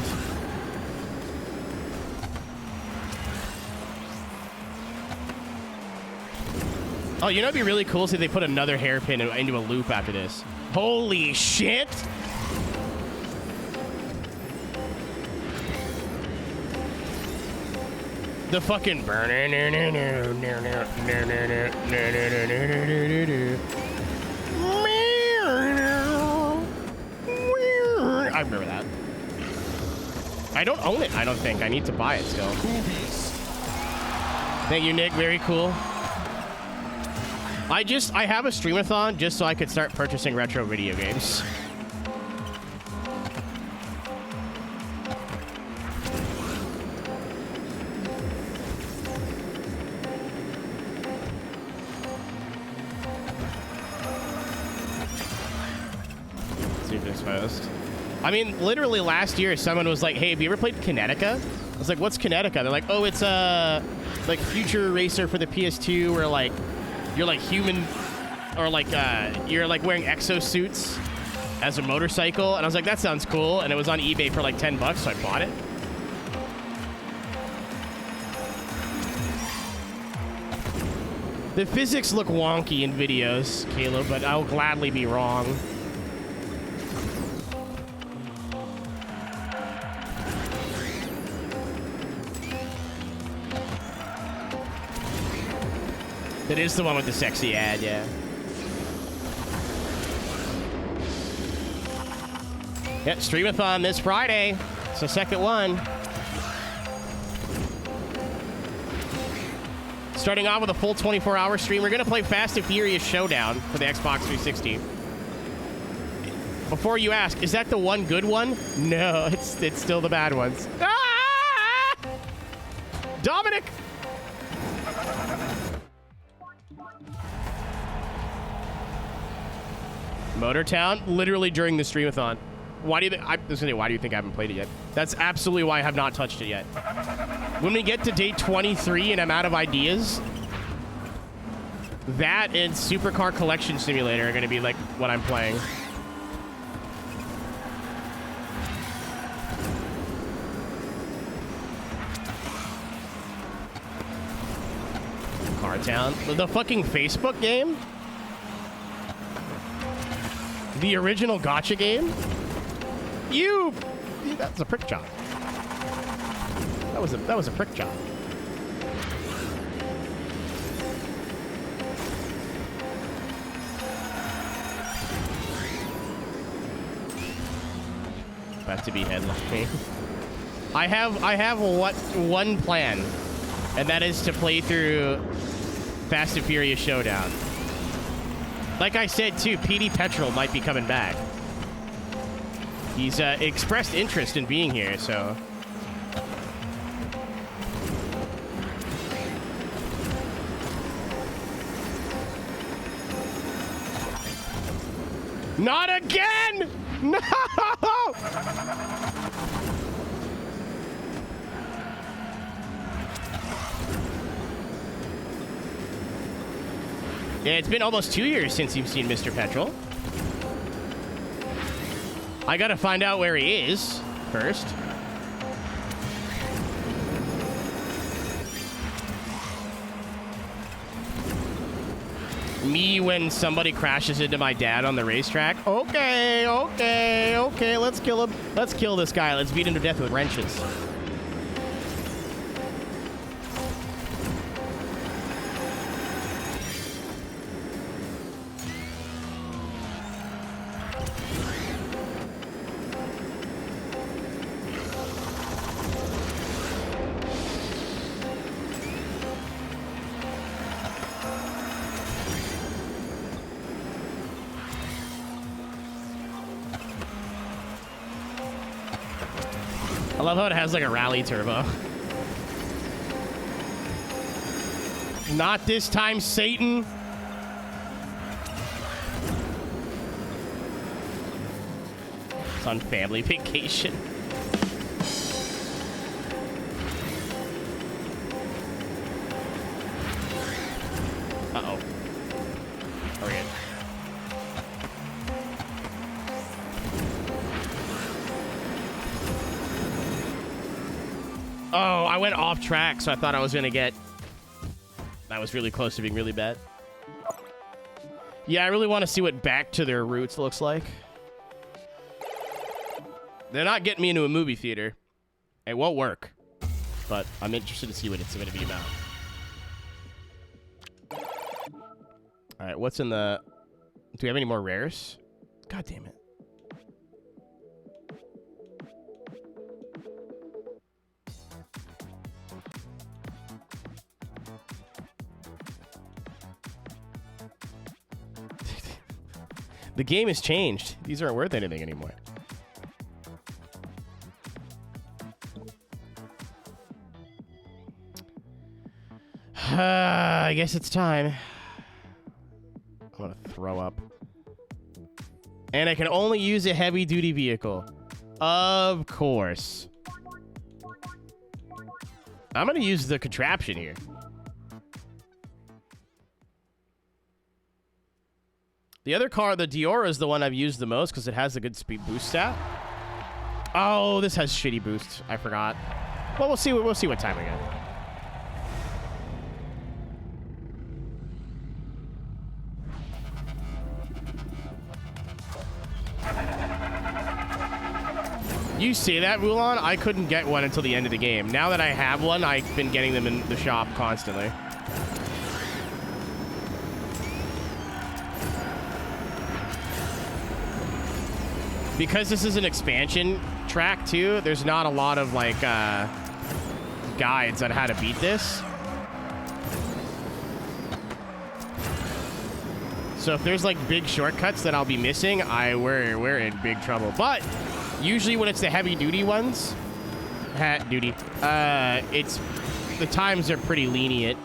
[SPEAKER 1] Oh, you know, it'd be really cool if they put another hairpin into a loop after this. Holy shit! The fucking burn. I remember that. I don't own it, I don't think. I need to buy it still. Thank you, Nick. Very cool. I have a streamathon just so I could start purchasing retro video games. I mean, literally last year, someone was like, hey, have you ever played Kinetica? I was like, what's Kinetica? They're like, oh, it's a like future racer for the PS2 where like you're like human or like you're like wearing exosuits as a motorcycle. And I was like, that sounds cool. And it was on eBay for like $10, so I bought it. The physics look wonky in videos, Caleb, but I'll gladly be wrong. That is the one with the sexy ad, yeah. Yep, streamathon this Friday. It's the second one. Starting off with a full 24-hour stream. We're going to play Fast and Furious Showdown for the Xbox 360. Before you ask, is that the one good one? No, it's still the bad ones. Ah! Dominic! Motortown, literally during the streamathon. Why do you think I haven't played it yet? That's absolutely why I have not touched it yet. When we get to day 23 and I'm out of ideas, that and Supercar Collection Simulator are going to be like what I'm playing. Cartown, the fucking Facebook game. The original gacha game? That's a prick job. That was a prick job. About to be headlining. I have one plan, and that is to play through Fast and Furious Showdown. Like I said, too, PD Petrol might be coming back. He's expressed interest in being here, so... Not again! No! Yeah, it's been almost 2 years since you've seen Mr. Petrol. I gotta find out where he is first. Me when somebody crashes into my dad on the racetrack. Okay, okay, okay, let's kill him. Let's kill this guy. Let's beat him to death with wrenches. I love how it has like a rally turbo. Not this time, Satan. It's on family vacation. Uh-oh. Are we good? Oh, I went off track, so I thought I was gonna get... That was really close to being really bad. Yeah, I really want to see what back to their roots looks like. They're not getting me into a movie theater. It won't work. But I'm interested to see what it's going to be about. Alright, what's in the... Do we have any more rares? God damn it. The game has changed. These aren't worth anything anymore. I guess it's time. I'm gonna throw up. And I can only use a heavy-duty vehicle. Of course. I'm gonna use the contraption here. The other car, the Diora, is the one I've used the most because it has a good speed boost stat. Oh, this has shitty boost. I forgot. Well, we'll see. We'll see what time we get. You see that, Mulan? I couldn't get one until the end of the game. Now that I have one, I've been getting them in the shop constantly. Because this is an expansion track, too, there's not a lot of, like, guides on how to beat this. So if there's, like, big shortcuts that I'll be missing, we're in big trouble. But usually when it's the heavy-duty ones, it's... The times are pretty lenient.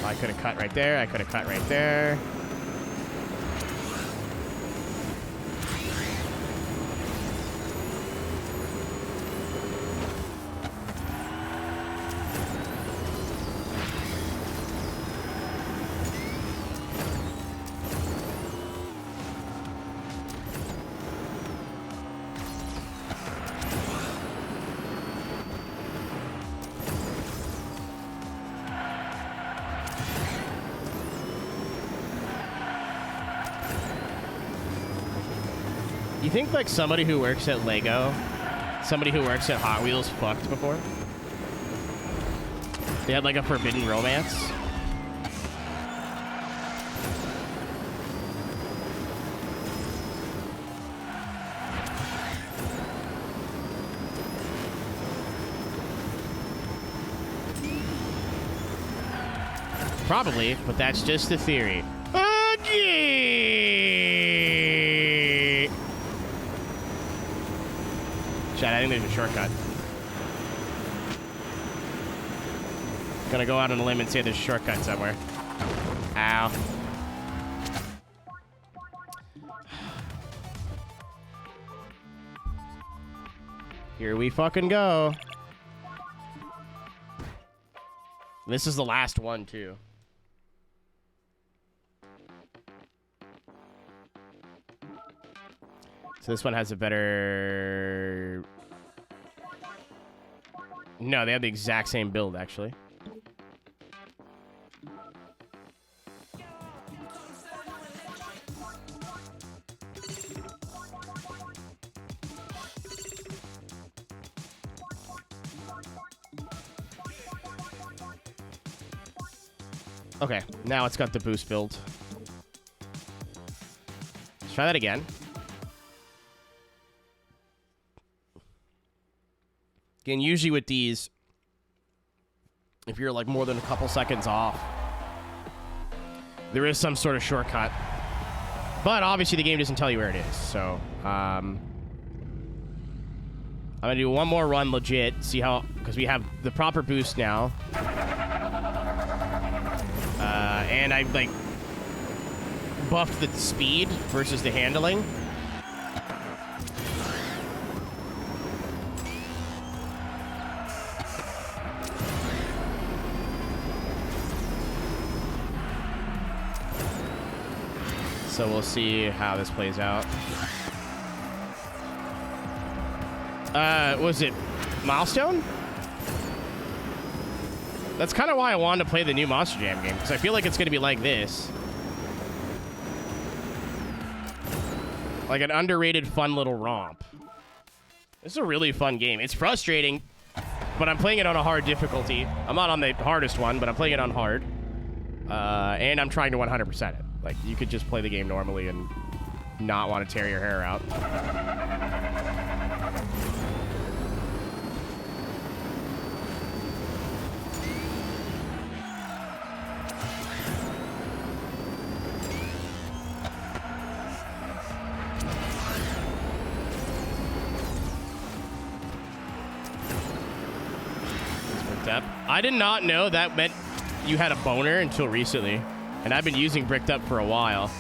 [SPEAKER 1] I could have cut right there. I could have cut right there. You think, like, somebody who works at Lego, somebody who works at Hot Wheels fucked before? They had, like, a forbidden romance? Probably, but that's just the theory. Okay. Chat, I think there's a shortcut. Gonna go out on a limb and say there's a shortcut somewhere. Ow. Here we fucking go. This is the last one, too. So this one has a better... No, they have the exact same build, actually. Okay, now it's got the boost build. Let's try that again. Again, usually with these, if you're like more than a couple seconds off, there is some sort of shortcut. But obviously the game doesn't tell you where it is, so I'm gonna do one more run legit, see how, because we have the proper boost now. And I like buffed the speed versus the handling. So we'll see how this plays out. Was it Milestone? That's kind of why I wanted to play the new Monster Jam game, because I feel like it's going to be like this. Like an underrated, fun little romp. This is a really fun game. It's frustrating, but I'm playing it on a hard difficulty. I'm not on the hardest one, but I'm playing it on hard. And I'm trying to 100% it. Like, you could just play the game normally and not want to tear your hair out. I did not know that meant you had a boner until recently. And I've been using Bricked Up for a while.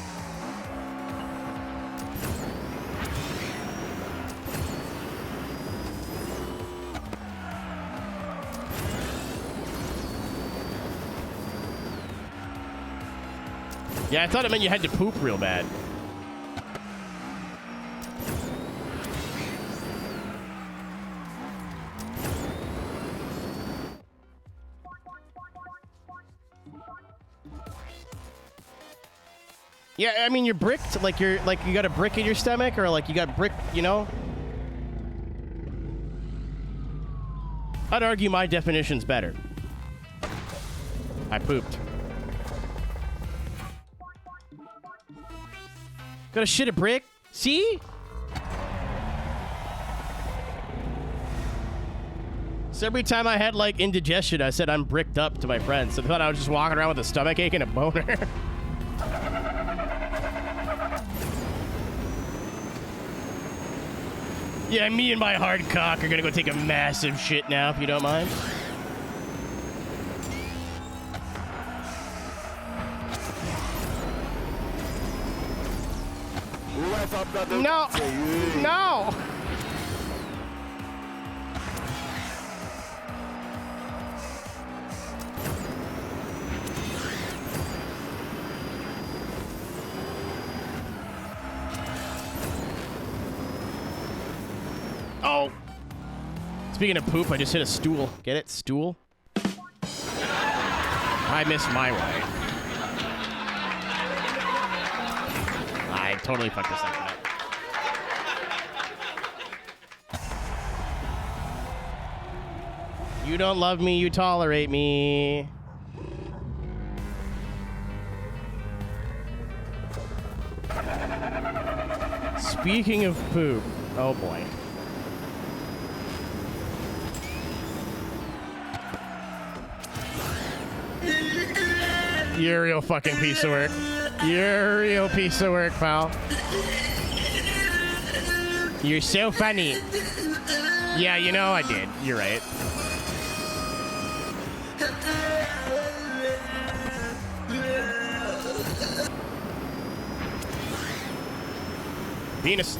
[SPEAKER 1] Yeah, I thought it meant you had to poop real bad. Yeah, I mean, you're bricked, like you got a brick in your stomach, or like you got brick, you know? I'd argue my definition's better. I pooped. Got a shit a brick? See? So every time I had like indigestion, I said I'm bricked up to my friends. So they thought I was just walking around with a stomach ache and a boner. Yeah, me and my hard cock are gonna go take a massive shit now, if you don't mind. No! No! Oh! Speaking of poop, I just hit a stool. Get it? Stool? I missed my way. I totally fucked this up. You don't love me, you tolerate me. Speaking of poop. Oh boy. You're a real fucking piece of work. You're a real piece of work, pal. You're so funny. Yeah, you know I did. You're right. Venus.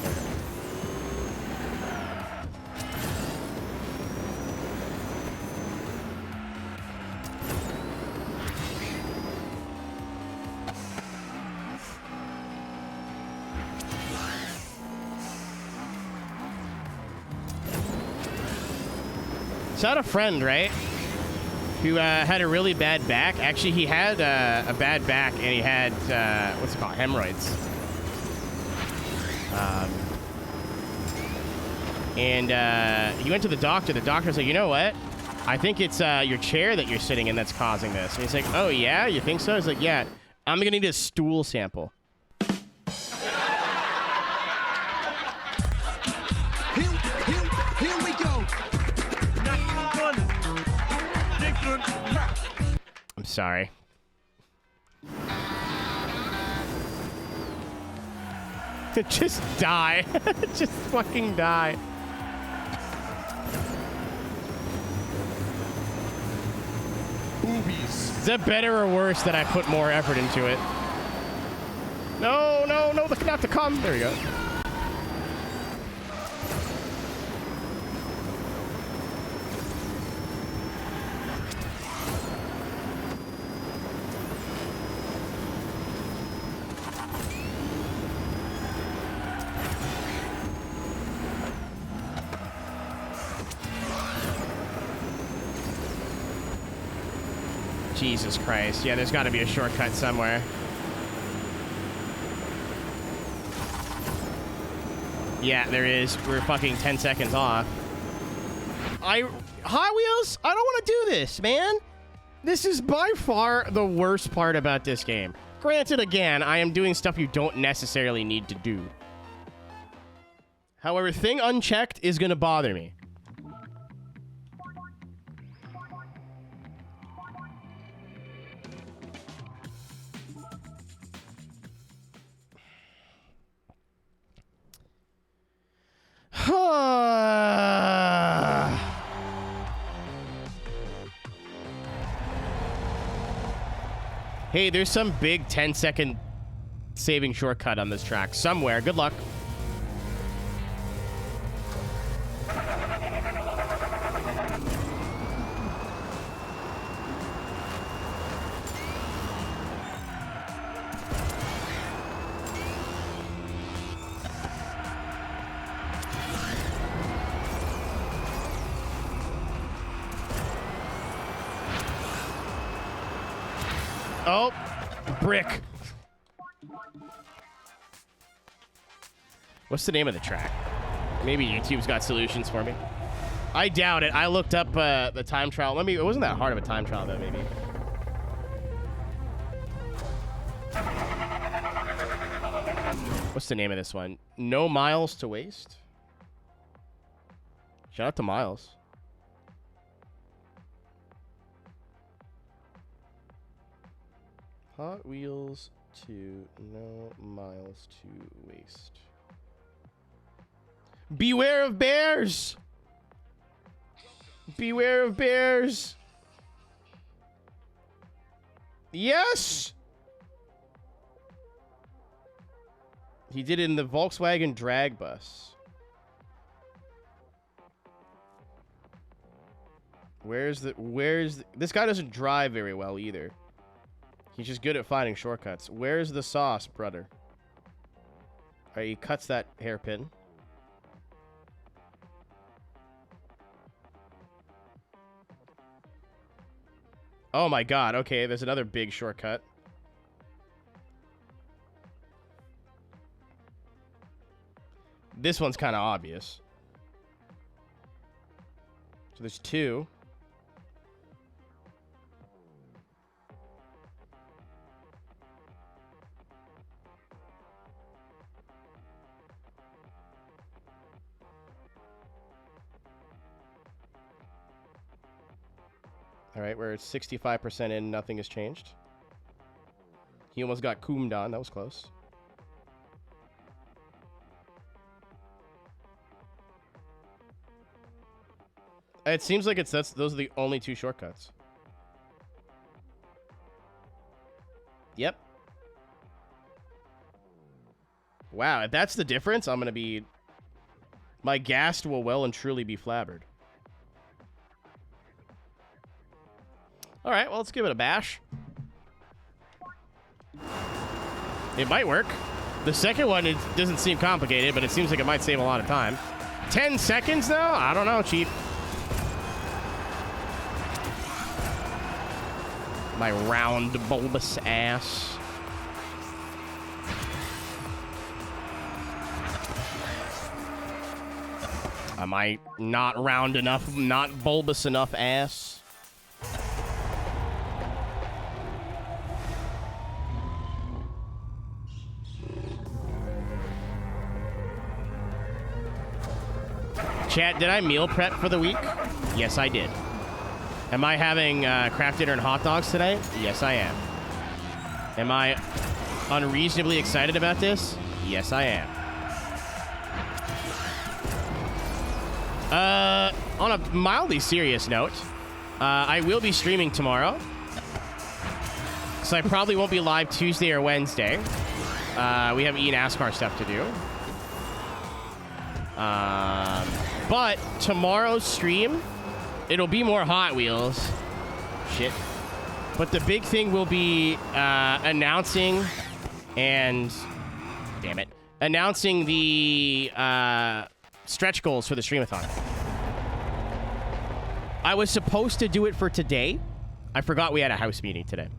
[SPEAKER 1] So I had a friend, right, who had a really bad back. Actually, he had a bad back, and he had, what's it called, hemorrhoids. And he went to the doctor. The doctor said, you know what? I think it's your chair that you're sitting in that's causing this. And he's like, oh, yeah? You think so? He's like, yeah. I'm going to need a stool sample.
[SPEAKER 2] Here we go.
[SPEAKER 1] I'm sorry. Just die. Just fucking die.
[SPEAKER 2] Boobies.
[SPEAKER 1] Is that better or worse that I put more effort into it? No, no, no, not to come. There we go. Jesus Christ. Yeah, there's got to be a shortcut somewhere. Yeah, there is. We're fucking 10 seconds off. Hot Wheels? I don't want to do this, man. This is by far the worst part about this game. Granted, again, I am doing stuff you don't necessarily need to do. However, thing unchecked is going to bother me. Hey, there's some big 10-second saving shortcut on this track somewhere. Good luck. Oh, brick. What's the name of the track? Maybe YouTube's got solutions for me. I doubt it. I looked up the time trial. It wasn't that hard of a time trial, though, maybe. What's the name of this one? No Miles to Waste? Shout out to Miles. Hot Wheels to No Miles to Waste. Beware of bears! Beware of bears! Yes! He did it in the Volkswagen drag bus. This guy doesn't drive very well either. He's just good at finding shortcuts. Where's the sauce, brother? Alright, he cuts that hairpin. Oh my god, okay, there's another big shortcut. This one's kind of obvious. So there's two. All right, we're at 65% in, nothing has changed. He almost got coomed on, that was close. It seems like those are the only two shortcuts. Yep. Wow, if that's the difference, I'm going to be... My ghast will well and truly be flabbered. All right, well, let's give it a bash. It might work. The second one, it doesn't seem complicated, but it seems like it might save a lot of time. 10 seconds, though? I don't know, Chief. My round, bulbous ass. Am I not round enough, not bulbous enough ass? Chat, did I meal prep for the week? Yes, I did. Am I having craft dinner and hot dogs today? Yes, I am. Am I unreasonably excited about this? Yes, I am. On a mildly serious note, I will be streaming tomorrow. So I probably won't be live Tuesday or Wednesday. We have e-NASCAR stuff to do. But tomorrow's stream, it'll be more Hot Wheels. Shit. But the big thing will be announcing and... Damn it. Announcing the stretch goals for the streamathon. I was supposed to do it for today. I forgot we had a house meeting today.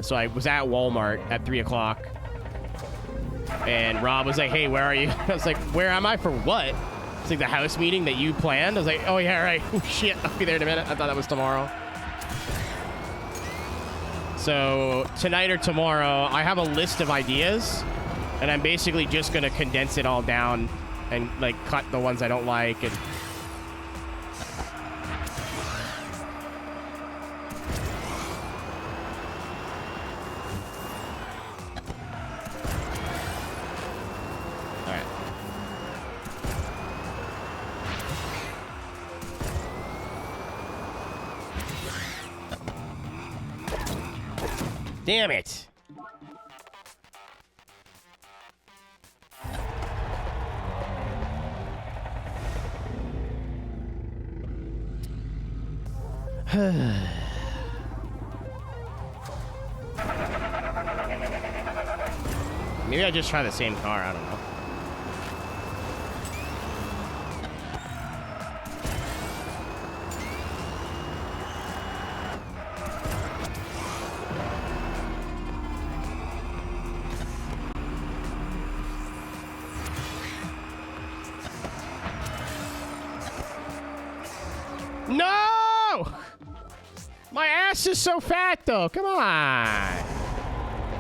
[SPEAKER 1] So I was at Walmart at 3 o'clock. And Rob was like, hey, where are you? I was like, where am I for what? It's like the house meeting that you planned. I was like, oh, yeah, right. Oh, shit. I'll be there in a minute. I thought that was tomorrow. So tonight or tomorrow, I have a list of ideas. And I'm basically just going to condense it all down and, like, cut the ones I don't like. And damn it. Maybe I just try the same car. I don't know. No! My ass is so fat, though. Come on.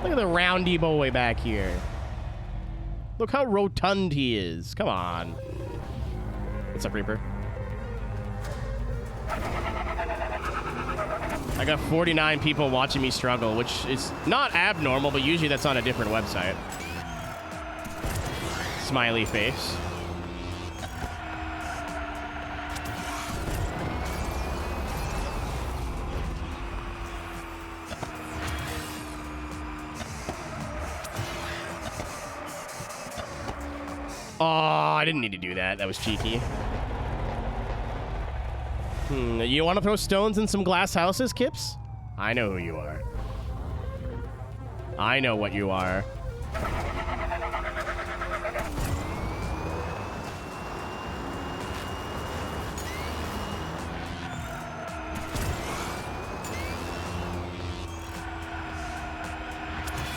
[SPEAKER 1] Look at the roundy boy back here. Look how rotund he is. Come on. What's up, Reaper? I got 49 people watching me struggle, which is not abnormal, but usually that's on a different website. Smiley face. Oh, I didn't need to do that. That was cheeky. You want to throw stones in some glass houses, Kips? I know who you are. I know what you are.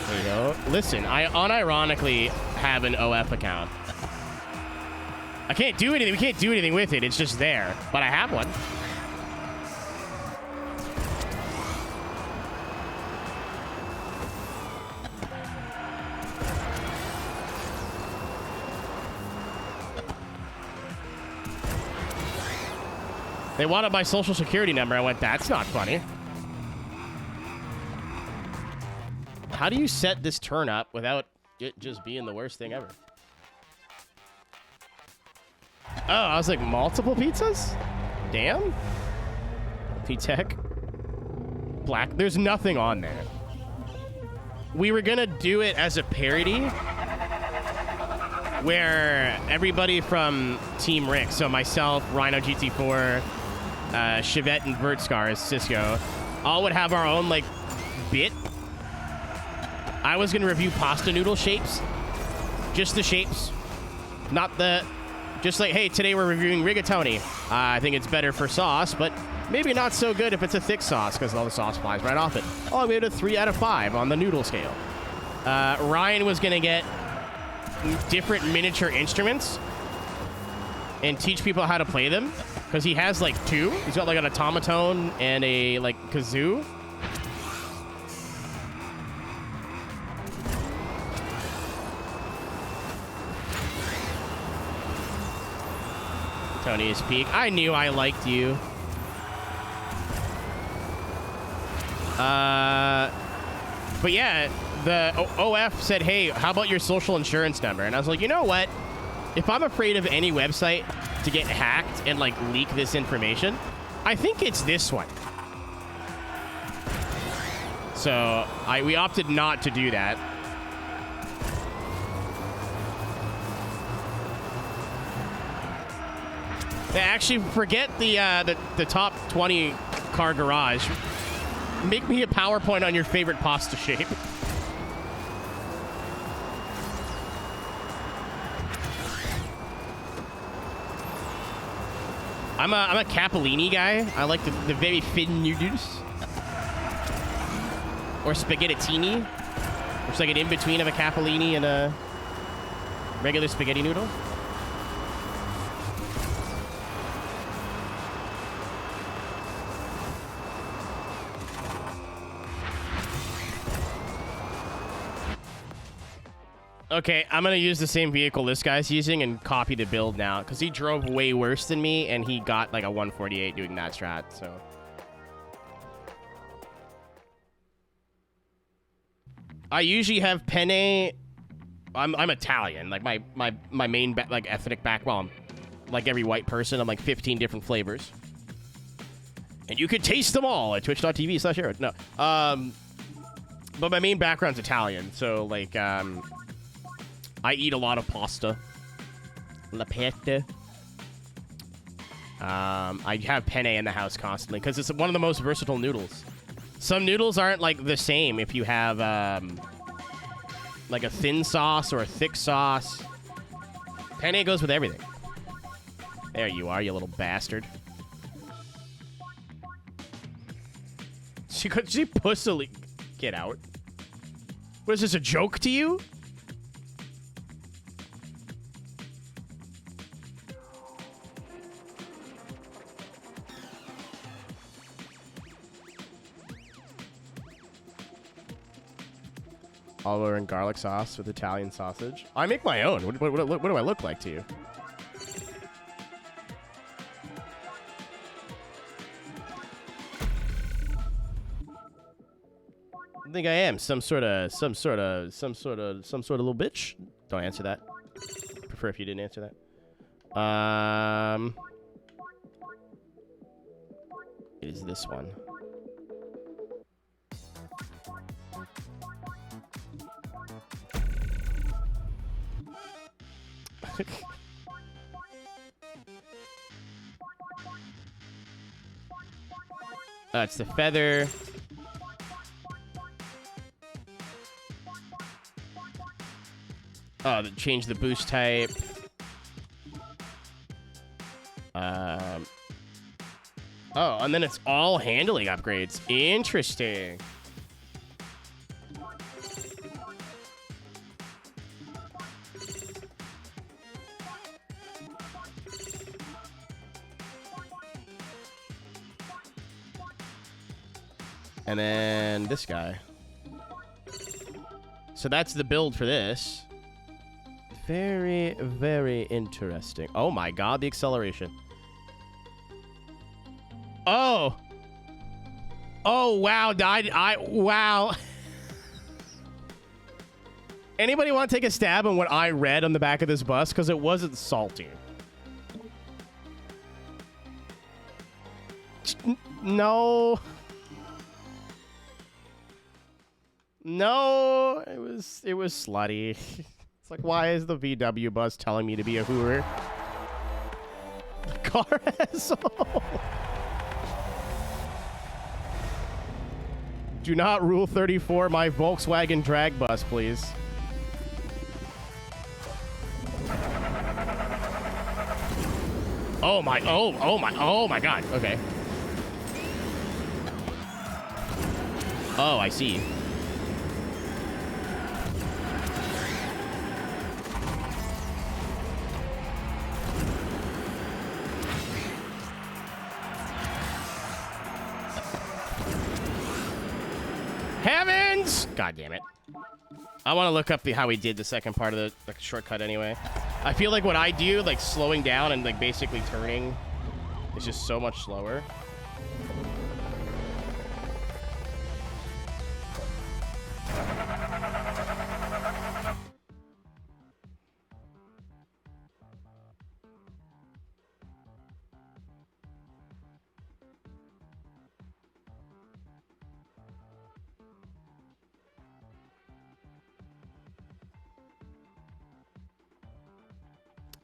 [SPEAKER 1] There you go. Listen, I unironically have an OF account. I can't do anything. We can't do anything with it. It's just there. But I have one. They wanted my social security number. I went, that's not funny. How do you set this turn up without it just being the worst thing ever? Oh, I was like, multiple pizzas? Damn. P-Tech. Black. There's nothing on there. We were going to do it as a parody where everybody from Team Rick, so myself, Rhino GT4, Chevette and Vert Scars, Cisco, all would have our own, like, bit. I was going to review pasta noodle shapes. Just the shapes. Not the... Just like, hey, today we're reviewing rigatoni. I think it's better for sauce, but Maybe not so good if it's a thick sauce because all the sauce flies right off it. Oh, I gave it a 3 out of 5 on the noodle scale. Ryan was going to get different miniature instruments and teach people how to play them because he has like 2. He's got like an automaton and a like kazoo. Tony's Peak. I knew I liked you. But yeah, the OF said, hey, how about your social insurance number? And I was like, you know what? If I'm afraid of any website to get hacked and like leak this information, I think it's this one. So we opted not to do that. Actually, forget the top 20 car garage. Make me a PowerPoint on your favorite pasta shape. I'm a capellini guy. I like the very thin noodles. Or spaghettini. Which is like an in-between of a capellini and a regular spaghetti noodle. Okay, I'm going to use the same vehicle this guy's using and copy the build now. Because he drove way worse than me, and he got like a 148 doing that strat, so. I usually have penne. I'm Italian. Like, my main like ethnic background. Like every white person, I'm like 15 different flavors. And you could taste them all at twitch.tv/Aeroteq. No. But my main background's Italian, so like, I eat a lot of pasta. La pette. I have penne in the house constantly because it's one of the most versatile noodles. Some noodles aren't like the same if you have like a thin sauce or a thick sauce. Penne goes with everything. There you are, you little bastard. She pussily get out. What is this, a joke to you? Olive and garlic sauce with Italian sausage. I make my own. What do I look like to you? I think I am some sort of little bitch. Don't answer that. Prefer if you didn't answer that. It is this one. It's the feather. Oh, change the boost type. Oh, and then it's all handling upgrades. Interesting. And then this guy. So that's the build for this. Very, very interesting. Oh my god, the acceleration. Oh. Oh, wow. Wow. Anybody want to take a stab on what I read on the back of this bus? Because it wasn't salty. No. No, it was slutty. It's like, why is the VW bus telling me to be a hooer? Car asshole. Do not rule 34 my Volkswagen drag bus, please. Oh my god. Okay. Oh, I see. Heavens! God damn it. I want to look up how he did the second part of the shortcut anyway. I feel like what I do, like slowing down and like basically turning, is just so much slower.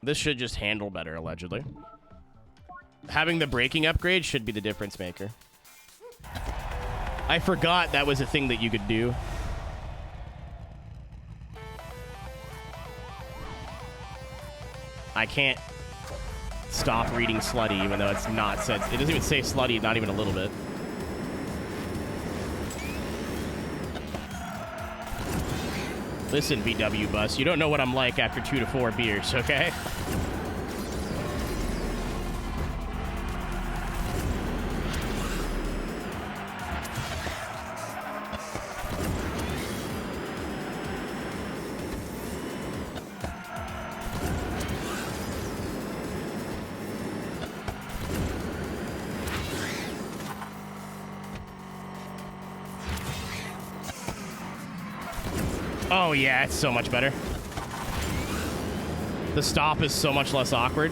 [SPEAKER 1] This should just handle better, allegedly. Having the braking upgrade should be the difference maker. I forgot that was a thing that you could do. I can't stop reading slutty, even though it's not said. It doesn't even say slutty, not even a little bit. Listen, VW bus, you don't know what I'm like after 2 to 4 beers, okay? Oh yeah, it's so much better. The stop is so much less awkward.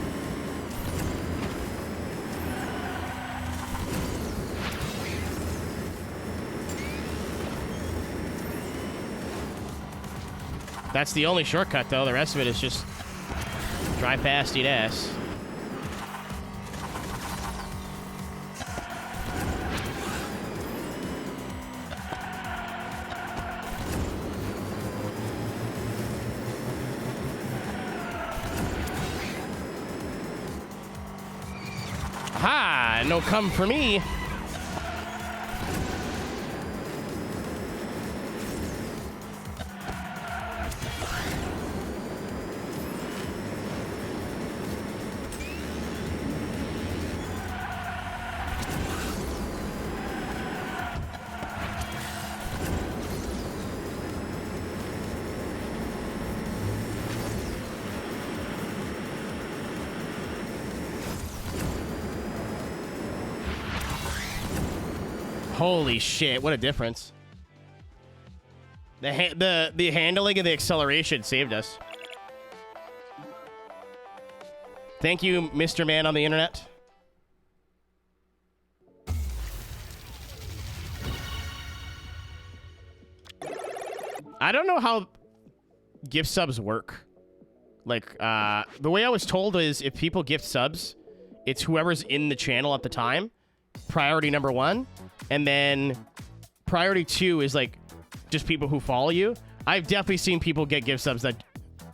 [SPEAKER 1] That's the only shortcut though. The rest of it is just drive past, eat ass. Ha! No come for me. Holy shit, what a difference. The handling and the acceleration saved us. Thank you, Mr. Man on the internet. I don't know how gift subs work. Like, the way I was told is if people gift subs, it's whoever's in the channel at the time. Priority number 1. And then priority 2 is like just people who follow you. I've definitely seen people get gift subs that,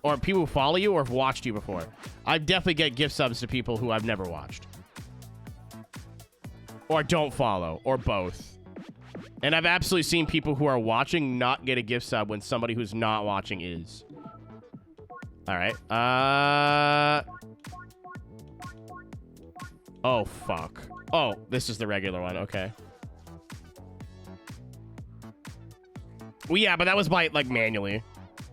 [SPEAKER 1] or people who follow you or have watched you before. I've definitely get gift subs to people who I've never watched. Or don't follow, or both. And I've absolutely seen people who are watching not get a gift sub when somebody who's not watching is. All right. Oh, fuck. Oh, this is the regular one. Okay. Well, yeah, but that was by, like, manually.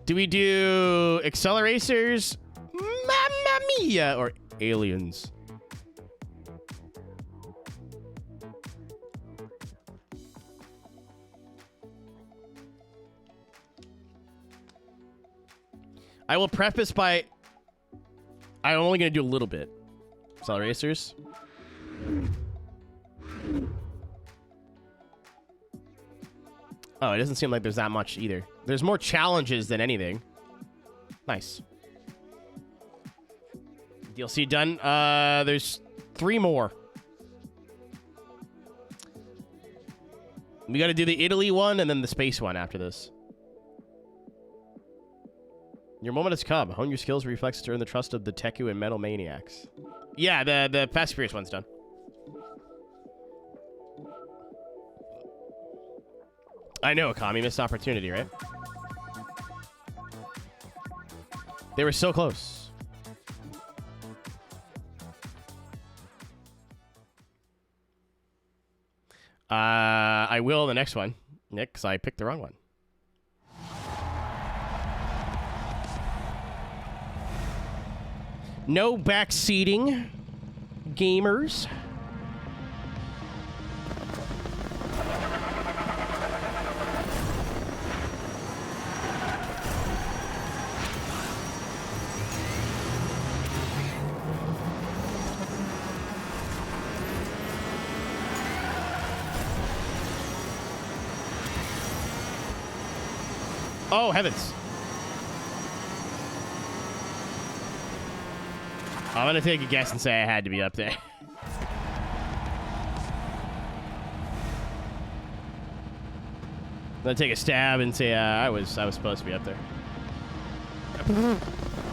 [SPEAKER 1] Do we do Acceleracers? Mamma Mia! Or Aliens? I will preface by... I'm only going to do a little bit. Acceleracers. Oh, it doesn't seem like there's that much either. There's more challenges than anything. Nice. DLC done. There's 3 more. We got to do the Italy one and then the space one after this. Your moment has come. Hone your skills, reflexes to earn the trust of the Teku and Metal Maniacs. Yeah, the Fast and Furious one's done. I know, Kami, missed opportunity, right? They were so close. I will the next one, Nick, because I picked the wrong one. No backseating, gamers. Oh, heavens. I'm going to take a guess and say I had to be up there. I'm going to take a stab and say I was supposed to be up there.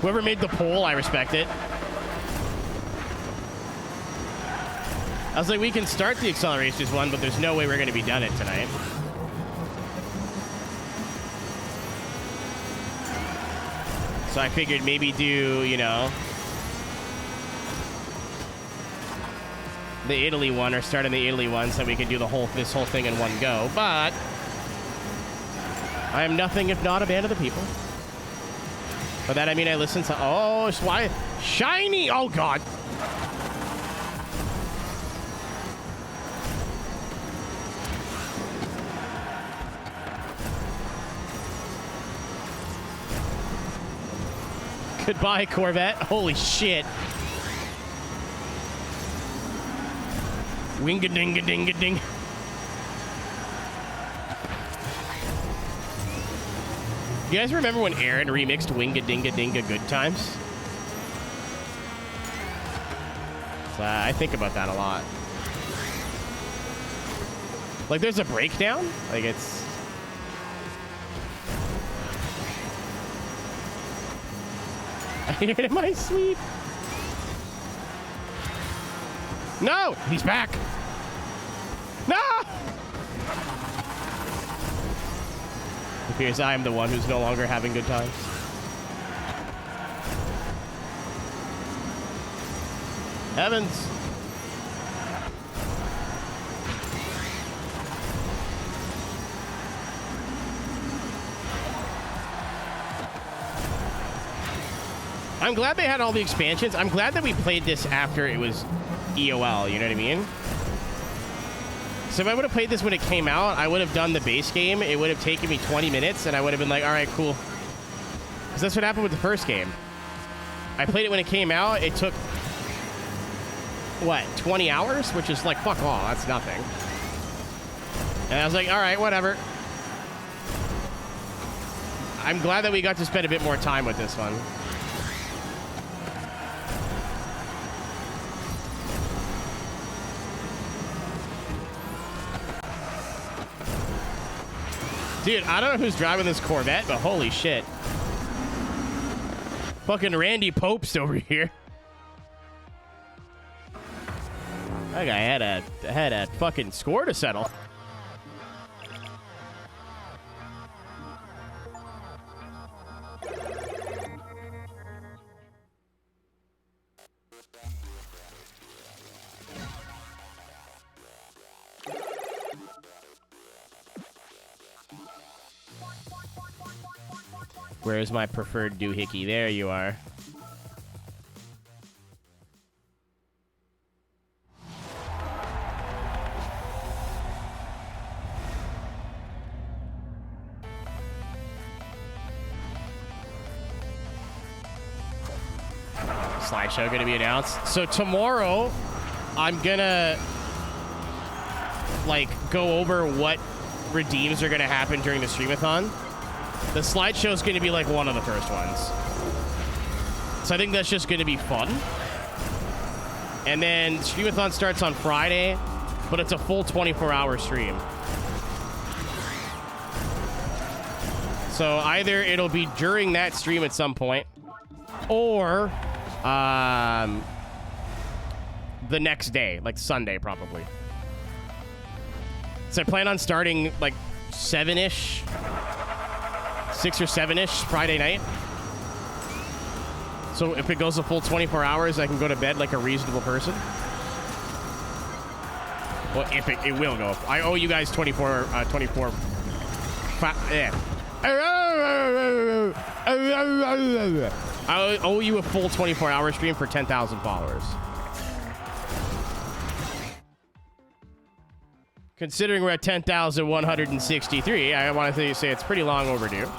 [SPEAKER 1] Whoever made the poll, I respect it. I was like, we can start the accelerations one, but there's no way we're going to be done it tonight. So I figured maybe do, you know, the Italy one, or start on the Italy one so we can do this whole thing in one go. But I am nothing if not a band of the people. By that I mean I listen to, oh, why shiny, oh god. Goodbye, Corvette. Holy shit. Wing-a-ding-a-ding-a-ding. You guys remember when Aaron remixed Wing-a-ding-a-ding-a Good Times? So, I think about that a lot. Like, there's a breakdown. Like, it's... I hear it in my sleep. No! He's back! No! It appears I am the one who's no longer having good times. Heavens! I'm glad they had all the expansions. I'm glad that we played this after it was EOL, you know what I mean? So if I would have played this when it came out, I would have done the base game. It would have taken me 20 minutes, and I would have been like, all right, cool. Because that's what happened with the first game. I played it when it came out. It took, what, 20 hours? Which is like, fuck all. That's nothing. And I was like, all right, whatever. I'm glad that we got to spend a bit more time with this one. Dude, I don't know who's driving this Corvette, but holy shit. Fucking Randy Pope's over here. That guy had a fucking score to settle. Where's my preferred doohickey? There you are. Slideshow gonna be announced. So tomorrow, I'm gonna like go over what redeems are gonna happen during the streamathon. The slideshow is going to be like one of the first ones. So I think that's just going to be fun. And then streamathon starts on Friday, but it's a full 24-hour stream. So either it'll be during that stream at some point, or the next day, like Sunday probably. So I plan on starting like 7-ish, 6 or 7-ish Friday night. So if it goes a full 24 hours, I can go to bed like a reasonable person. Well, if it will go. I owe you guys 24. Yeah. I owe you a full 24-hour stream for 10,000 followers. Considering we're at 10,163, I want to say it's pretty long overdue.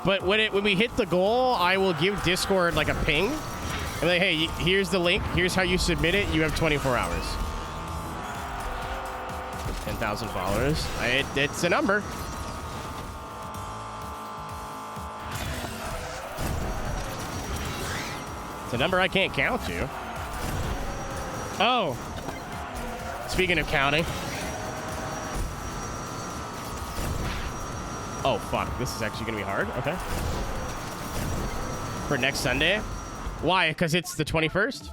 [SPEAKER 1] But when we hit the goal, I will give Discord like a ping. I'm like, hey, here's the link. Here's how you submit it. You have 24 hours. 10,000 followers. It's a number. It's a number I can't count to. Oh. Speaking of counting. Oh, fuck. This is actually going to be hard. Okay. For next Sunday. Why? Because it's the 21st?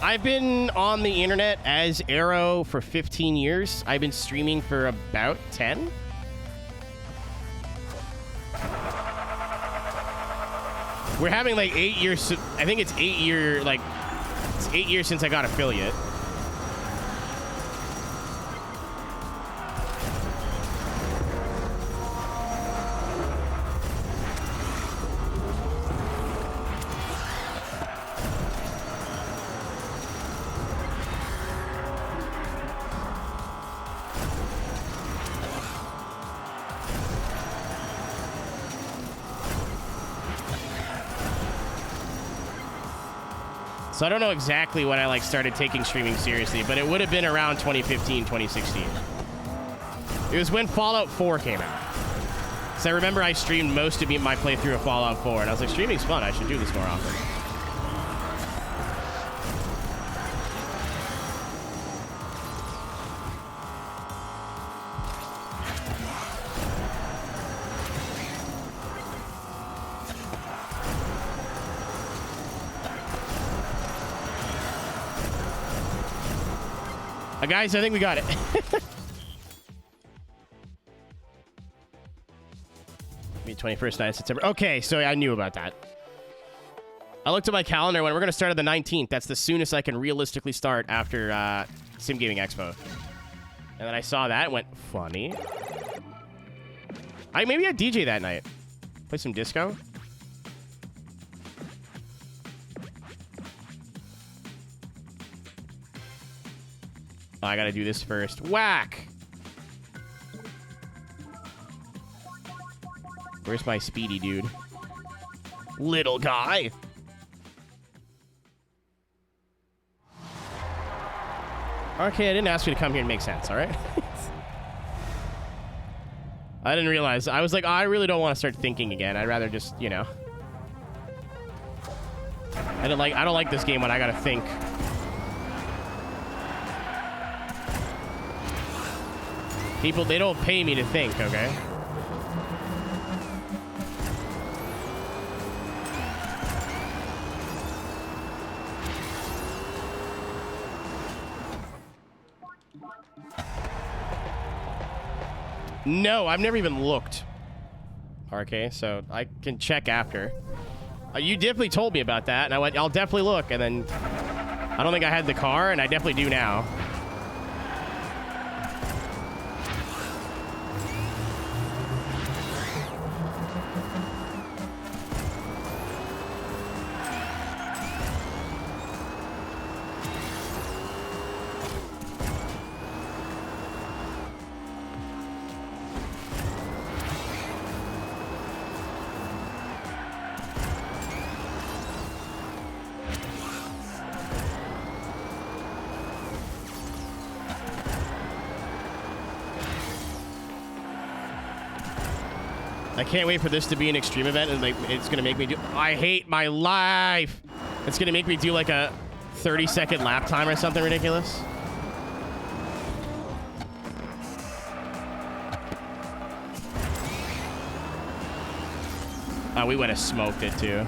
[SPEAKER 1] I've been on the internet as Aero for 15 years. I've been streaming for about 10. We're having like 8 years. I think it's 8 year, like, it's 8 years since I got affiliate. So I don't know exactly when I like started taking streaming seriously, but it would have been around 2015, 2016. It was when Fallout 4 came out. So I remember I streamed most of my playthrough of Fallout 4, and I was like, streaming's fun. I should do this more often. Guys, I think we got it. Me 21st night of September. Okay, so I knew about that. I looked at my calendar when we're going to start on the 19th. That's the soonest I can realistically start after Sim Gaming Expo. And then I saw that and went, funny. Maybe I'd DJ that night. Play some disco. Oh, I gotta do this first. Whack! Where's my speedy dude? Little guy! Okay, I didn't ask you to come here and make sense, alright? I didn't realize. I was like, oh, I really don't want to start thinking again. I'd rather just, you know. I don't like this game when I gotta think. People, they don't pay me to think, okay? No, I've never even looked. Okay, so I can check after. You definitely told me about that, and I went, I'll definitely look, and then I don't think I had the car, and I definitely do now. I can't wait for this to be an extreme event, and like it's gonna make me do. I hate my life. It's gonna make me do like a 30-second lap time or something ridiculous. Oh, we would have smoked it too.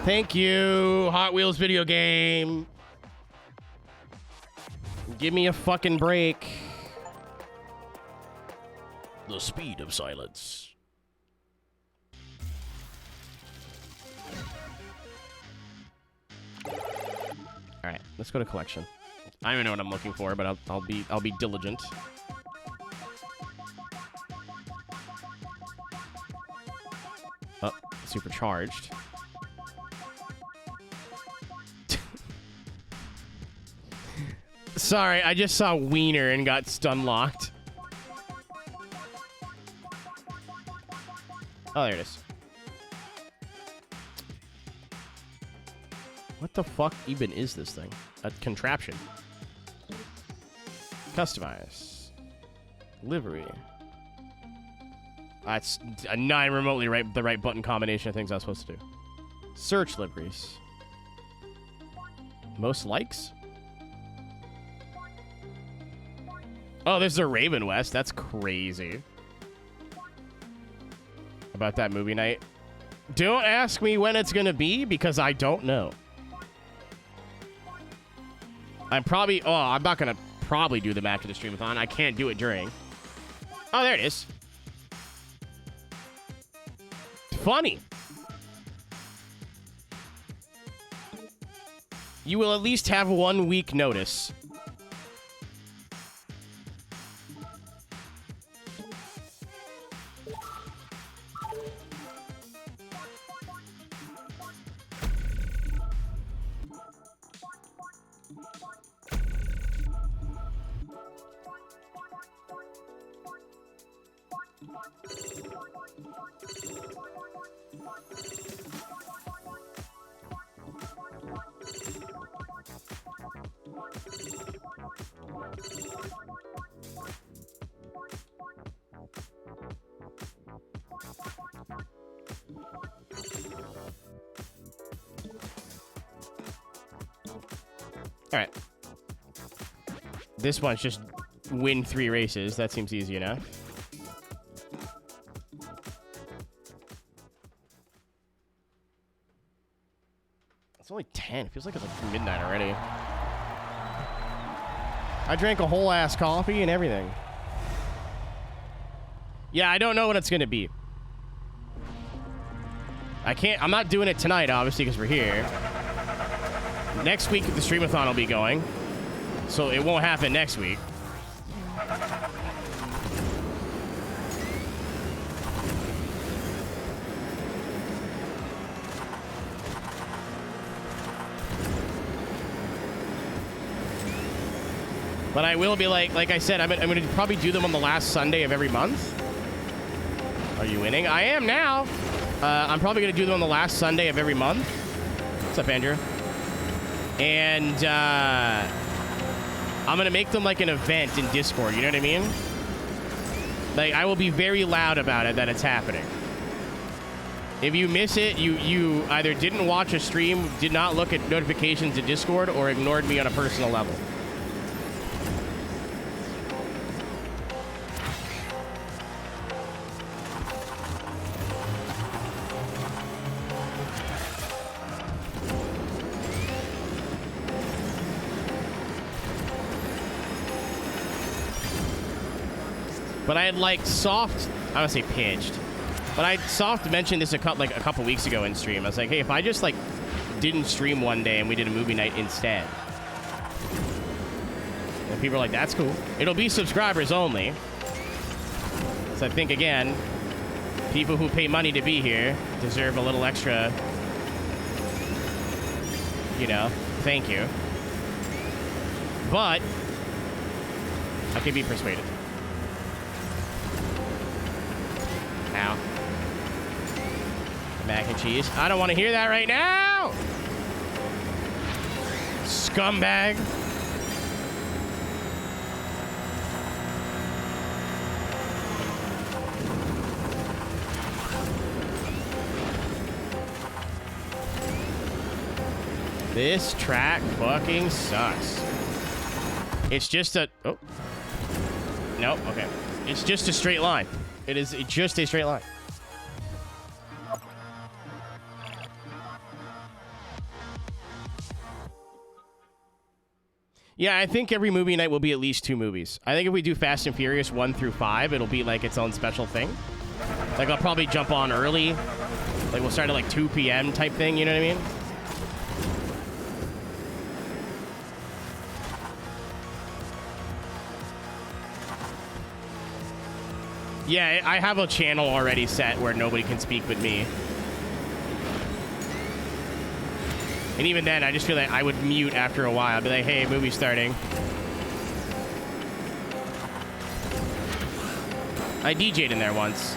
[SPEAKER 1] Thank you, Hot Wheels video game. Give me a fucking break. The speed of silence. All right, let's go to collection. I don't even know what I'm looking for, but I'll be diligent. Oh, supercharged. Sorry, I just saw Wiener and got stun locked. Oh, there it is. What the fuck even is this thing? A contraption. Customize. Livery. That's not remotely the right button combination of things I was supposed to do. Search liveries. Most likes? Oh, there's a Raven West. That's crazy. About that movie night. Don't ask me when it's going to be because I don't know. I'm not going to probably do them after the streamathon. I can't do it during. Oh, there it is. Funny. You will at least have 1 week notice. All right. This one's just win 3 races. That seems easy enough. It's only 10. It feels like it's like midnight already. I drank a whole ass coffee and everything. Yeah, I don't know what it's going to be. I'm not doing it tonight, obviously, because we're here. Next week, the streamathon will be going. So it won't happen next week. But I will be like I said, I'm going to probably do them on the last Sunday of every month. Are you winning? I am now. I'm probably going to do them on the last Sunday of every month. What's up, Andrew? And I'm going to make them like an event in Discord. You know what I mean? Like, I will be very loud about it that it's happening. If you miss it, you either didn't watch a stream, did not look at notifications in Discord, or ignored me on a personal level. But I had like soft, I don't say pitched, but I soft mentioned this a couple weeks ago in stream. I was like, hey, if I just like didn't stream one day and we did a movie night instead. And people are like, that's cool. It'll be subscribers only. So I think again, People who pay money to be here deserve a little extra, you know, thank you. But I can be persuaded. Ow. Mac and cheese. I don't want to hear that right now! Scumbag. This track fucking sucks. It's just a... Oh. Nope, okay. It's just a straight line. It is just a straight line. Yeah, I think every movie night will be at least 2 movies. I think if we do Fast and Furious 1 through 5, it'll be like its own special thing. Like, I'll probably jump on early. Like, we'll start at like 2 p.m. type thing, you know what I mean? Yeah, I have a channel already set where nobody can speak but me. And even then, I just feel like I would mute after a while. I'd be like, hey, movie's starting. I DJ'd in there once.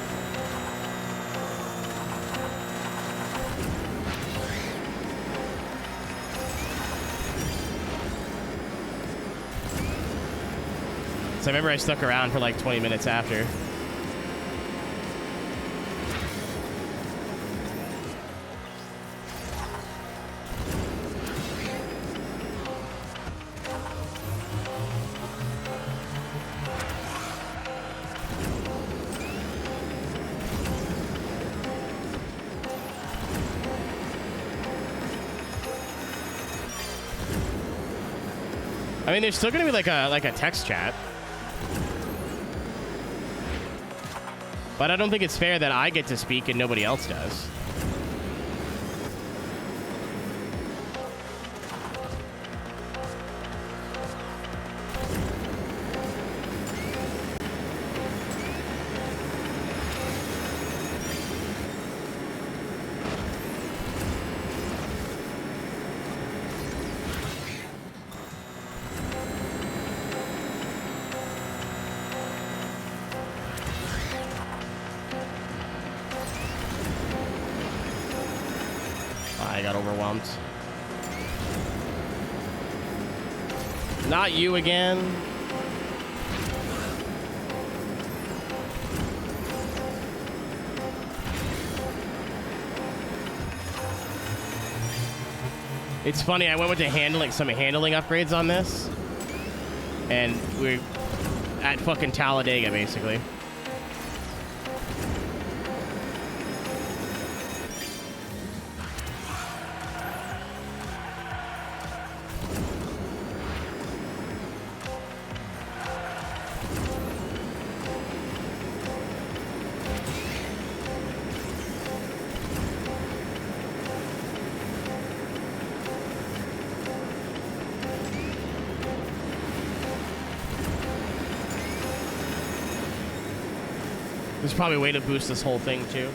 [SPEAKER 1] So I remember I stuck around for like 20 minutes after. I mean, there's still gonna be like a text chat, but I don't think it's fair that I get to speak and nobody else does. I got overwhelmed. Not you again. It's funny, I went with some handling upgrades on this, and we're at fucking Talladega, basically. There's probably a way to boost this whole thing, too.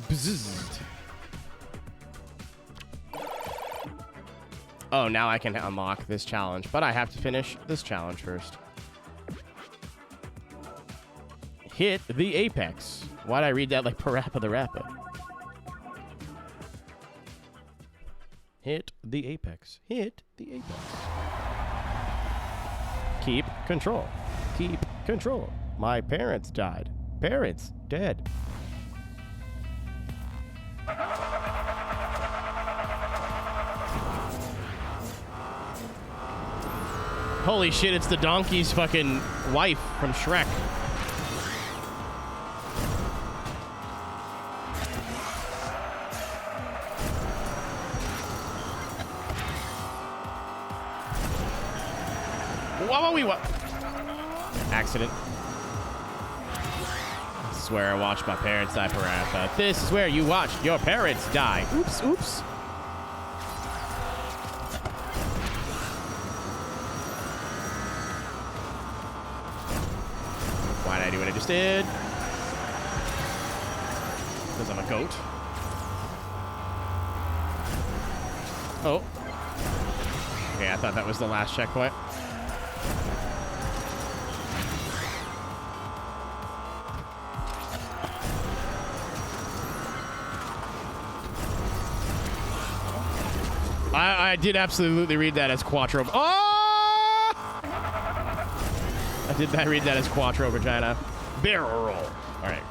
[SPEAKER 1] Bzzzt. Oh, now I can unlock this challenge, but I have to finish this challenge first. Hit the apex. Why'd I read that like Parappa the Rapper? Hit the apex. Hit the apex. Keep control. Keep control. My parents died. Parents dead. Holy shit, it's the donkey's fucking wife from Shrek. What? accident. This is where I watched my parents die, Parappa. This is where you watched your parents die. Oops, oops. Why did I do what I just did? Because I'm a goat. Oh. Okay, I thought that was the last checkpoint. I did absolutely read that as Quattro. Oh! I did not read that as Quattro Vagina. Barrel roll. All right.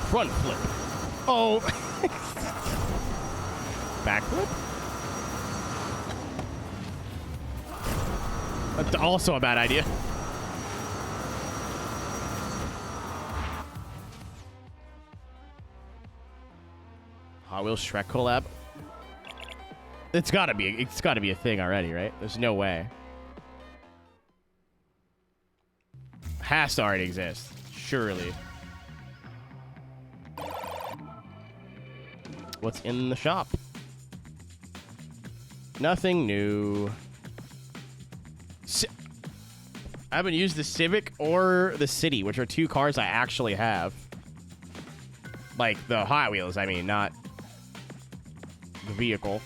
[SPEAKER 1] Front flip. Oh. Back flip. That's also a bad idea. Hot Wheels Shrek collab. It's gotta be a thing already, right? There's no way. Has to already exist. Surely. What's in the shop? Nothing new. I haven't used the Civic or the City, which are two cars I actually have. Like the Hot Wheels, I mean, not the vehicle.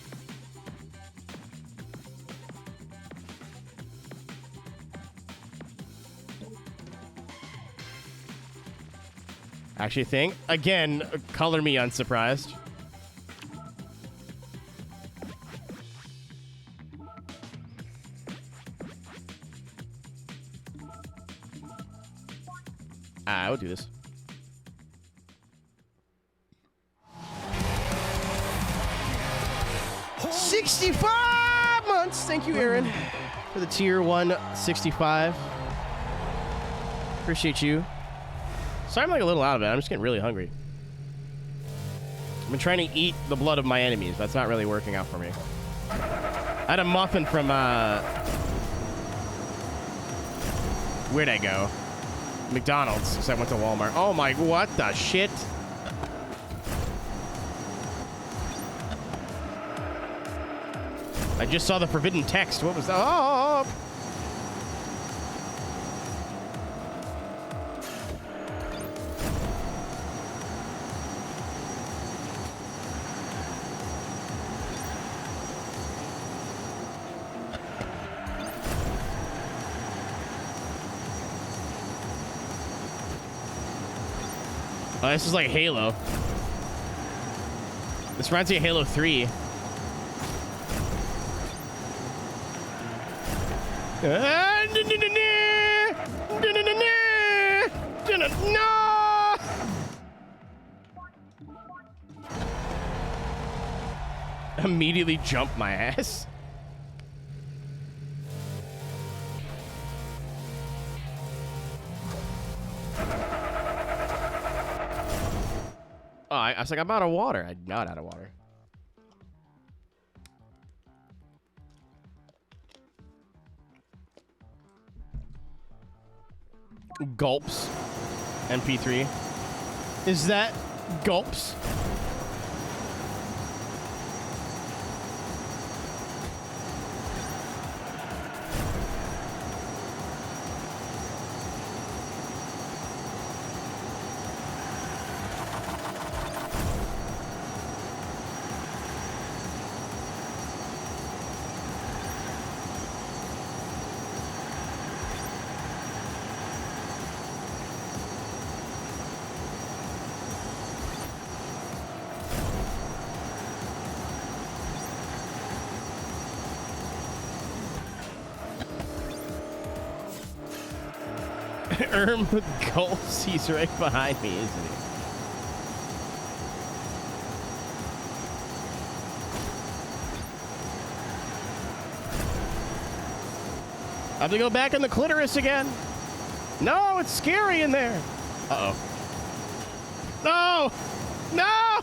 [SPEAKER 1] Actually think, again, color me unsurprised. I will do this. $65 months. Thank you, Aaron, for the tier 1 65. Appreciate you. Sorry, I'm like a little out of it. I'm just getting really hungry. I've been trying to eat the blood of my enemies. That's not really working out for me. I had a muffin from where'd I go? McDonald's, because I went to Walmart. Oh my, what the shit? I just saw the forbidden text. What was that? Oh! Oh, this is like Halo. This reminds me of Halo 3. No! Immediately jump my ass. Oh, I was like, I'm out of water. I'm not out of water. Gulps. MP3. Is that gulps? Gulps, he's right behind me, isn't he? I have to go back in the clitoris again. No, it's scary in there. Uh-oh. No! No!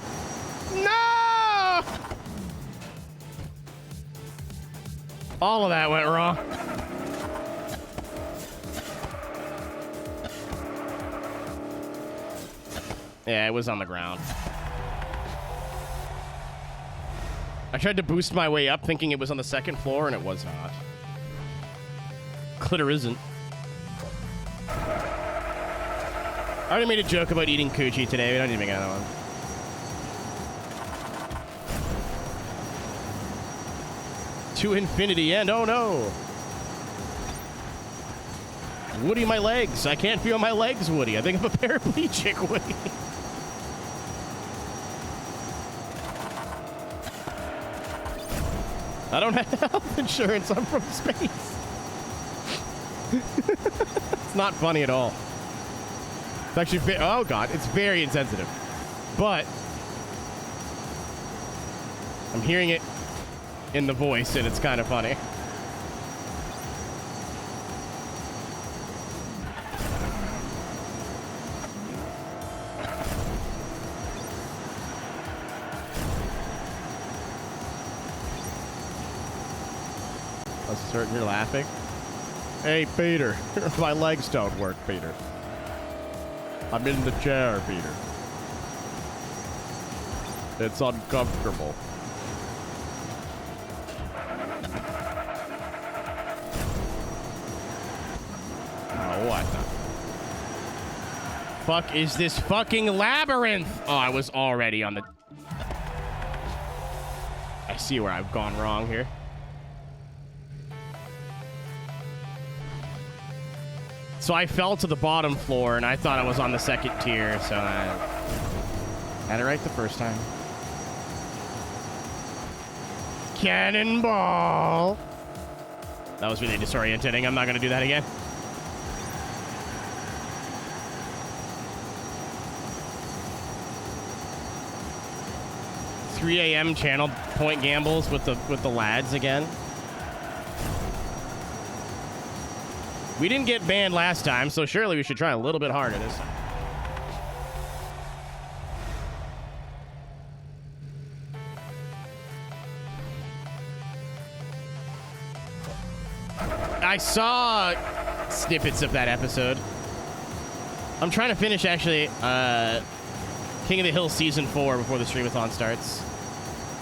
[SPEAKER 1] No! All of that went wrong. Yeah, it was on the ground. I tried to boost my way up thinking it was on the second floor, and it was not. Clitter isn't. I already made a joke about eating coochie today. We don't need to make another one. To infinity and oh no. Woody, my legs. I can't feel my legs, Woody. I think I'm a paraplegic, Woody. I don't have health insurance. I'm from space. It's not funny at all. It's actually, oh God, it's very insensitive. But I'm hearing it in the voice, and it's kind of funny. I was certain you're laughing. Hey, Peter. My legs don't work, Peter. I'm in the chair, Peter. It's uncomfortable. Oh, what the fuck is this fucking labyrinth? Oh, I was already on the... I see where I've gone wrong here. So I fell to the bottom floor, and I thought I was on the second tier, so I had it right the first time. Cannonball! That was really disorienting. I'm not going to do that again. $3 a.m. channel point gambles with the lads again. We didn't get banned last time, so surely we should try a little bit harder this time. I saw snippets of that episode. I'm trying to finish, actually, King of the Hill Season 4 before the Streamathon starts.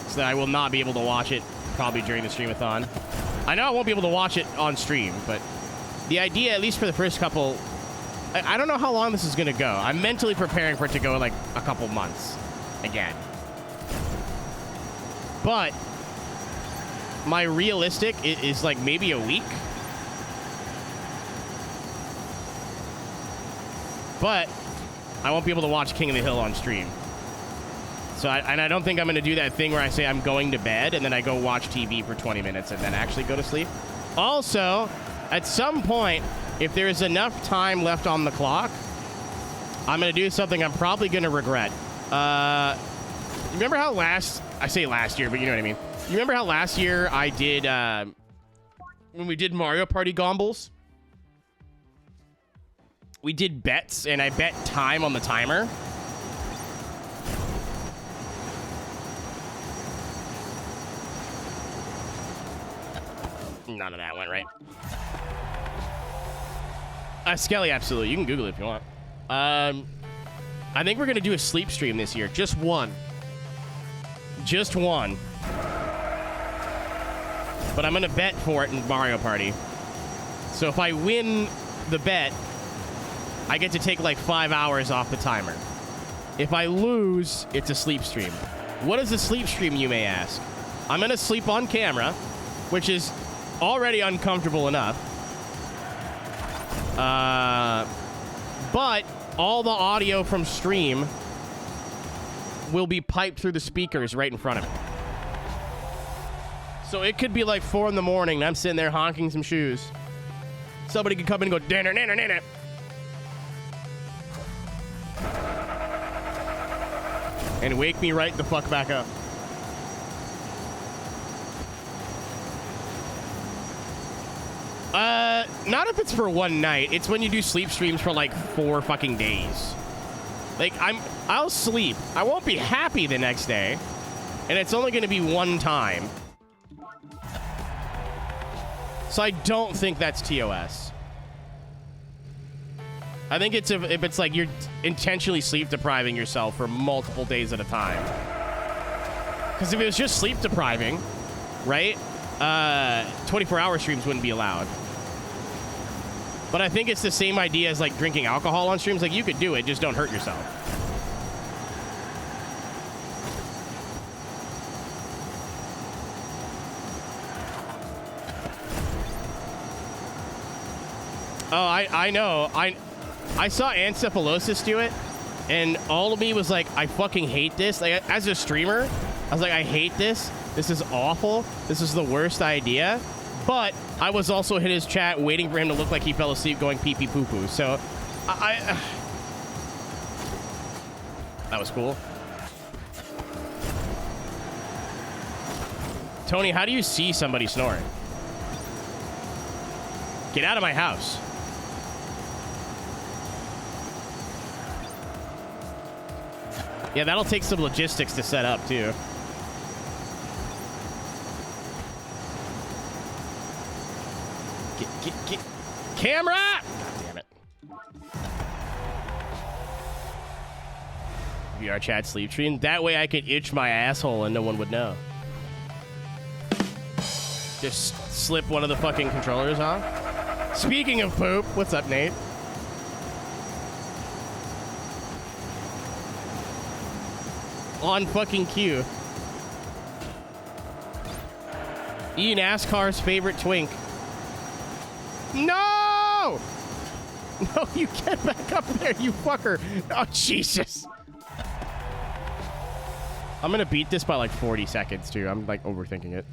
[SPEAKER 1] So that I will not be able to watch it probably during the Streamathon. I know I won't be able to watch it on stream, but... the idea, at least for the first couple... I don't know how long this is going to go. I'm mentally preparing for it to go, like, a couple months. Again. But... my realistic is like, maybe a week. But... I won't be able to watch King of the Hill on stream. So, I don't think I'm going to do that thing where I say I'm going to bed, and then I go watch TV for 20 minutes, and then actually go to sleep. Also... at some point, if there is enough time left on the clock, I'm going to do something I'm probably going to regret. Remember how I say last year, but you know what I mean. You remember how last year I did, when we did Mario Party Gombles? We did bets, and I bet time on the timer. None of that went right. Skelly, absolutely. You can Google it if you want. I think we're going to do a sleep stream this year. Just one. Just one. But I'm going to bet for it in Mario Party. So if I win the bet, I get to take like 5 hours off the timer. If I lose, it's a sleep stream. What is a sleep stream, you may ask? I'm going to sleep on camera, which is already uncomfortable enough. But all the audio from stream will be piped through the speakers right in front of it. So it could be like 4 in the morning and I'm sitting there honking some shoes. Somebody could come in and go, nanner, nanner, nanner. And wake me right the fuck back up. not if it's for one night. It's when you do sleep streams for like 4 fucking days. Like, I'll sleep. I won't be happy the next day. And it's only going to be one time. So I don't think that's TOS. I think it's if it's like you're intentionally sleep depriving yourself for multiple days at a time. Because if it was just sleep depriving, right? 24-hour streams wouldn't be allowed. But I think it's the same idea as like drinking alcohol on streams. Like you could do it, just don't hurt yourself. Oh, I know. I saw Ancephallosis do it, and all of me was like, I fucking hate this. Like as a streamer, I was like, I hate this. This is awful. This is the worst idea. But I was also in his chat waiting for him to look like he fell asleep going pee pee poo poo. So that was cool. Tony, how do you see somebody snoring? Get out of my house. Yeah, that'll take some logistics to set up, too. Get. Camera! God damn it. VR chat sleep stream. That way I could itch my asshole and no one would know. Just slip one of the fucking controllers off. Speaking of poop, what's up, Nate? On fucking cue. NASCAR's favorite twink. No! No, you get back up there, you fucker. Oh, Jesus. I'm gonna beat this by like 40 seconds, too. I'm like overthinking it.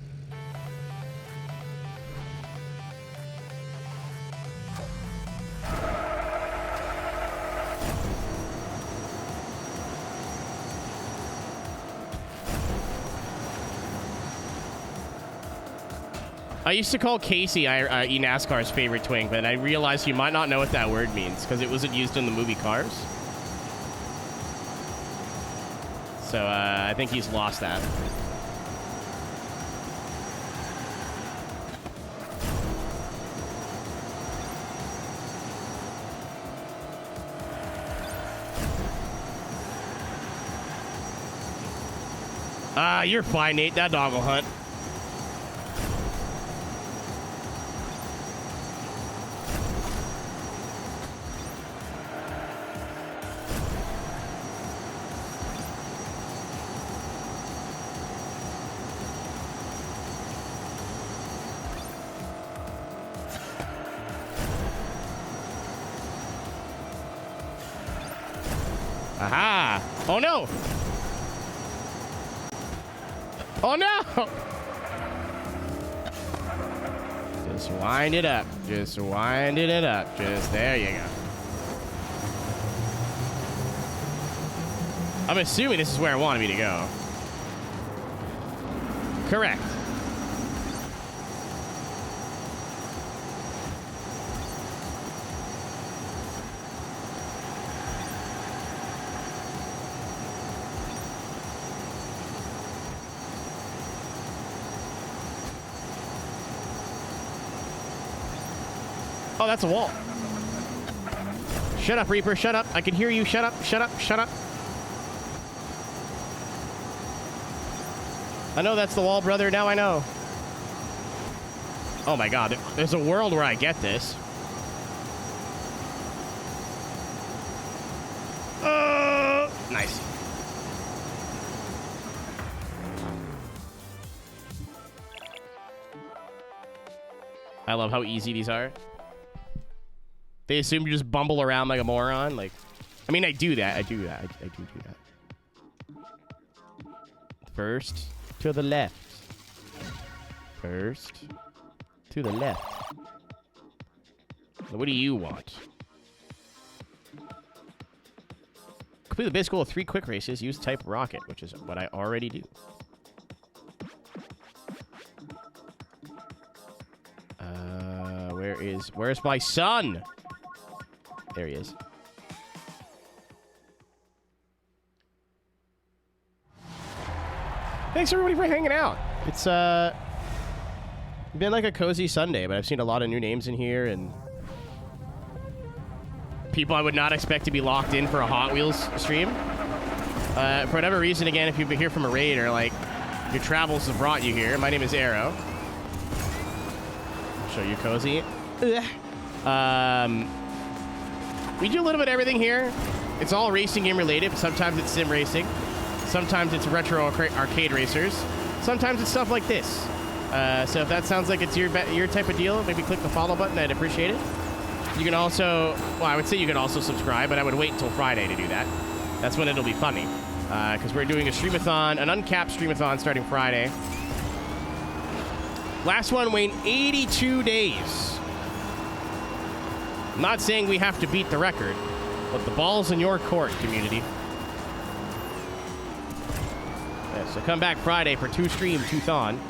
[SPEAKER 1] I used to call Casey NASCAR's favorite twink, but I realized you might not know what that word means because it wasn't used in the movie Cars. So I think he's lost that. You're fine, Nate. That dog will hunt. Aha! Oh no! Oh no! Just wind it up. Just winding it up. Just there you go. I'm assuming this is where I wanted me to go. Correct. Oh, that's a wall. Shut up, Reaper. Shut up. I can hear you. Shut up. Shut up. Shut up. I know that's the wall, brother. Now I know. Oh, my God. There's a world where I get this. Nice. I love how easy these are. They assume you just bumble around like a moron. Like, I mean, I do that. I do that. I do that. First to the left. First to the left. What do you want? Complete the base goal of 3 quick races. Use type rocket, which is what I already do. Where's my son? There he is. Thanks everybody for hanging out. It's been like a cozy Sunday, but I've seen a lot of new names in here and people I would not expect to be locked in for a Hot Wheels stream. For whatever reason, again, if you've been here from a raid or like your travels have brought you here, my name is Aero. Show you cozy. We do a little bit of everything here. It's all racing game related. Sometimes it's sim racing. Sometimes it's retro arcade racers. Sometimes it's stuff like this. So if that sounds like it's your type of deal, maybe click the follow button. I'd appreciate it. You can also, well, I would say you can also subscribe, but I would wait until Friday to do that. That's when it'll be funny. Because we're doing a streamathon, an uncapped streamathon starting Friday. Last one went 82 days. I'm not saying we have to beat the record, but the ball's in your court, community. Yeah, so come back Friday for 2 stream, 2-thon.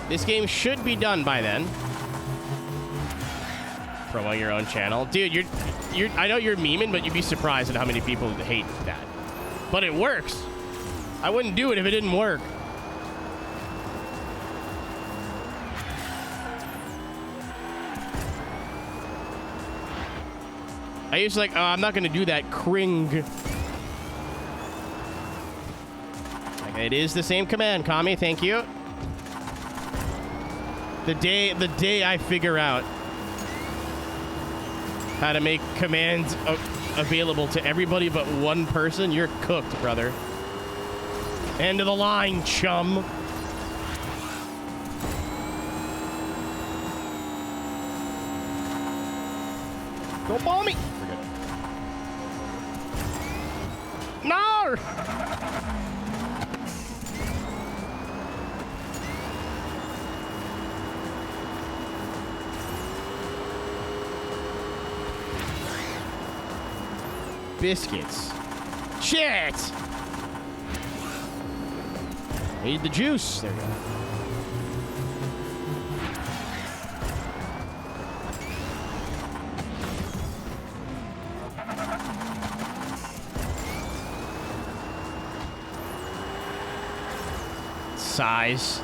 [SPEAKER 1] This game should be done by then. Promo your own channel. Dude, I know you're memeing, but you'd be surprised at how many people hate that. But it works. I wouldn't do it if it didn't work. I used to like, I'm not gonna do that cring. It is the same command, Kami, thank you. The day I figure out how to make commands available to everybody but one person, you're cooked, brother. End of the line, chum. Don't ball me. No! Biscuits. Shit! Need the juice. There you go. Size.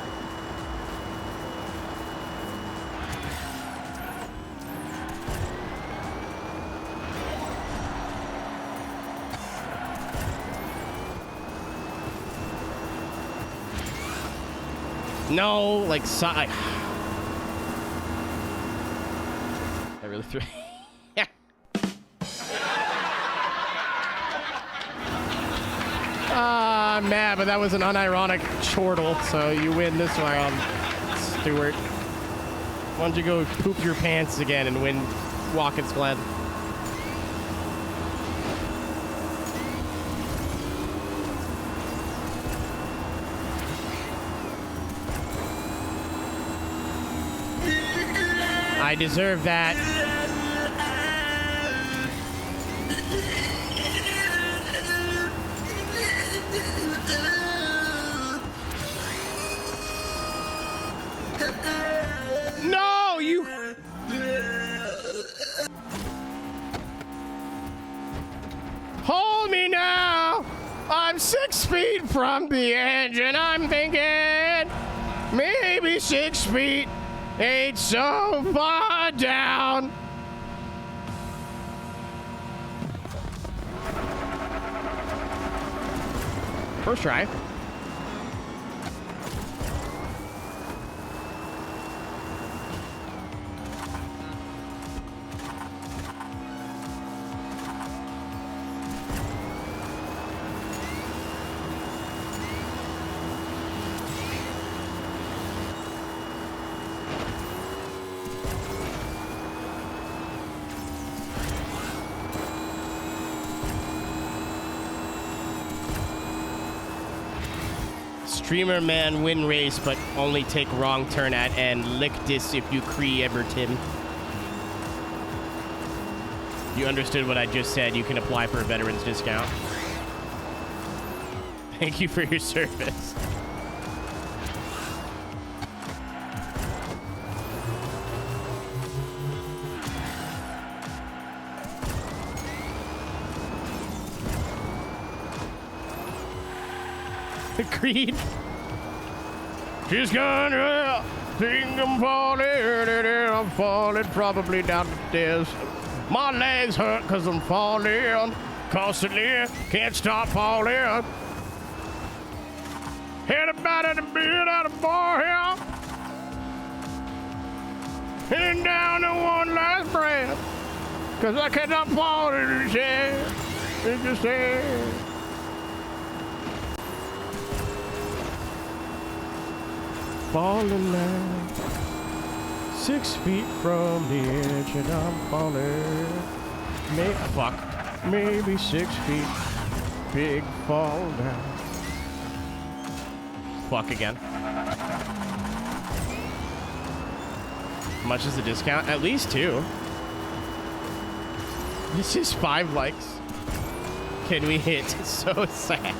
[SPEAKER 1] No, like size. I really threw. Yeah. I'm mad, but that was an unironic chortle, so you win this round, Stuart. Why don't you go poop your pants again and win Watkins Glen? I deserve that. No, you. Hold me now. I'm 6 feet from the edge, and I'm thinking maybe 6 feet ain't so far down. First try. Streamer man win race, but only take wrong turn at end. Lick this if you cree ever, Tim. You understood what I just said. You can apply for a veteran's discount. Thank you for your service. Creed. She's gonna think I'm falling probably down the stairs. My legs hurt because I'm falling constantly, can't stop falling. Head about at the bed out of bar here. And down to one last breath. Cause I cannot fall in the shed. It's just sad. Falling now. 6 feet from the edge and I'm falling. Maybe 6 feet. Big fall down. Fuck again. How much is the discount? At least 2. This is 5 likes. Can we hit? So sad.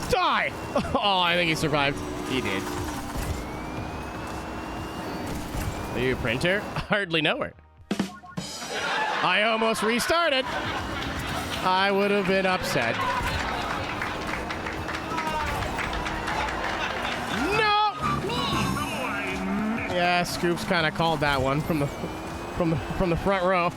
[SPEAKER 1] Die! Oh, I think he survived. He did. Are you a printer? Hardly know her. I almost restarted. I would have been upset. No! Yeah, Scoops kind of called that one from the front row.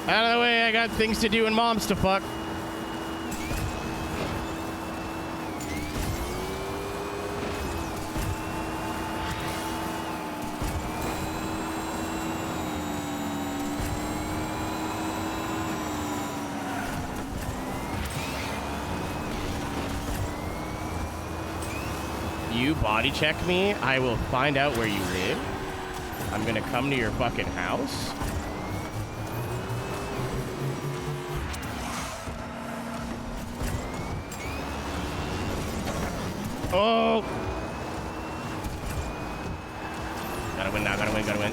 [SPEAKER 1] Out of the way, I got things to do and moms to fuck. You body check me, I will find out where you live. I'm gonna come to your fucking house. Oh! Gotta win now, gotta win, gotta win.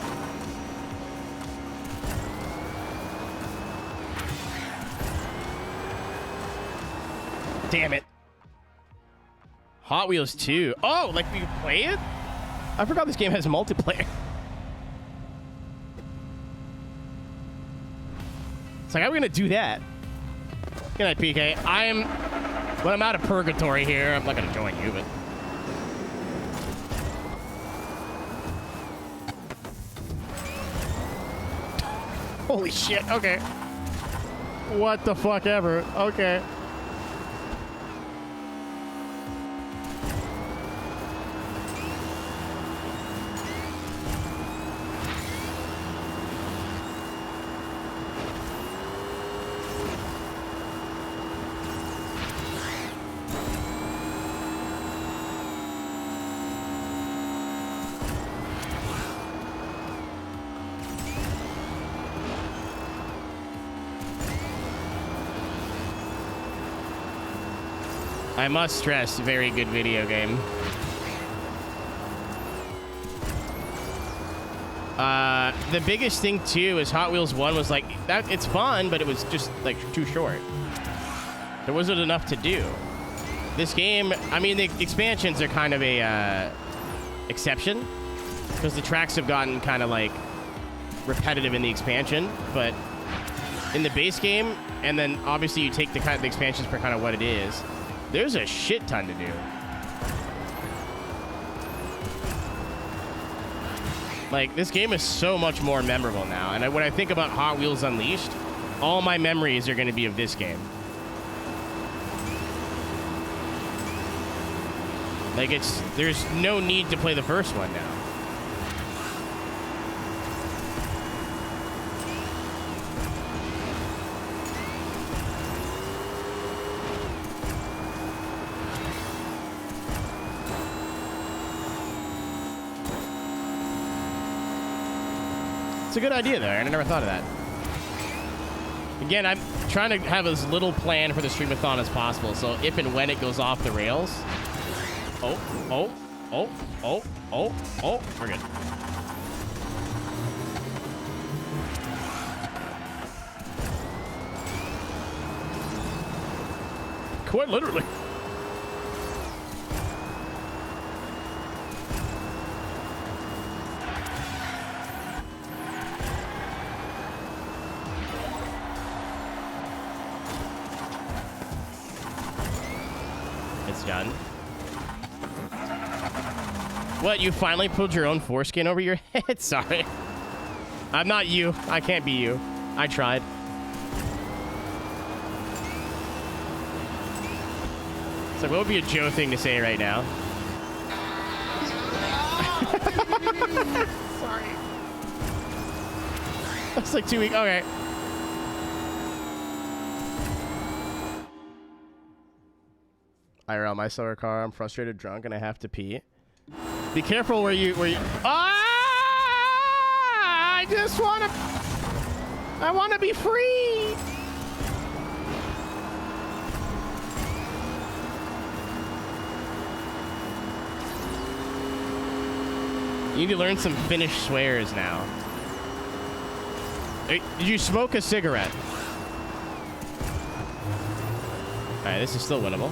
[SPEAKER 1] Damn it. Hot Wheels 2. Oh, like we can play it? I forgot this game has multiplayer. It's like, how are we gonna do that? Good night, PK. When I'm out of purgatory here, I'm not gonna join you, but... Holy shit, okay. What the fuck ever, okay. I must stress, very good video game. The biggest thing too is Hot Wheels 1 was like that. It's fun, but it was just like too short. There wasn't enough to do. This game, I mean, the expansions are kind of a exception because the tracks have gotten kind of like repetitive in the expansion, but in the base game, and then obviously you take the expansions for kind of what it is. There's a shit ton to do. Like, this game is so much more memorable now. And when I think about Hot Wheels Unleashed, all my memories are going to be of this game. Like, there's no need to play the first one now. It's a good idea there, and I never thought of that. Again, I'm trying to have as little plan for the streamathon as possible, so if and when it goes off the rails, Oh. We're good. Quite literally. It's done. What, you finally pulled your own foreskin over your head? Sorry. I'm not you. I can't be you. I tried. It's like, what would be a Joe thing to say right now?
[SPEAKER 2] Sorry.
[SPEAKER 1] That's like 2 weeks. Okay. IRL, my solar car. I'm frustrated, drunk, and I have to pee. Be careful where you. Ah! I just wanna. I wanna be free. You need to learn some Finnish swears now. Hey, did you smoke a cigarette? All right, this is still winnable.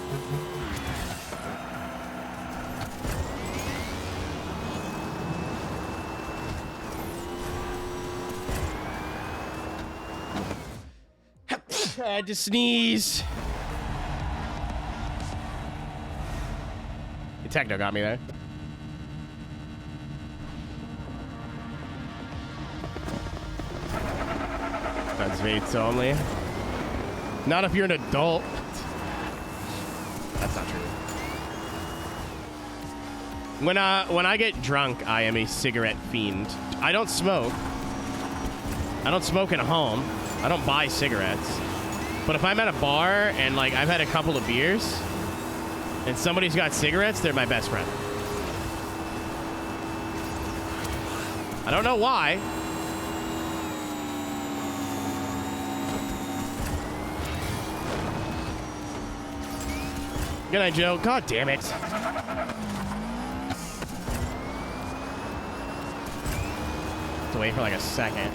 [SPEAKER 1] I had to sneeze. The techno got me there. That's vapes only. Not if you're an adult. That's not true. When I get drunk, I am a cigarette fiend. I don't smoke. I don't smoke at home. I don't buy cigarettes. But if I'm at a bar and like I've had a couple of beers and somebody's got cigarettes, they're my best friend. I don't know why. Good night, Joe. God damn it. Have to wait for like a second.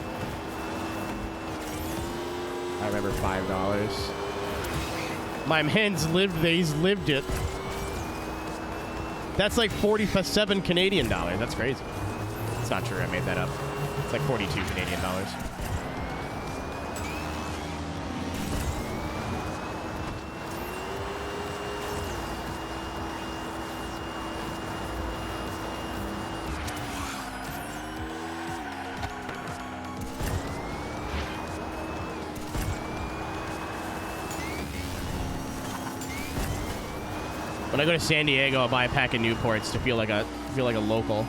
[SPEAKER 1] I remember $5. My man's lived. He's lived it. That's like 47 Canadian dollars. That's crazy. It's not true. I made that up. It's like 42 Canadian dollars. When I go to San Diego, I'll buy a pack of Newports to feel like a local.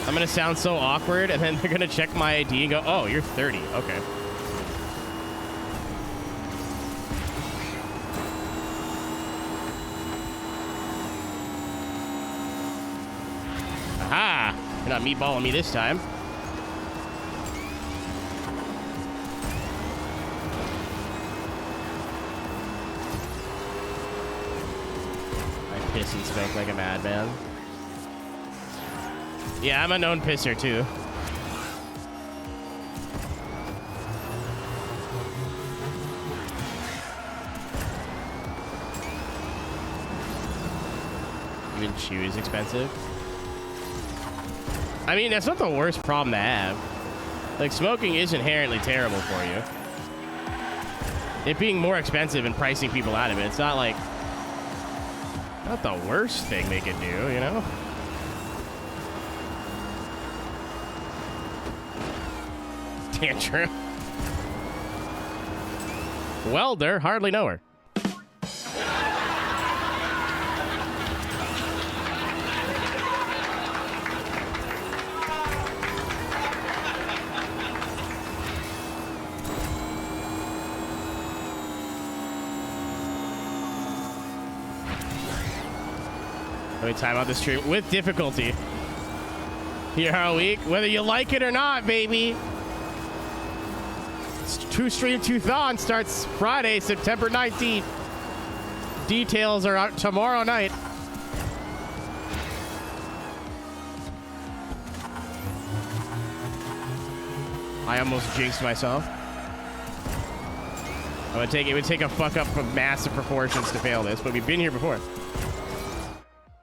[SPEAKER 1] I'm gonna sound so awkward, and then they're gonna check my ID and go, "Oh, you're 30. Okay." Aha! You're not meatballing me this time. Piss and smoke like a madman. Yeah, I'm a known pisser too. Even chew is expensive. I mean, that's not the worst problem to have. Like, smoking is inherently terrible for you. It being more expensive and pricing people out of it, it's not like not the worst thing they could do, you know? Tantrum. Welder, hardly know her. Let me time out the stream with difficulty. Here all week, whether you like it or not, baby. Two-stream two-thon starts Friday, September 19th. Details are out tomorrow night. I almost jinxed myself. It would take a fuck up of massive proportions to fail this, but we've been here before.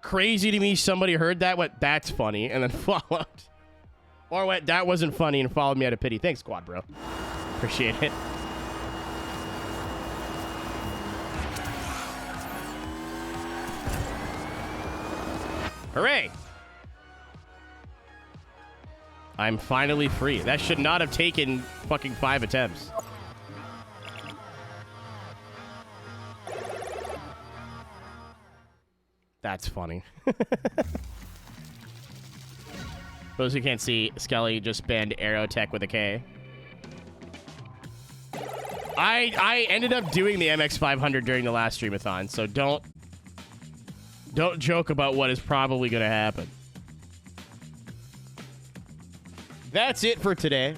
[SPEAKER 1] Crazy to me, somebody heard that, went, that's funny, and then followed. Or went, that wasn't funny, and followed me out of pity. Thanks, Quad Bro. Appreciate it. Hooray! I'm finally free. That should not have taken fucking 5 attempts. That's funny. Those who can't see, Skelly just banned Aeroteq with a K. I ended up doing the MX500 during the last streamathon, so don't joke about what is probably going to happen. That's it for today.